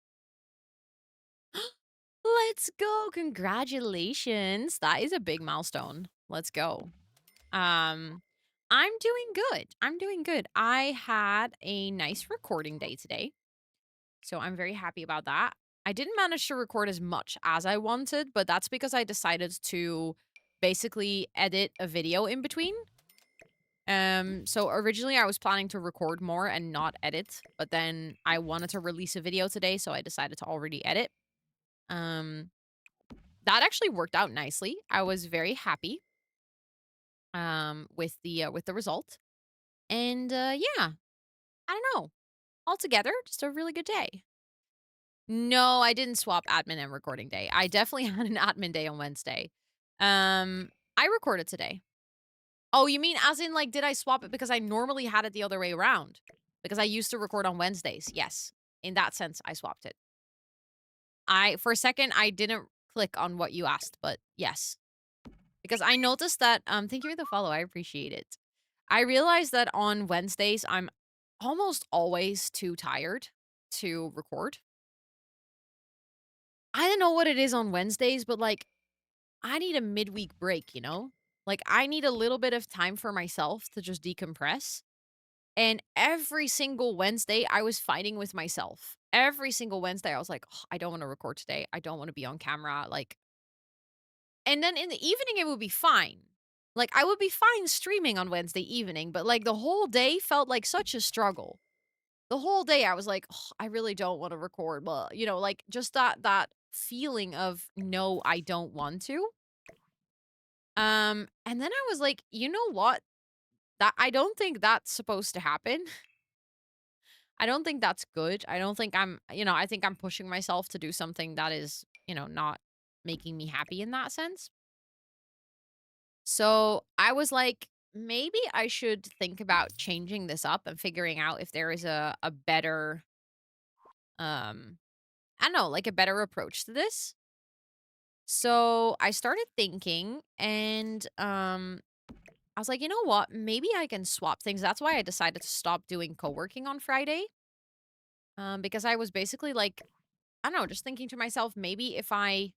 Let's go. Congratulations. That is a big milestone. Let's go. I'm doing good. I'm doing good. I had a nice recording day today. So I'm very happy about that. I didn't manage to record as much as I wanted, but that's because I decided to basically edit a video in between. So originally I was planning to record more and not edit, but then I wanted to release a video today, so I decided to already edit. That actually worked out nicely. I was very happy with the result. And yeah, I don't know. Altogether, just a really good day. No, I didn't swap admin and recording day. I definitely had an admin day on Wednesday. I recorded today. Oh, you mean as in like did I swap it because I normally had it the other way around? Because I used to record on Wednesdays. Yes. In that sense, I swapped it. For a second I didn't click on what you asked, but yes. Because I noticed that thank you for the follow. I appreciate it. I realized that on Wednesdays I'm almost always too tired to record. I don't know what it is on Wednesdays, but like I need a midweek break, you know? Like I need a little bit of time for myself to just decompress. And every single Wednesday I was fighting with myself. Every single Wednesday I was like, "Ugh, I don't want to record today. I don't want to be on camera." Like and then in the evening it would be fine. Like I would be fine streaming on Wednesday evening, but like the whole day felt like such a struggle. The whole day I was like, "Ugh, I really don't want to record." Well, like just that feeling of no, I don't want to. And then I was like, "You know what? That I don't think that's supposed to happen." I don't think that's good. I don't think I think I'm pushing myself to do something that is, not making me happy in that sense. So I was like, maybe I should think about changing this up and figuring out if there is a better, um, I don't know, like a better approach to this. So I started thinking and I was like, you know what? Maybe I can swap things. That's why I decided to stop doing co-working on Friday. Because I was basically like, I don't know, just thinking to myself, maybe if I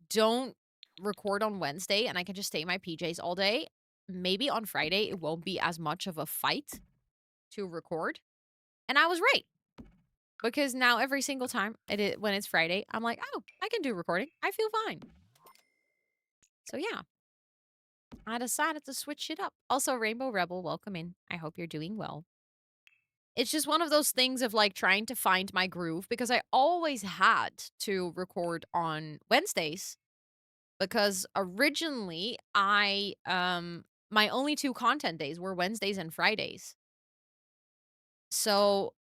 don't record on Wednesday and I can just stay in my PJs all day, maybe on Friday it won't be as much of a fight to record. And I was right. Because now every single time when it's Friday, I'm like, oh, I can do recording. I feel fine. So yeah, I decided to switch it up. Also, Rainbow Rebel, welcome in. I hope you're doing well. It's just one of those things of like trying to find my groove because I always had to record on Wednesdays because originally I my only two content days were Wednesdays and Fridays. So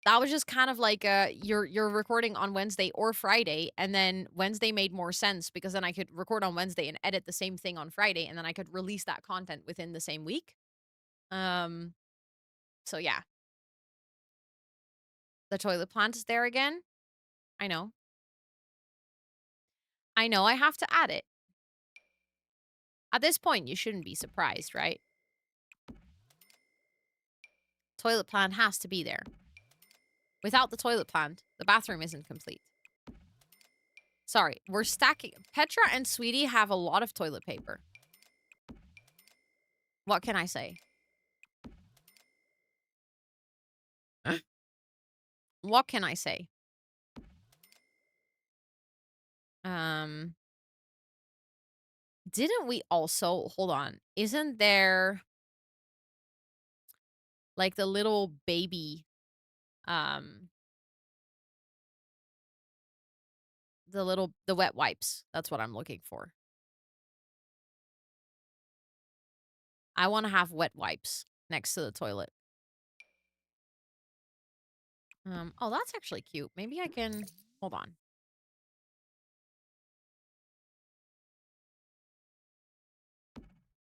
that was just kind of like you're recording on Wednesday or Friday, and then Wednesday made more sense because then I could record on Wednesday and edit the same thing on Friday, and then I could release that content within the same week. Um, so yeah, the toilet plant is there again. I know. I know I have to add it. At this point, you shouldn't be surprised, right? Toilet plant has to be there. Without the toilet plant, the bathroom isn't complete. Sorry, we're stacking. Petra and Sweetie have a lot of toilet paper. What can I say? What can I say? Um, didn't we also, hold on, isn't there like the little baby, um, the wet wipes? That's what I'm looking for. I want to have wet wipes next to the toilet. Oh, that's actually cute. Maybe I can, hold on.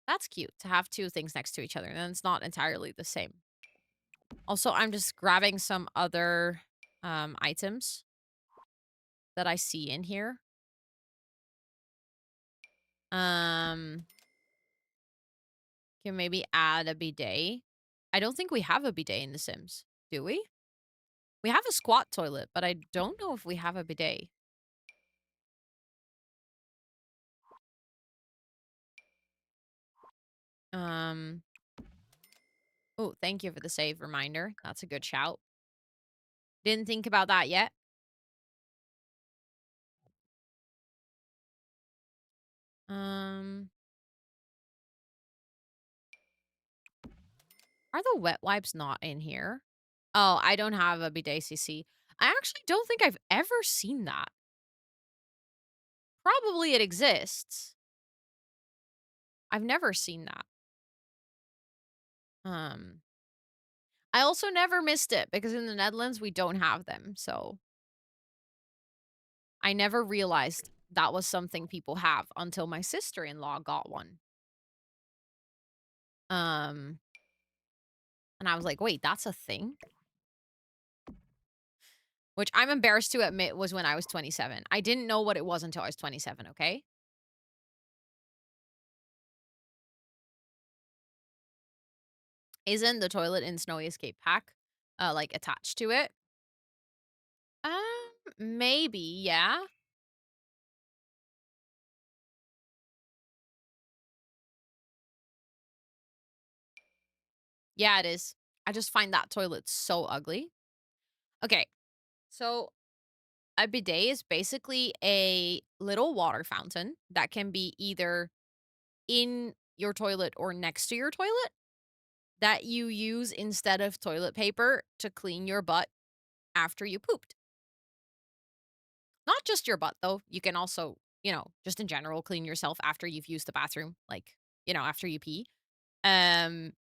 That's cute to have two things next to each other, and it's not entirely the same. Also, I'm just grabbing some other items that I see in here. Can maybe add a bidet. I don't think we have a bidet in The Sims, do we? We have a squat toilet, but I don't know if we have a bidet. Um. Oh, thank you for the save reminder. That's a good shout. Didn't think about that yet. Um. Are the wet wipes not in here? Oh, I don't have a bidet CC. I actually don't think I've ever seen that. Probably it exists. I've never seen that. I also never missed it because in the Netherlands we don't have them, so I never realized that was something people have until my sister-in-law got one. Um, and I was like, "Wait, that's a thing?" Which I'm embarrassed to admit was when I was 27. I didn't know what it was until I was 27, okay? Isn't the toilet in Snowy Escape Pack, like, attached to it? Maybe, yeah. Yeah, it is. I just find that toilet so ugly. Okay, so a bidet is basically a little water fountain that can be either in your toilet or next to your toilet that you use instead of toilet paper to clean your butt after you pooped. Not just your butt, though. You can also, just in general, clean yourself after you've used the bathroom, like, after you pee. Um,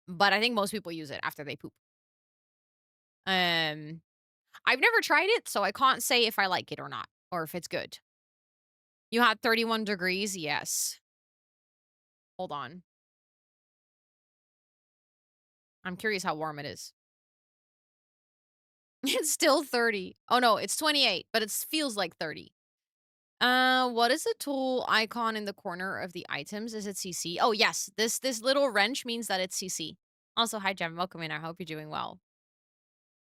but I think most people use it after they poop. Um, I've never tried it, so I can't say if I like it or not, or if it's good. You had 31 degrees? Yes. Hold on. I'm curious how warm it is. It's still 30. Oh, no, it's 28, but it feels like 30. What is the tool icon in the corner of the items? Is it CC? Oh, yes. This little wrench means that it's CC. Also, hi, Jem. Welcome in. I hope you're doing well.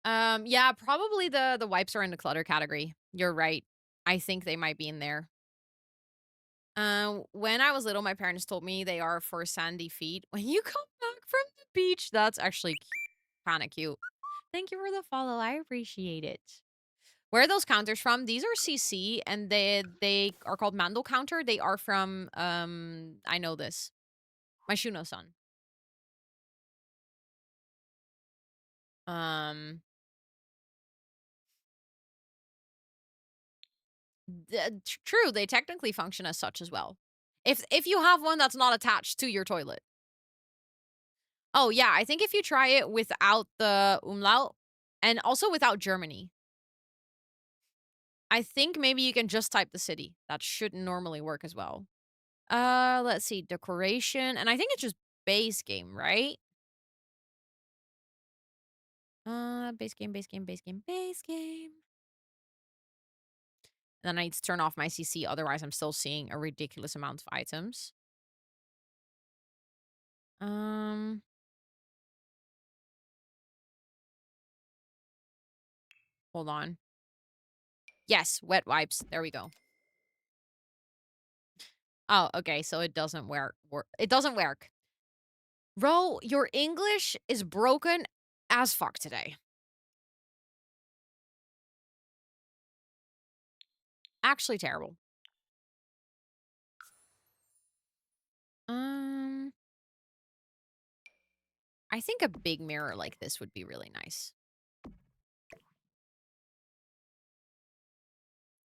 Yeah, probably the wipes are in the clutter category. You're right. I think they might be in there. When I was little, my parents told me they are for sandy feet. When you come back from the beach, that's actually kind of cute. Thank you for the follow. I appreciate it. Where are those counters from? These are CC and they are called Mandel counter. They are from I know this. My Shuno-san. Um True, they technically function as such as well. If you have one that's not attached to your toilet. Oh yeah, I think if you try it without the umlaut and also without Germany, I think maybe you can just type the city. That shouldn't normally work as well. Let's see, decoration, and I think it's just base game, right? Base game, base game, base game, base game. And then I need to turn off my CC, otherwise I'm still seeing a ridiculous amount of items. Um, Hold on. Yes, wet wipes. There we go. Oh, okay, so it doesn't it doesn't work. Ro, your English is broken as fuck today. Actually terrible. Um, I think a big mirror like this would be really nice.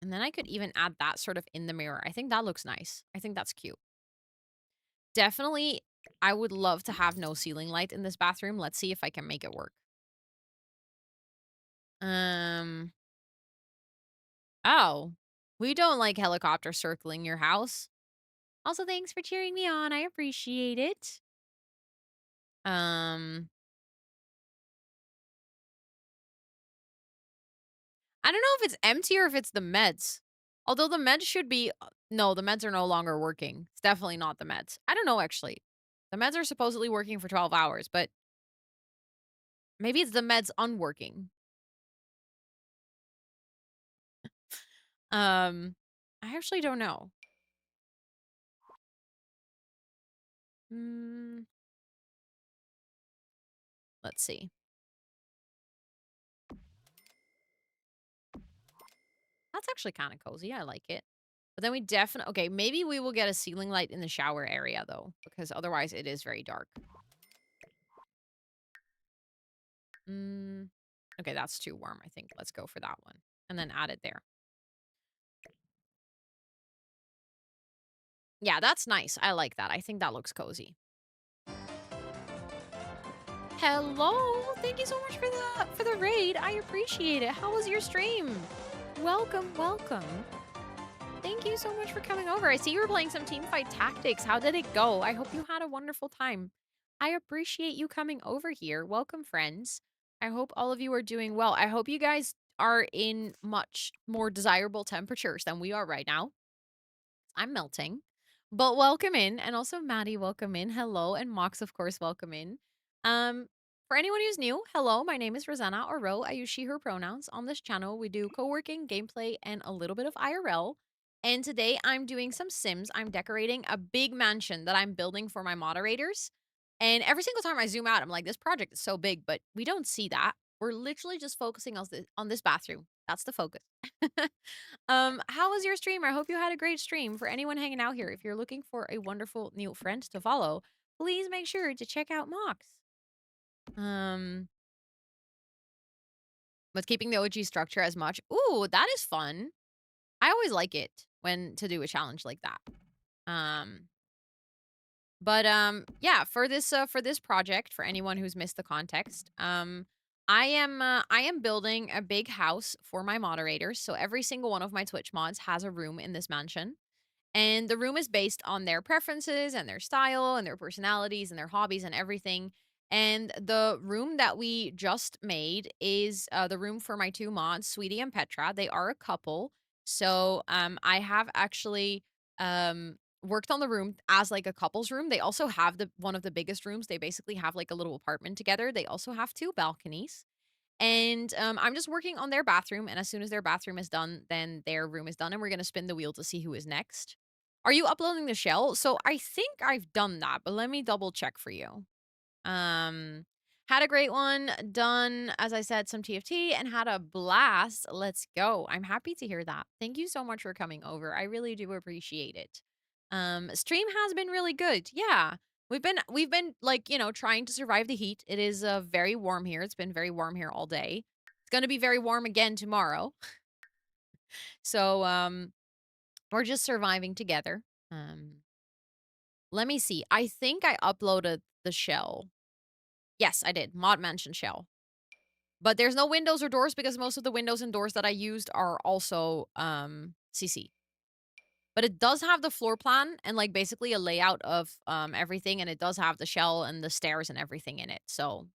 And then I could even add that sort of in the mirror. I think that looks nice. I think that's cute. Definitely, I would love to have no ceiling light in this bathroom. Let's see if I can make it work. Um, oh, we don't like helicopters circling your house. Also, thanks for cheering me on. I appreciate it. Um, I don't know if it's empty or if it's the meds. Although the meds should be, no, the meds are no longer working. It's definitely not the meds. I don't know, actually. The meds are supposedly working for 12 hours, but maybe it's the meds unworking. I actually don't know. Mm, let's see. That's actually kind of cozy. I like it. But then we definitely, okay, maybe we will get a ceiling light in the shower area though, because otherwise it is very dark. Okay, that's too warm, I think. Let's go for that one. And then add it there. Yeah, that's nice. I like that. I think that looks cozy. Hello. Thank you so much for the raid. I appreciate it. How was your stream? Welcome, welcome. Thank you so much for coming over. I see you were playing some teamfight tactics. How did it go? I hope you had a wonderful time. I appreciate you coming over here. Welcome, friends. I hope all of you are doing well. I hope you guys are in much more desirable temperatures than we are right now. I'm melting. But welcome in. And also Maddie, welcome in. Hello. And Mox, of course, welcome in. Um, for anyone who's new, hello, my name is Rosanna or Ro. I use she, her pronouns. On this channel, we do co-working, gameplay, and a little bit of IRL. And today I'm doing some Sims. I'm decorating a big mansion that I'm building for my moderators. And every single time I zoom out, I'm like, this project is so big, but we don't see that. We're literally just focusing on this bathroom. That's the focus. How was your stream? I hope you had a great stream. For anyone hanging out here, if you're looking for a wonderful new friend to follow, please make sure to check out Mox. With keeping the OG structure as much. Ooh, that is fun. I always like it when to do a challenge like that. Yeah, for this project, for anyone who's missed the context, I am building a big house for my moderators. So every single one of my Twitch mods has a room in this mansion. And the room is based on their preferences and their style and their personalities and their hobbies and everything. And the room that we just made is the room for my two mods, Sweetie and Petra. They are a couple. So, I have actually, worked on the room as, like, a couple's room. They also have the one of the biggest rooms. They basically have, like, a little apartment together. They also have 2 balconies. And, I'm just working on their bathroom, and as soon as their bathroom is done, then their room is done, and we're gonna spin the wheel to see who is next. Are you uploading the shell? So, I think I've done that, but let me double check for you. Um, had a great one, done, as I said, some TFT and had a blast. Let's go. I'm happy to hear that. Thank you so much for coming over. I really do appreciate it. Stream has been really good. Yeah. We've been like, trying to survive the heat. It is very warm here. It's been very warm here all day. It's going to be very warm again tomorrow. So, we're just surviving together. Um, let me see. I think I uploaded the shell. Yes, I did. Mod Mansion shell. But there's no windows or doors because most of the windows and doors that I used are also CC. But it does have the floor plan and like basically a layout of everything, and it does have the shell and the stairs and everything in it. So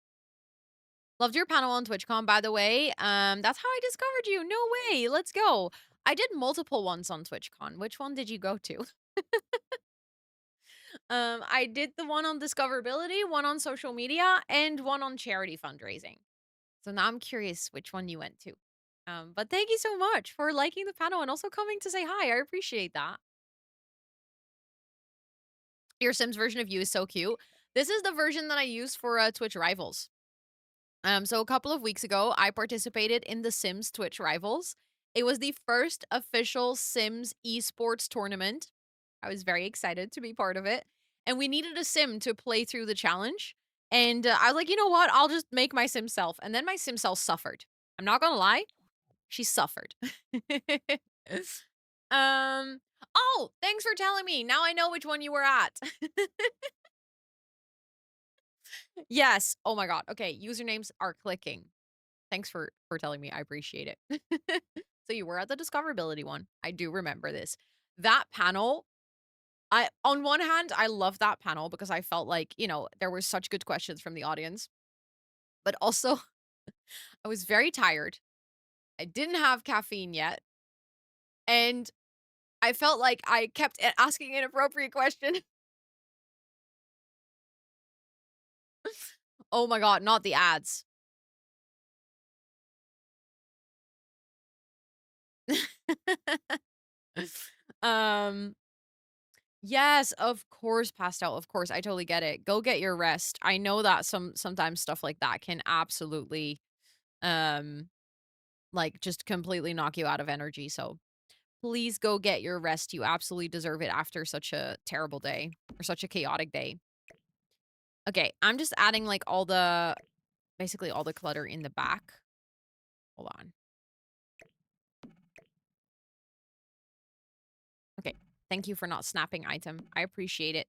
loved your panel on TwitchCon, by the way. That's how I discovered you. No way. Let's go. I did multiple ones on TwitchCon. Which one did you go to? I did the one on discoverability, one on social media, and one on charity fundraising. So now I'm curious which one you went to. But thank you so much for liking the panel and also coming to say hi. I appreciate that. Your Sims version of you is so cute. This is the version that I use for Twitch Rivals. So a couple of weeks ago, I participated in the Sims Twitch Rivals. It was the first official Sims esports tournament. I was very excited to be part of it. And we needed a Sim to play through the challenge. And I was like, you know what? I'll just make my Sim self. And then my Sim self suffered. I'm not gonna lie, she suffered. Oh, thanks for telling me. Now I know which one you were at. Yes. Oh my god. Okay, usernames are clicking. Thanks for telling me. I appreciate it. So you were at the discoverability one. I do remember this. That panel, I on one hand, I love that panel because I felt like, there were such good questions from the audience, but also I was very tired. I didn't have caffeine yet, and I felt like I kept asking inappropriate question. Oh my god, not the ads. Um, yes, of course, passed out. Of course, I totally get it. Go get your rest. I know that sometimes stuff like that can absolutely um like just completely knock you out of energy. So please go get your rest. You absolutely deserve it after such a terrible day or such a chaotic day. Okay, I'm just adding like basically all the clutter in the back. Hold on. Okay. Thank you for not snapping item. I appreciate it.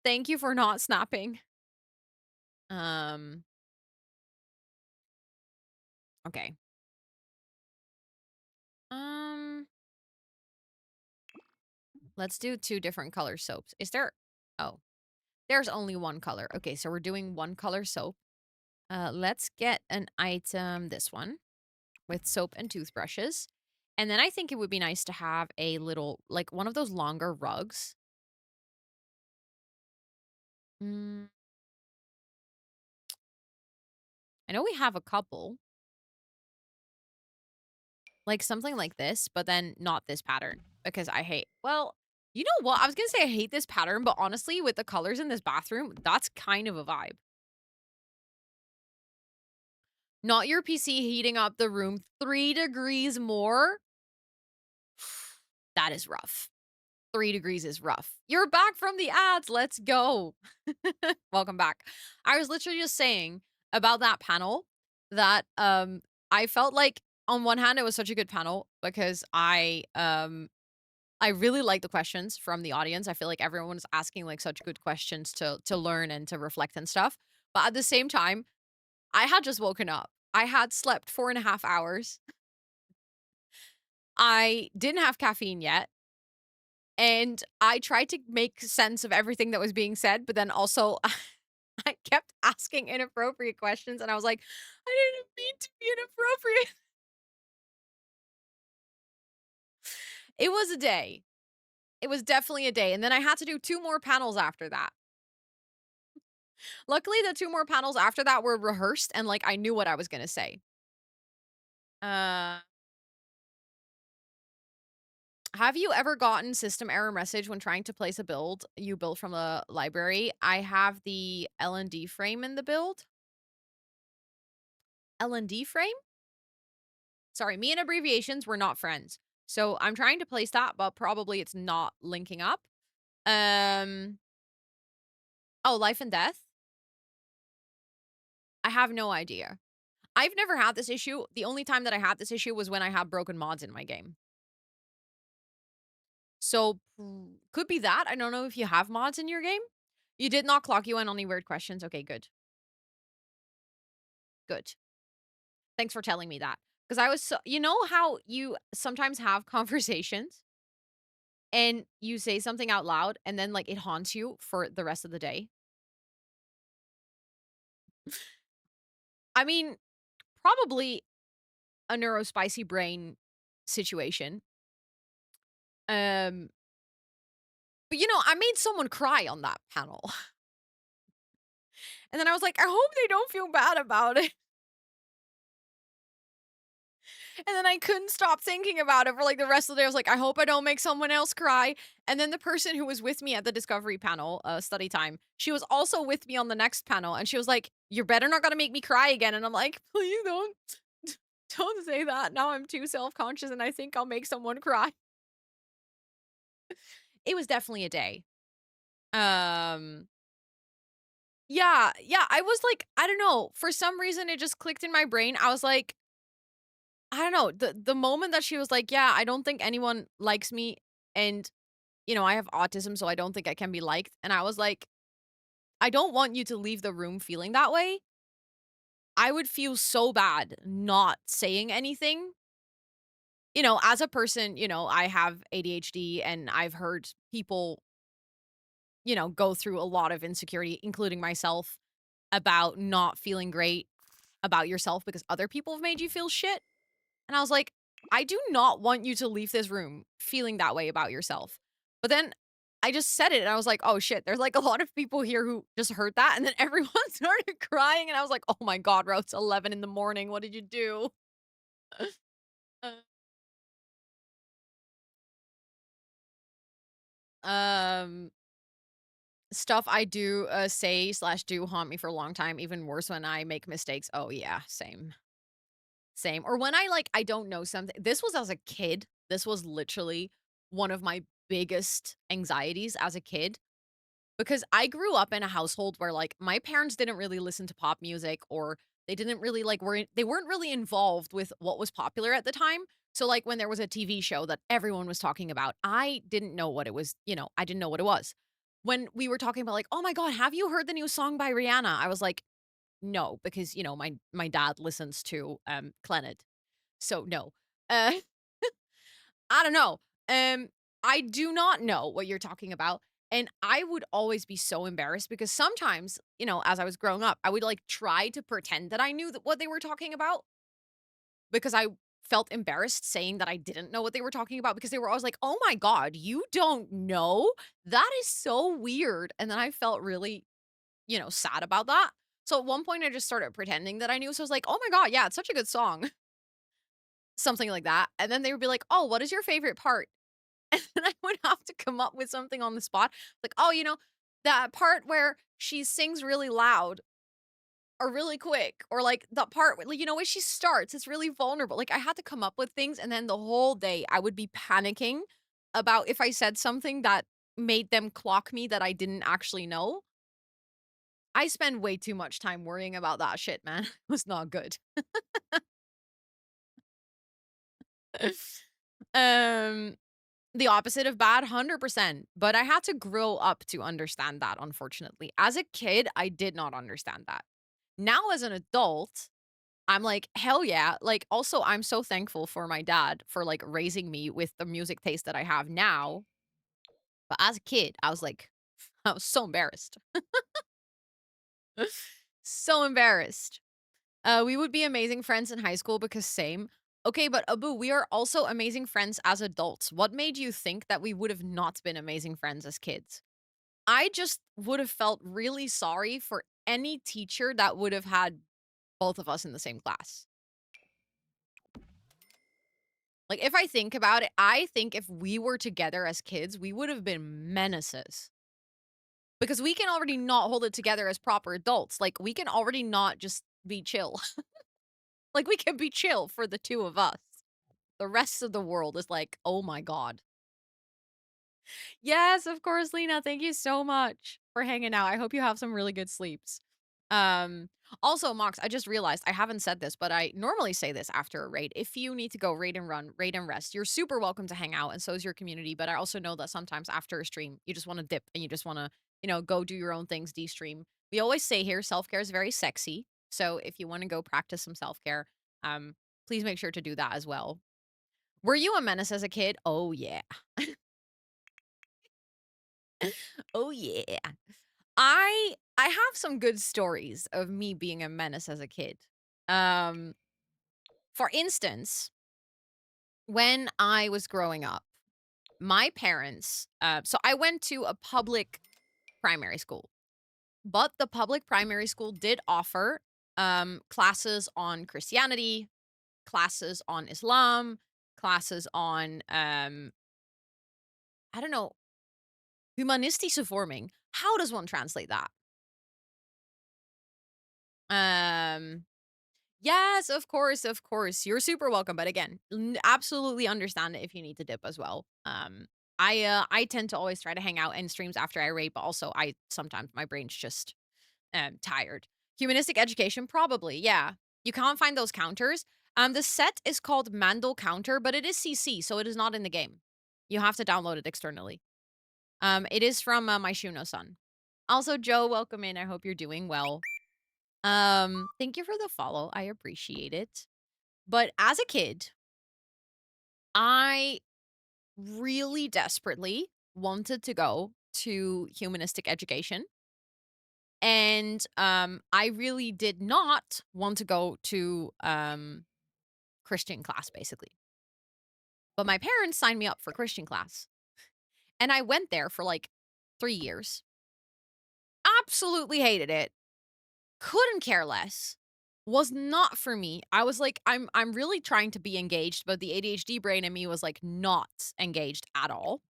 Thank you for not snapping. Um, okay. Um, let's do 2 different color soaps. Is there Oh, there's only one color. Okay, so we're doing one color soap. Let's get an item, this one, with soap and toothbrushes. And then I think it would be nice to have a little, like one of those longer rugs. Mm, I know we have a couple. Like something like this, but then not this pattern because you know what? I was gonna say I hate this pattern, but honestly, with the colors in this bathroom, that's kind of a vibe. Not your PC heating up the room 3 degrees more. That is rough. 3 degrees is rough. You're back from the ads. Let's go. Welcome back. I was literally just saying about that panel that I felt like on one hand it was such a good panel because I really like the questions from the audience. I feel like everyone's asking like such good questions to learn and to reflect and stuff. But at the same time, I had just woken up. I had slept 4.5 hours. I didn't have caffeine yet. And I tried to make sense of everything that was being said, but then also I kept asking inappropriate questions and I was like, I didn't mean to be inappropriate. It was a day. It was definitely a day, and then I had to do 2 more panels after that. Luckily, the 2 more panels after that were rehearsed and, like, I knew what I was gonna say. Uh, have you ever gotten system error message when trying to place a build you built from the library? I have the L&D frame in the build. L&D frame? Sorry, me and abbreviations, we're not friends. So I'm trying to place that, but probably it's not linking up. Um, oh, life and death? I have no idea. I've never had this issue. The only time that I had this issue was when I had broken mods in my game. So could be that. I don't know if you have mods in your game. You did not clock you in on any weird questions. Okay, good. Good. Thanks for telling me that. Because I was so, you know how you sometimes have conversations and you say something out loud and then like it haunts you for the rest of the day? I mean, probably a neurospicy brain situation. Um, but I made someone cry on that panel. And then I was like, I hope they don't feel bad about it. And then I couldn't stop thinking about it for like the rest of the day. I was like, I hope I don't make someone else cry. And then the person who was with me at the discovery panel, study time, she was also with me on the next panel. And she was like, you're better not gonna make me cry again. And I'm like, please don't say that. Now I'm too self-conscious and I think I'll make someone cry. It was definitely a day. Um, yeah, I was like, I don't know. For some reason, it just clicked in my brain. I was like, I don't know. The moment that she was like, "Yeah, I don't think anyone likes me, and I have autism, so I don't think I can be liked." And I was like, "I don't want you to leave the room feeling that way." I would feel so bad not saying anything. As a person, I have ADHD and I've heard people, go through a lot of insecurity, including myself, about not feeling great about yourself because other people have made you feel shit. And I was like, I do not want you to leave this room feeling that way about yourself. But then I just said it and I was like, oh shit, there's like a lot of people here who just heard that. And then everyone started crying. And I was like, oh my God, bro, it's 11 in the morning. What did you do? Uh, um, stuff I do say slash do haunt me for a long time. Even worse when I make mistakes. Oh yeah, same. Same. Or when I don't know something. This was as a kid. This was literally one of my biggest anxieties as a kid because I grew up in a household where like my parents didn't really listen to pop music or they didn't really they weren't really involved with what was popular at the time. So like when there was a TV show that everyone was talking about, I didn't know what it was, I didn't know what it was. When we were talking about like, "Oh my god, have you heard the new song by Rihanna?" I was like, "No," because, my dad listens to Clannad. So no. Uh I don't know. Um, I do not know what you're talking about. And I would always be so embarrassed because sometimes, as I was growing up, I would like try to pretend that I knew what they were talking about because I felt embarrassed saying that I didn't know what they were talking about because they were always like, oh my God, you don't know? That is so weird. And then I felt really, sad about that. So at one point, I just started pretending that I knew. So I was like, oh my God, yeah, it's such a good song. Something like that. And then they would be like, oh, what is your favorite part? And then I would have to come up with something on the spot. Like, oh, that part where she sings really loud or really quick, or like the part where, when she starts, it's really vulnerable. Like, I had to come up with things. And then the whole day I would be panicking about if I said something that made them clock me that I didn't actually know. I spend way too much time worrying about that shit, man. It was not good. um, The opposite of bad, 100%, but I had to grow up to understand that, unfortunately. As a kid, I did not understand that. Now as an adult, I'm like, "Hell yeah." Like, also, I'm so thankful for my dad for, like, raising me with the music taste that I have now, but as a kid, I was like I was so embarrassed. So embarrassed. We would be amazing friends in high school because same. Okay, but Abu, we are also amazing friends as adults. What made you think that we would have not been amazing friends as kids? I just would have felt really sorry for any teacher that would have had both of us in the same class. Like, if I think about it, I think if we were together as kids, we would have been menaces. Because we can already not hold it together as proper adults. Like, we can already not just be chill. Like, we can be chill for the two of us. The rest of the world is like, oh my God. Yes, of course, Lena. Thank you so much for hanging out. I hope you have some really good sleeps. Um, Also, Mox, I just realized I haven't said this, but I normally say this after a raid. If you need to go raid and run, raid and rest, you're super welcome to hang out, and so is your community. But I also know that sometimes after a stream, you just want to dip and you just want to, go do your own things, de-stream. We always say here, self-care is very sexy. So if you want to go practice some self-care, um, please make sure to do that as well. Were you a menace as a kid? Oh yeah. Oh yeah. I have some good stories of me being a menace as a kid. Um, for instance, when I was growing up, my parents, so I went to a public primary school, but the public primary school did offer classes on Christianity, classes on Islam, classes on I don't know, humanistische vorming. How does one translate that? Um Yes, of course, of course. You're super welcome, but again, absolutely understand it if you need to dip as well. I tend to always try to hang out in streams after I raid, but also I sometimes my brain's just tired. Humanistic education, probably, yeah. You can't find those counters. The set is called Mandel Counter, but it is CC, so it is not in the game. You have to download it externally. It is from my Shuno-san. Also, Joe, welcome in. I hope you're doing well. Thank you for the follow. I appreciate it. But as a kid, I really desperately wanted to go to humanistic education. And I really did not want to go to Christian class basically. But my parents signed me up for Christian class. And I went there for like 3 years. Absolutely hated it. Couldn't care less. Was not for me. I was like, I'm really trying to be engaged, but the ADHD brain in me was like not engaged at all.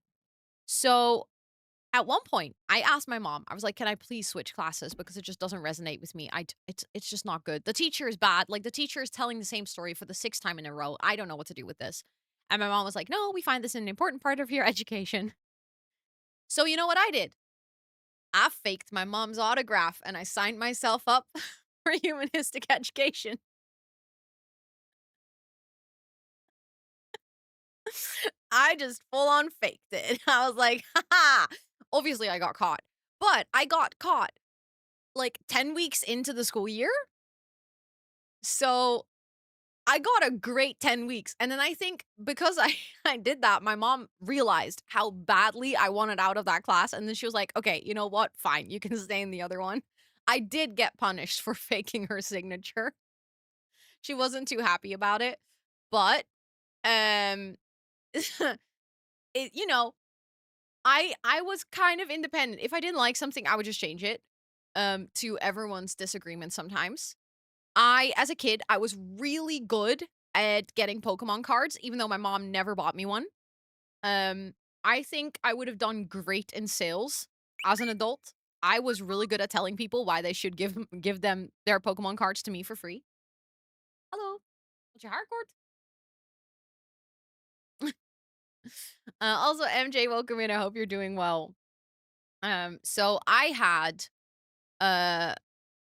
So at one point, I asked my mom, I was like, can I please switch classes because it just doesn't resonate with me. It's just not good. The teacher is bad. Like the teacher is telling the same story for the 6th time in a row. I don't know what to do with this. And my mom was like, no, we find this an important part of your education. So you know what I did? I faked my mom's autograph and I signed myself up for humanistic education. I just full on faked it. I was like, ha. Obviously, I got caught, but I got caught like 10 weeks into the school year. So I got a great 10 weeks. And then I think because I did that, my mom realized how badly I wanted out of that class. And then she was like, okay, you know what? Fine. You can stay in the other one. I did get punished for faking her signature. She wasn't too happy about it. But, um, it, I was kind of independent. If I didn't like something, I would just change it, to everyone's disagreement sometimes. As a kid, I was really good at getting Pokemon cards, even though my mom never bought me one. Um, I think I would have done great in sales as an adult. I was really good at telling people why they should give them their Pokemon cards to me for free. Hello, what's your hardcore? Also, MJ, welcome in. I hope you're doing well. So I had uh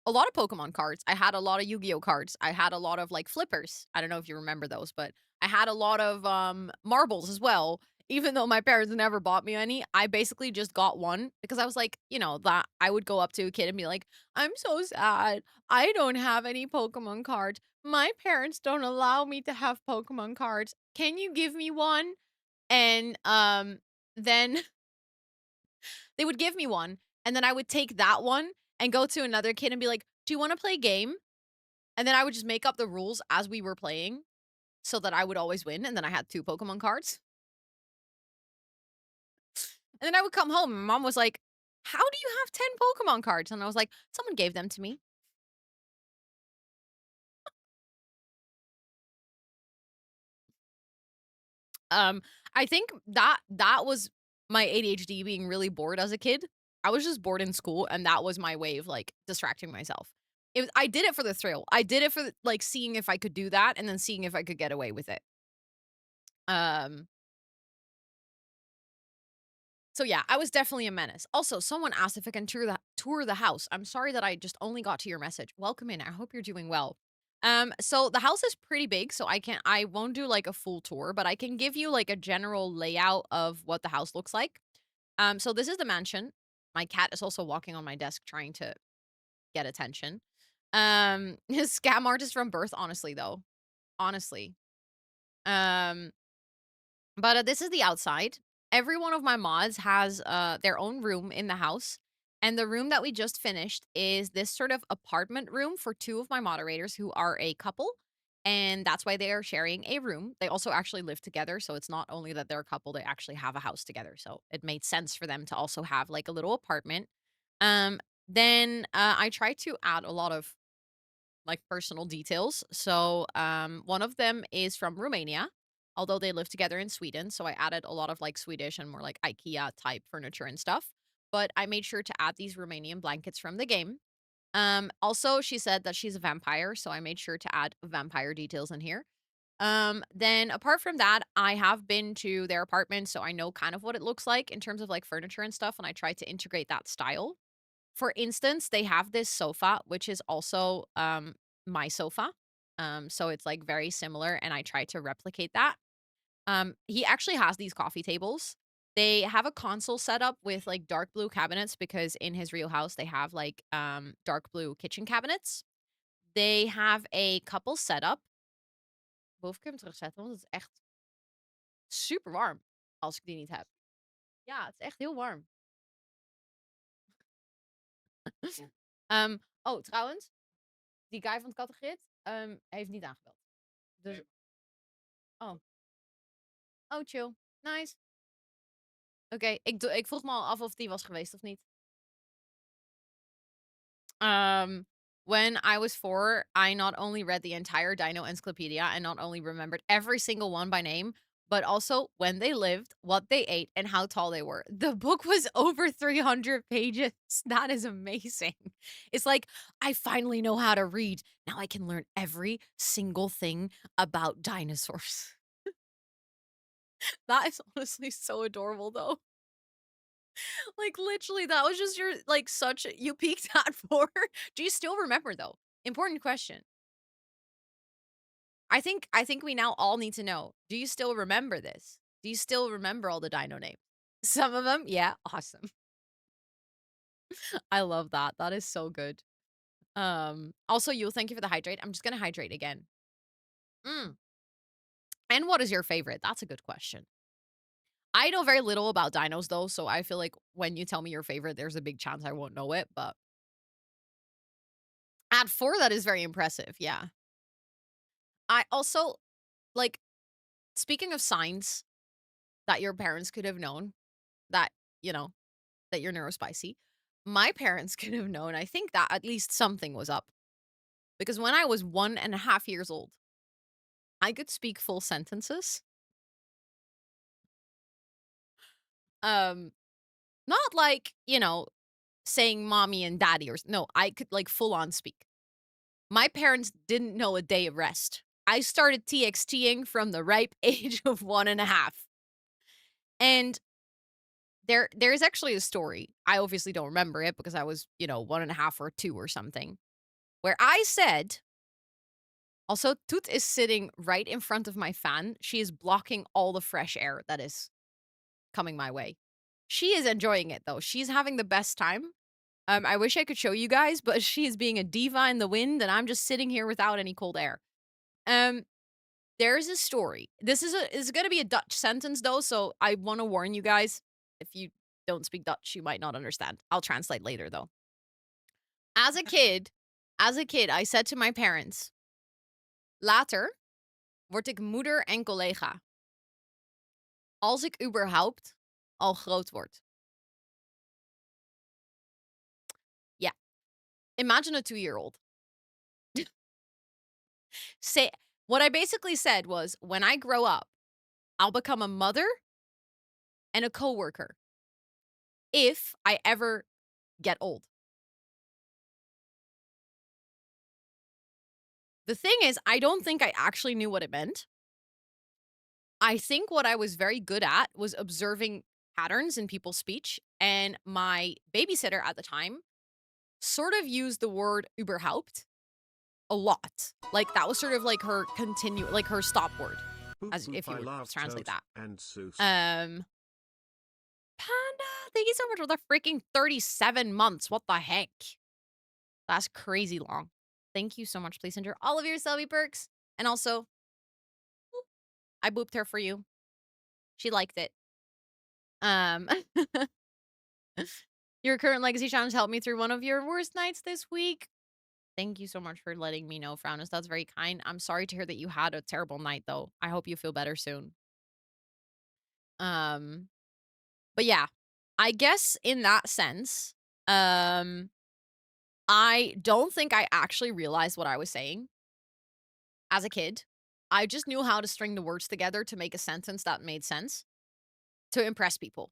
a lot of Pokemon cards. I had a lot of Yu-Gi-Oh cards. I had a lot of like flippers. I don't know if you remember those, but I had a lot of marbles as well. Even though my parents never bought me any, I basically just got one because I was like, that I would go up to a kid and be like, "I'm so sad. I don't have any Pokemon cards. My parents don't allow me to have Pokemon cards. Can you give me one?" And then they would give me one, and then I would take that one and go to another kid and be like, "Do you wanna play a game?" And then I would just make up the rules as we were playing. so that I would always win, and then I had 2 Pokemon cards. And then I would come home, and my mom was like, "How do you have 10 Pokemon cards?" And I was like, "Someone gave them to me." Um, I think that was my ADHD being really bored as a kid. I was just bored in school, and that was my way of, like, distracting myself. I did it for the thrill. I did it for, like, seeing if I could do that and then seeing if I could get away with it. Um, so yeah, I was definitely a menace. Also, someone asked if I can tour the house. I'm sorry that I just only got to your message. Welcome in. I hope you're doing well. So the house is pretty big, so I won't do like a full tour, but I can give you like a general layout of what the house looks like. So this is the mansion. My cat is also walking on my desk trying to get attention. His scam artist from birth, honestly though. Honestly. Um, but this is the outside. Every one of my mods has their own room in the house. And the room that we just finished is this sort of apartment room for 2 of my moderators who are a couple. And that's why they are sharing a room. They also actually live together. So it's not only that they're a couple, they actually have a house together. So it made sense for them to also have like a little apartment. Then I try to add a lot of like personal details. So one of them is from Romania, although they live together in Sweden. So I added a lot of like Swedish and more like IKEA type furniture and stuff. But I made sure to add these Romanian blankets from the game. Also, she said that she's a vampire, so I made sure to add vampire details in here. Then apart from that, I have been to their apartment, so I know kind of what it looks like in terms of like furniture and stuff, and I try to integrate that style. For instance, they have this sofa, which is also my sofa. So it's like very similar, and I try to replicate that. He actually has these coffee tables. They have a console set up with like dark blue cabinets because in his real house they have like dark blue kitchen cabinets. They have a couple setup. Boven kun je hem terugzetten, want het is echt super warm als ik die niet heb. Ja, het is echt heel warm. Oh, trouwens, die guy van het kattengrid heeft niet aangebeld. Dus, oh, oh, chill. Nice. Oké, ik vroeg me al af of die was geweest of niet. Um, when I was 4, I not only read the entire Dino Encyclopedia and not only remembered every single one by name, but also when they lived, what they ate, and how tall they were. The book was over 300 pages. That is amazing. It's like, I finally know how to read. Now I can learn every single thing about dinosaurs. That is honestly so adorable, though. Like, literally, that was just your like, such you peaked at 4? Do you still remember, though? Important question. I think we now all need to know, do you still remember this? Do you still remember all the dino names? Some of them? Yeah, awesome. I love that. That is so good. Also, you thank you for the hydrate. I'm just gonna hydrate again. Mm. And what is your favorite? That's a good question. I know very little about dinos, though, so I feel like when you tell me your favorite, there's a big chance I won't know it, but at 4, that is very impressive, yeah. I also like, speaking of signs that your parents could have known that, you know, that you're neurospicy, my parents could have known, I think, that at least something was up. Because when I was 1.5 years old, I could speak full sentences. Um, not like, saying mommy and daddy no, I could like full on speak. My parents didn't know a day of rest. I started TXTing from the ripe age of 1.5. And there's actually a story. I obviously don't remember it because I was, 1.5 or 2 or something, where I said, also, Toot is sitting right in front of my fan. She is blocking all the fresh air that is coming my way. She is enjoying it though. She's having the best time. I wish I could show you guys, but she is being a diva in the wind, and I'm just sitting here without any cold air. Um, there's a story. This is gonna be a Dutch sentence though, so I want to warn you guys. If you don't speak Dutch, you might not understand. I'll translate later though. As a kid, I said to my parents, later, word ik moeder en collega. Als ik überhaupt al groot word. Yeah. Imagine a 2-year-old. Say what I basically said was, when I grow up, I'll become a mother and a coworker if I ever get old. The thing is, I don't think I actually knew what it meant. I think what I was very good at was observing patterns in people's speech, and my babysitter at the time sort of used the word überhaupt a lot. Like, that was sort of like her like her stop word, Boop as if boop, you I would love translate tote that. and Seuss. Panda, thank you so much for the freaking 37 months. What the heck? That's crazy long. Thank you so much. Please enter all of your Selby perks. And also, boop, I booped her for you. She liked it. Um, your current legacy challenge helped me through one of your worst nights this week. Thank you so much for letting me know, Fraunus. That's very kind. I'm sorry to hear that you had a terrible night, though. I hope you feel better soon. Um, but yeah, I guess in that sense, I don't think I actually realized what I was saying as a kid. I just knew how to string the words together to make a sentence that made sense to impress people.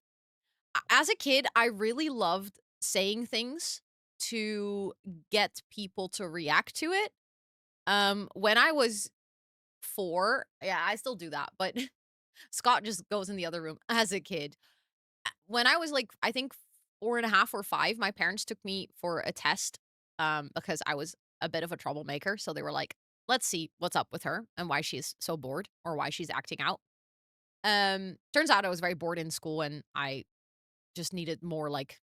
As a kid, I really loved saying things to get people to react to it. When I was 4, yeah, I still do that, but Scott just goes in the other room as a kid. When I was like, I think 4.5 or 5, my parents took me for a test because I was a bit of a troublemaker. So they were like, let's see what's up with her and why she's so bored or why she's acting out. Turns out I was very bored in school and I just needed more like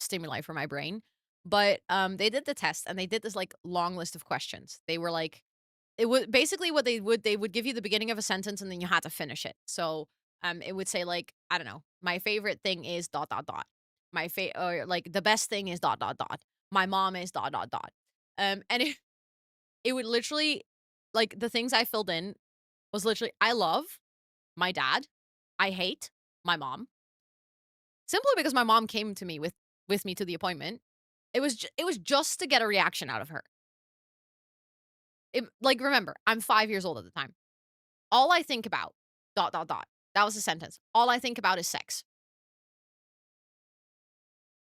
stimuli for my brain. But they did the test and they did this like long list of questions. They were like, it was basically what they would give you the beginning of a sentence and then you had to finish it. So it would say like, I don't know, my favorite thing is dot dot dot. Or like the best thing is dot dot dot. My mom is dot dot dot. And it would literally, like, the things I filled in was literally, I love my dad. I hate my mom. Simply because my mom came to me with me to the appointment. It was just to get a reaction out of her. Like, remember, I'm 5 years old at the time. All I think about dot dot dot. That was a sentence. All I think about is sex.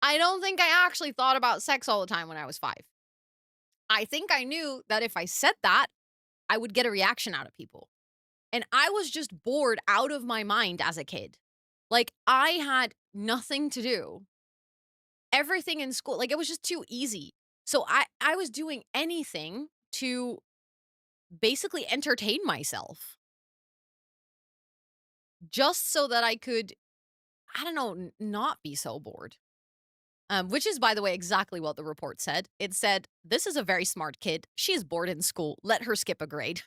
I don't think I actually thought about sex all the time when I was 5. I think I knew that if I said that, I would get a reaction out of people. And I was just bored out of my mind as a kid. Like, I had nothing to do. Everything in school, like, it was just too easy. So I was doing anything to basically entertain myself just so that I could, I don't know, not be so bored. Which is, by the way, exactly what the report said. It said, "This is a very smart kid. She is bored in school. Let her skip a grade."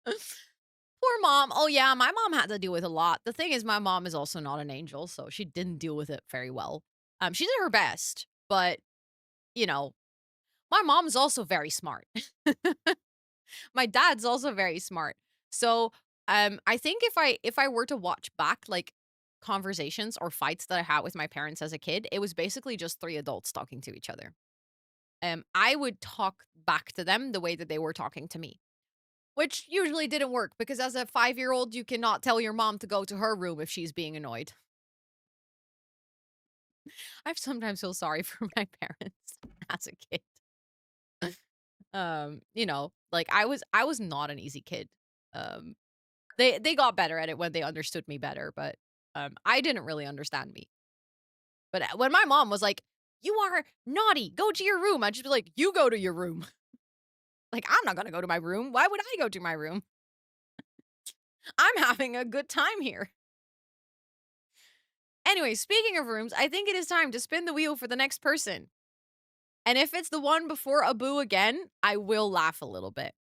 Poor mom. Oh, yeah, my mom had to deal with a lot. The thing is, my mom is also not an angel, so she didn't deal with it very well. She did her best, but, you know, my mom's also very smart. My dad's also very smart. So, I think if I were to watch back, like, conversations or fights that I had with my parents as a kid, it was basically just 3 adults talking to each other. I would talk back to them the way that they were talking to me, which usually didn't work because as a 5-year-old, you cannot tell your mom to go to her room if she's being annoyed. I sometimes feel sorry for my parents as a kid. You know, like, I was not an easy kid. Um, they got better at it when they understood me better, but, I didn't really understand me. But, when my mom was like, "You are naughty, go to your room," I'd just be like, "You go to your room." Like, I'm not gonna go to my room. Why would I go to my room? I'm having a good time here. Anyway, speaking of rooms, I think it is time to spin the wheel for the next person. And if it's the one before Abu again, I will laugh a little bit.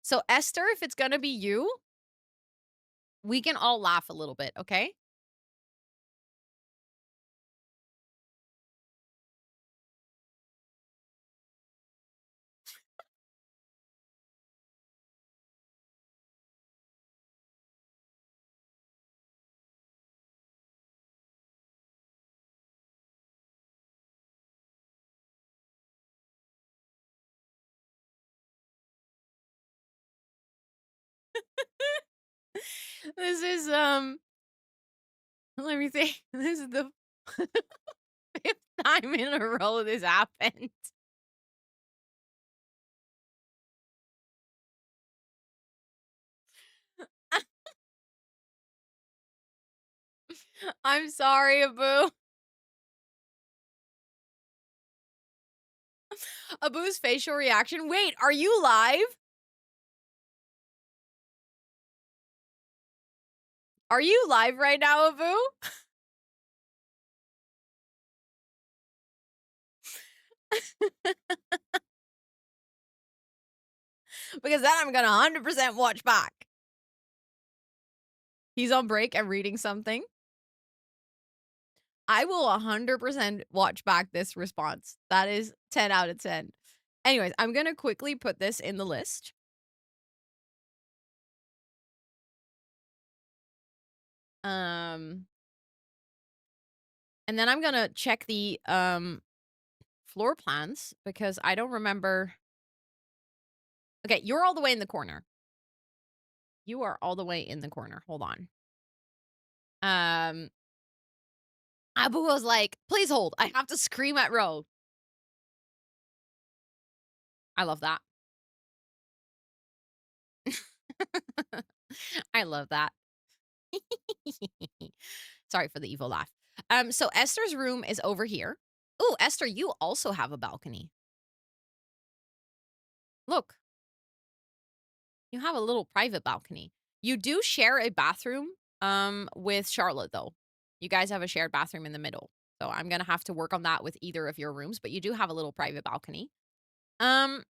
So, Esther, if it's gonna be you, we can all laugh a little bit, okay? This is let me see. This is the fifth time in a row this happened. I'm sorry, Abu. Abu's facial reaction. Wait, are you live? Are you live right now, Abu? Because then I'm gonna 100% watch back. He's on break and reading something. I will 100% watch back this response. That is 10 out of 10. Anyways, I'm gonna quickly put this in the list. And then I'm gonna check the floor plans because I don't remember. Okay, you're all the way in the corner. You are all the way in the corner. Hold on. Abu was like, please hold. I have to scream at Ro. I love that. I love that. Sorry for the evil laugh. So Esther's room is over here. Oh, Esther, you also have a balcony. Look. You have a little private balcony. You do share a bathroom with Charlotte though. You guys have a shared bathroom in the middle. So I'm going to have to work on that with either of your rooms, but you do have a little private balcony. You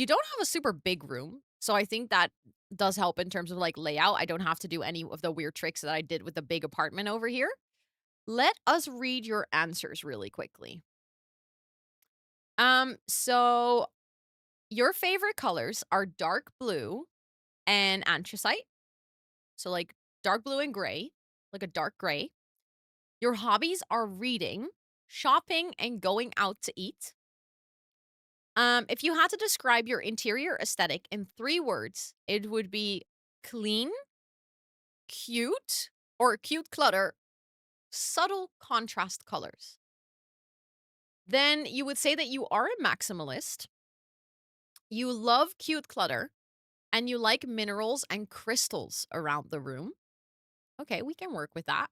don't have a super big room, so I think that does help in terms of like layout. I don't have to do any of the weird tricks that I did with the big apartment over here. Let us read your answers really quickly. So your favorite colors are dark blue and anthracite. So like dark blue and gray, like a dark gray. Your hobbies are reading, shopping, and going out to eat. If you had to describe your interior aesthetic in 3 words, it would be clean, cute, or cute clutter, subtle contrast colors. Then you would say that you are a maximalist. You love cute clutter and you like minerals and crystals around the room. Okay, we can work with that.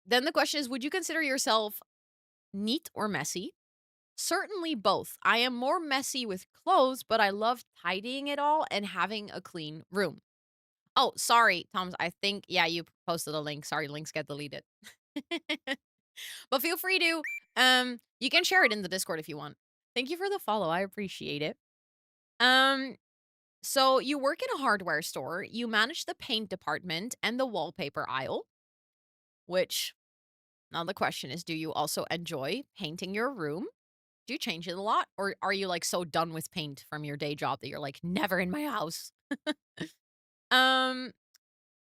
Then the question is, would you consider yourself neat or messy? Certainly both. I am more messy with clothes, but I love tidying it all and having a clean room. Oh, sorry, Thomas. I think, yeah, you posted a link. Sorry, links get deleted. But feel free to, you can share it in the Discord if you want. Thank you for the follow. I appreciate it. So you work in a hardware store. You manage the paint department and the wallpaper aisle, which now the question is, do you also enjoy painting your room? Do you change it a lot? Or are you like so done with paint from your day job that you're like, never in my house?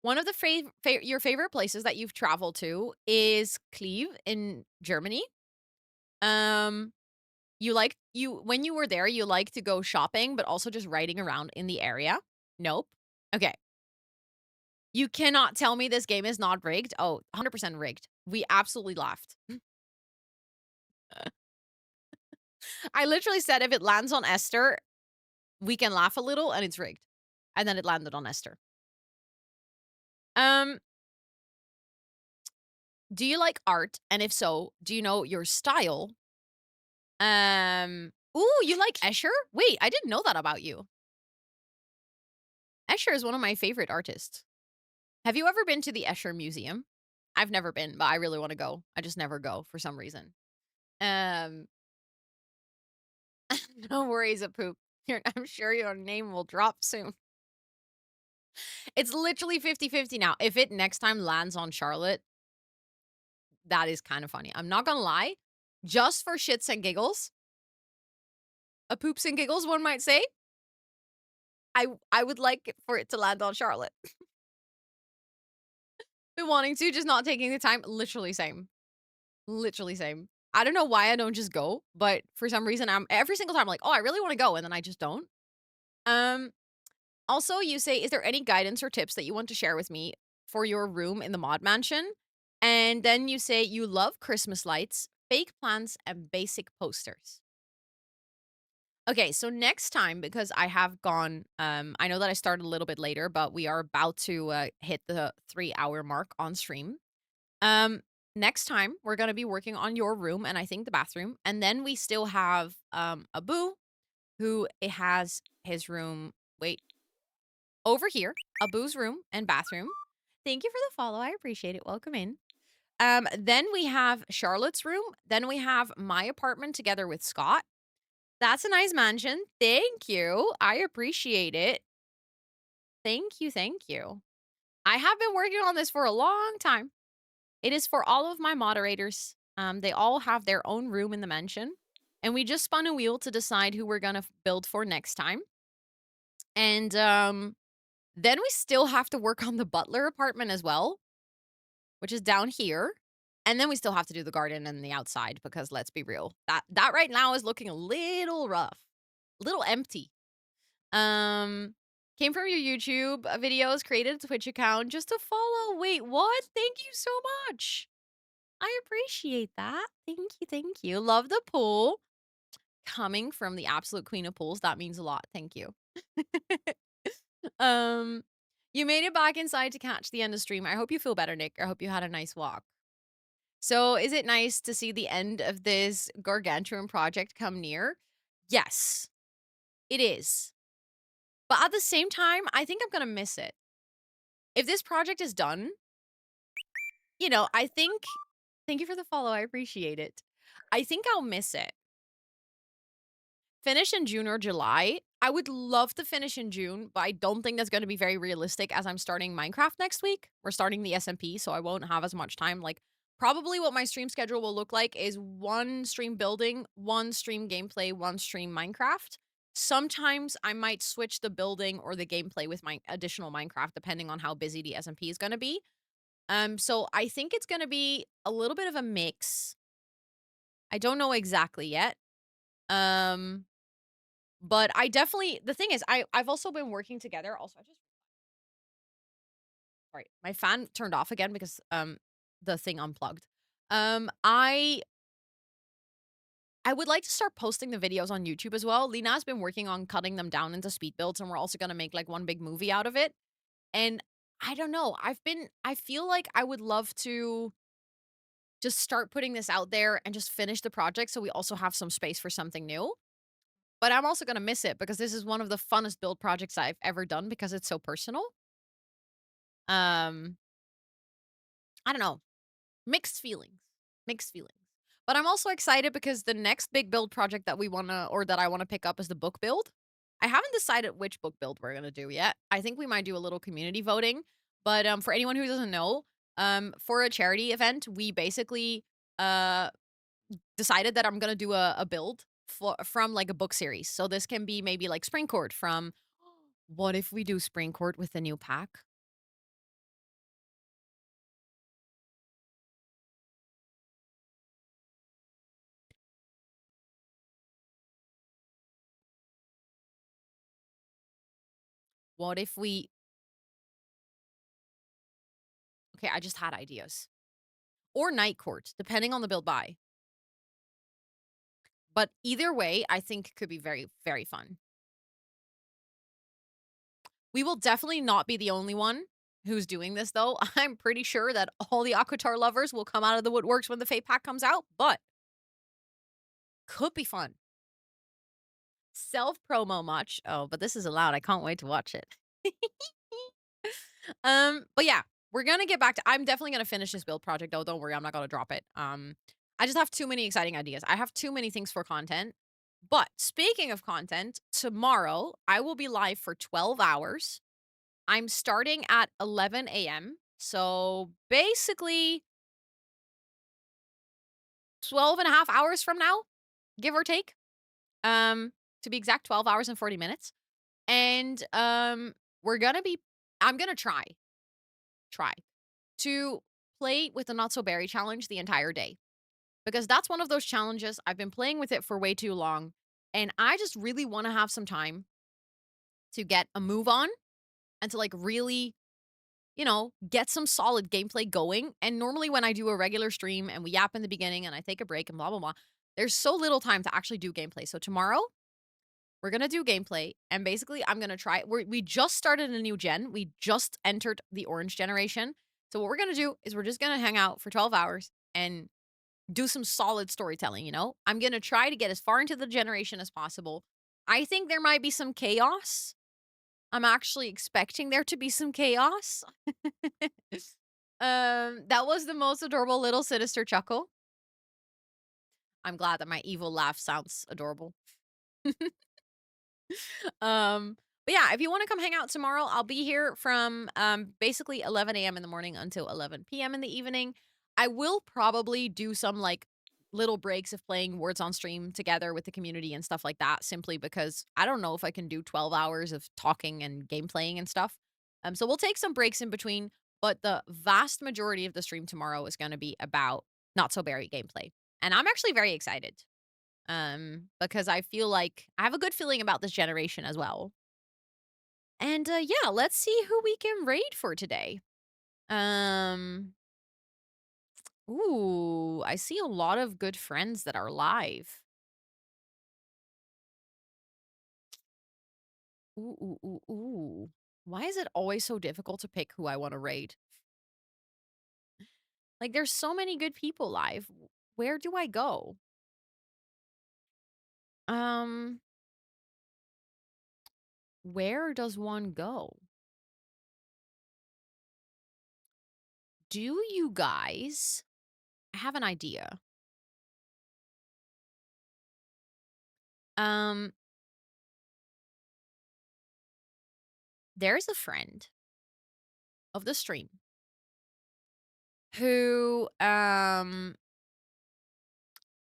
One of the your favorite places that you've traveled to is Cleve in Germany. You like when you were there, you like to go shopping, but also just riding around in the area. Nope. Okay. You cannot tell me this game is not rigged. Oh, 100% rigged. We absolutely laughed. I literally said if it lands on Esther, we can laugh a little and it's rigged. And then it landed on Esther. Do you like art? And if so, do you know your style? Ooh, you like Escher? Wait, I didn't know that about you. Escher is one of my favorite artists. Have you ever been to the Escher Museum? I've never been, but I really want to go. I just never go for some reason. No worries, a poop. I'm sure your name will drop soon. It's literally 50-50 now. If it next time lands on Charlotte, that is kind of funny. I'm not gonna lie. Just for shits and giggles, a poops and giggles, one might say, I would like for it to land on Charlotte. Been wanting to, just not taking the time. Literally same. Literally same. I don't know why I don't just go, but for some reason, every single time I'm like, oh, I really want to go, and then I just don't. Also, you say, is there any guidance or tips that you want to share with me for your room in the mod mansion? And then you say you love Christmas lights, fake plants, and basic posters. Okay, so next time, because I have gone, I know that I started a little bit later, but we are about to hit the 3 hour mark on stream. Um, Next time we're gonna be working on your room and I think the bathroom, and then we still have Abu, who it has his room. Wait, over here, Abu's room and bathroom. Thank you for the follow. I appreciate it. Welcome in. Then we have Charlotte's room. Then we have my apartment together with Scott. That's a nice mansion. Thank you. I appreciate it. Thank you. Thank you. I have been working on this for a long time. It is for all of my moderators. They all have their own room in the mansion. And we just spun a wheel to decide who we're going to build for next time. And then we still have to work on the butler apartment as well, which is down here. And then we still have to do the garden and the outside because let's be real. That right now is looking a little rough. A little empty. Um Came from your YouTube videos, created a Twitch account just to follow. Wait, what? Thank you so much. I appreciate that. Thank you, thank you. Love the pool. Coming from the absolute queen of pools, that means a lot. Thank you. um you made it back inside to catch the end of stream. I hope you feel better, Nick. I hope you had a nice walk. So, is it nice to see the end of this gargantuan project come near? Yes, it is. But at the same time, I think I'm going to miss it. If this project is done, I think thank you for the follow. I appreciate it. I think I'll miss it. Finish in June or July. I would love to finish in June, but I don't think that's going to be very realistic as I'm starting Minecraft next week. We're starting the SMP, so I won't have as much time. Like, probably what my stream schedule will look like is one stream building, one stream gameplay, one stream Minecraft. Sometimes I might switch the building or the gameplay with my additional Minecraft, depending on how busy the SMP is going to be. So I think it's going to be a little bit of a mix. I don't know exactly yet. But I definitely the thing is I've also been working together. Also, I just sorry, my fan turned off again because the thing unplugged. I would like to start posting the videos on YouTube as well. Lina's been working on cutting them down into speed builds, and we're also gonna make like one big movie out of it. And I don't know. I feel like I would love to just start putting this out there and just finish the project so we also have some space for something new. But I'm also gonna miss it because this is one of the funnest build projects I've ever done because it's so personal. Um, I don't know. Mixed feelings. Mixed feelings. But I'm also excited because the next big build project that that I wanna pick up is the book build. I haven't decided which book build we're gonna do yet. I think we might do a little community voting. But for anyone who doesn't know, for a charity event, we basically uh decided that I'm gonna do a build from like a book series. So this can be maybe like Spring Court from what if we do Spring Court with the new pack? What if we Okay, I just had ideas. Or Night Court, depending on the build buy. But either way, I think could be very, very fun. We will definitely not be the only one who's doing this, though. I'm pretty sure that all the Aquatar lovers will come out of the woodworks when the Fate Pack comes out, but could be fun. Self promo much. Oh, but this is allowed. I can't wait to watch it. But yeah, we're gonna get back to I'm definitely gonna finish this build project though. Don't worry, I'm not gonna drop it. I just have too many exciting ideas. I have too many things for content. But speaking of content, tomorrow I will be live for 12 hours. I'm starting at 11 a.m. So basically 12 and a half hours from now, give or take. To be exact, 12 hours and 40 minutes. And we're gonna be I'm gonna try to play with the Not So Berry challenge the entire day. Because that's one of those challenges. I've been playing with it for way too long. And I just really want to have some time to get a move on and to like really, get some solid gameplay going. And normally when I do a regular stream and we yap in the beginning and I take a break and blah blah blah, there's so little time to actually do gameplay. So tomorrow we're gonna do gameplay, and basically I'm gonna try. We just started a new gen. We just entered the orange generation. So what we're gonna do is we're just gonna hang out for 12 hours and do some solid storytelling. I'm gonna try to get as far into the generation as possible. I think there might be some chaos. I'm actually expecting there to be some chaos. That was the most adorable little sinister chuckle. I'm glad that my evil laugh sounds adorable. um, but yeah, if you want to come hang out tomorrow, I'll be here from basically 11 a.m. in the morning until 11 p.m. in the evening. I will probably do some like little breaks of playing words on stream together with the community and stuff like that, simply because I don't know if I can do 12 hours of talking and game playing and stuff. So we'll take some breaks in between, but the vast majority of the stream tomorrow is going to be about not so berry gameplay. And I'm actually very excited. Because I feel like I have a good feeling about this generation as well. And yeah, let's see who we can raid for today. Um, ooh, I see a lot of good friends that are live. Ooh, ooh, ooh, ooh. Why is it always so difficult to pick who I want to raid? Like, there's so many good people live. Where do I go? Um, where does one go? Do you guys have an idea? Um, there's a friend of the stream who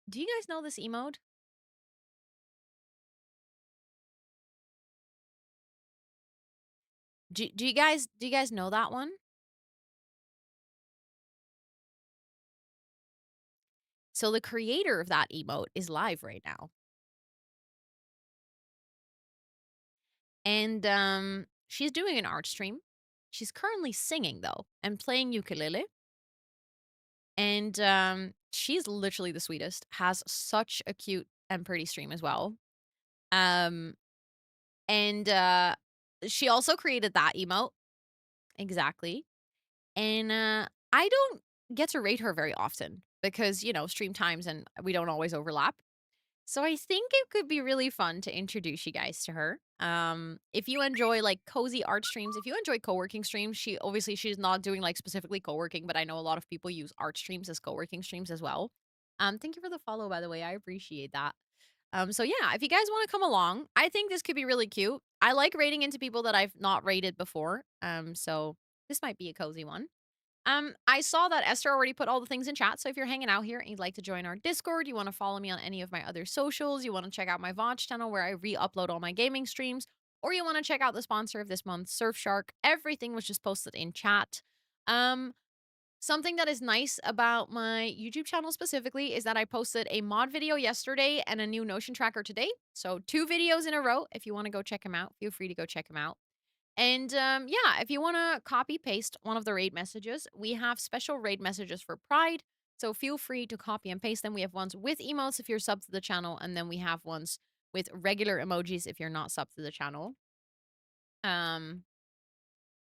do you guys know this emote? Do you guys know that one? So the creator of that emote is live right now. And she's doing an art stream. She's currently singing though and playing ukulele. And she's literally the sweetest. Has such a cute and pretty stream as well. Um and she also created that emote. Exactly. And I don't get to rate her very often because, stream times and we don't always overlap. So I think it could be really fun to introduce you guys to her. If you enjoy like cozy art streams, if you enjoy co-working streams, she's not doing like specifically co-working, but I know a lot of people use art streams as co-working streams as well. Thank you for the follow, by the way. I appreciate that. So yeah, if you guys want to come along, I think this could be really cute. I like raiding into people that I've not raided before. So this might be a cozy one. I saw that Esther already put all the things in chat. So if you're hanging out here and you'd like to join our Discord, you want to follow me on any of my other socials, you want to check out my VOD channel where I re-upload all my gaming streams, or you want to check out the sponsor of this month, Surfshark, everything was just posted in chat. Um, Something that is nice about my YouTube channel specifically is that I posted a mod video yesterday and a new Notion tracker today. So 2 videos in a row. If you want to go check them out, feel free to go check them out. And yeah, if you want to copy paste one of the raid messages, we have special raid messages for Pride. So feel free to copy and paste them. We have ones with emotes if you're sub to the channel, and then we have ones with regular emojis if you're not sub to the channel. And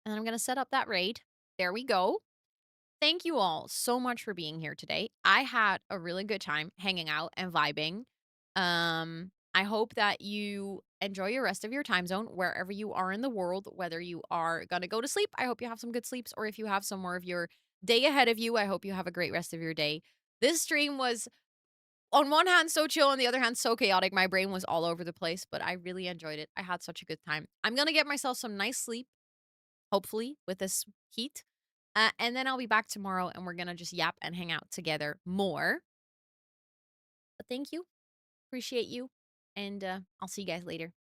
I'm gonna set up that raid. There we go. Thank you all so much for being here today. I had a really good time hanging out and vibing. I hope that you enjoy your rest of your time zone wherever you are in the world, whether you are going to go to sleep. I hope you have some good sleeps, or if you have some more of your day ahead of you, I hope you have a great rest of your day. This stream was, on one hand, so chill, on the other hand, so chaotic. My brain was all over the place, but I really enjoyed it. I had such a good time. I'm going to get myself some nice sleep, hopefully, with this heat. And then I'll be back tomorrow and we're going to just yap and hang out together more. But thank you. Appreciate you. And I'll see you guys later.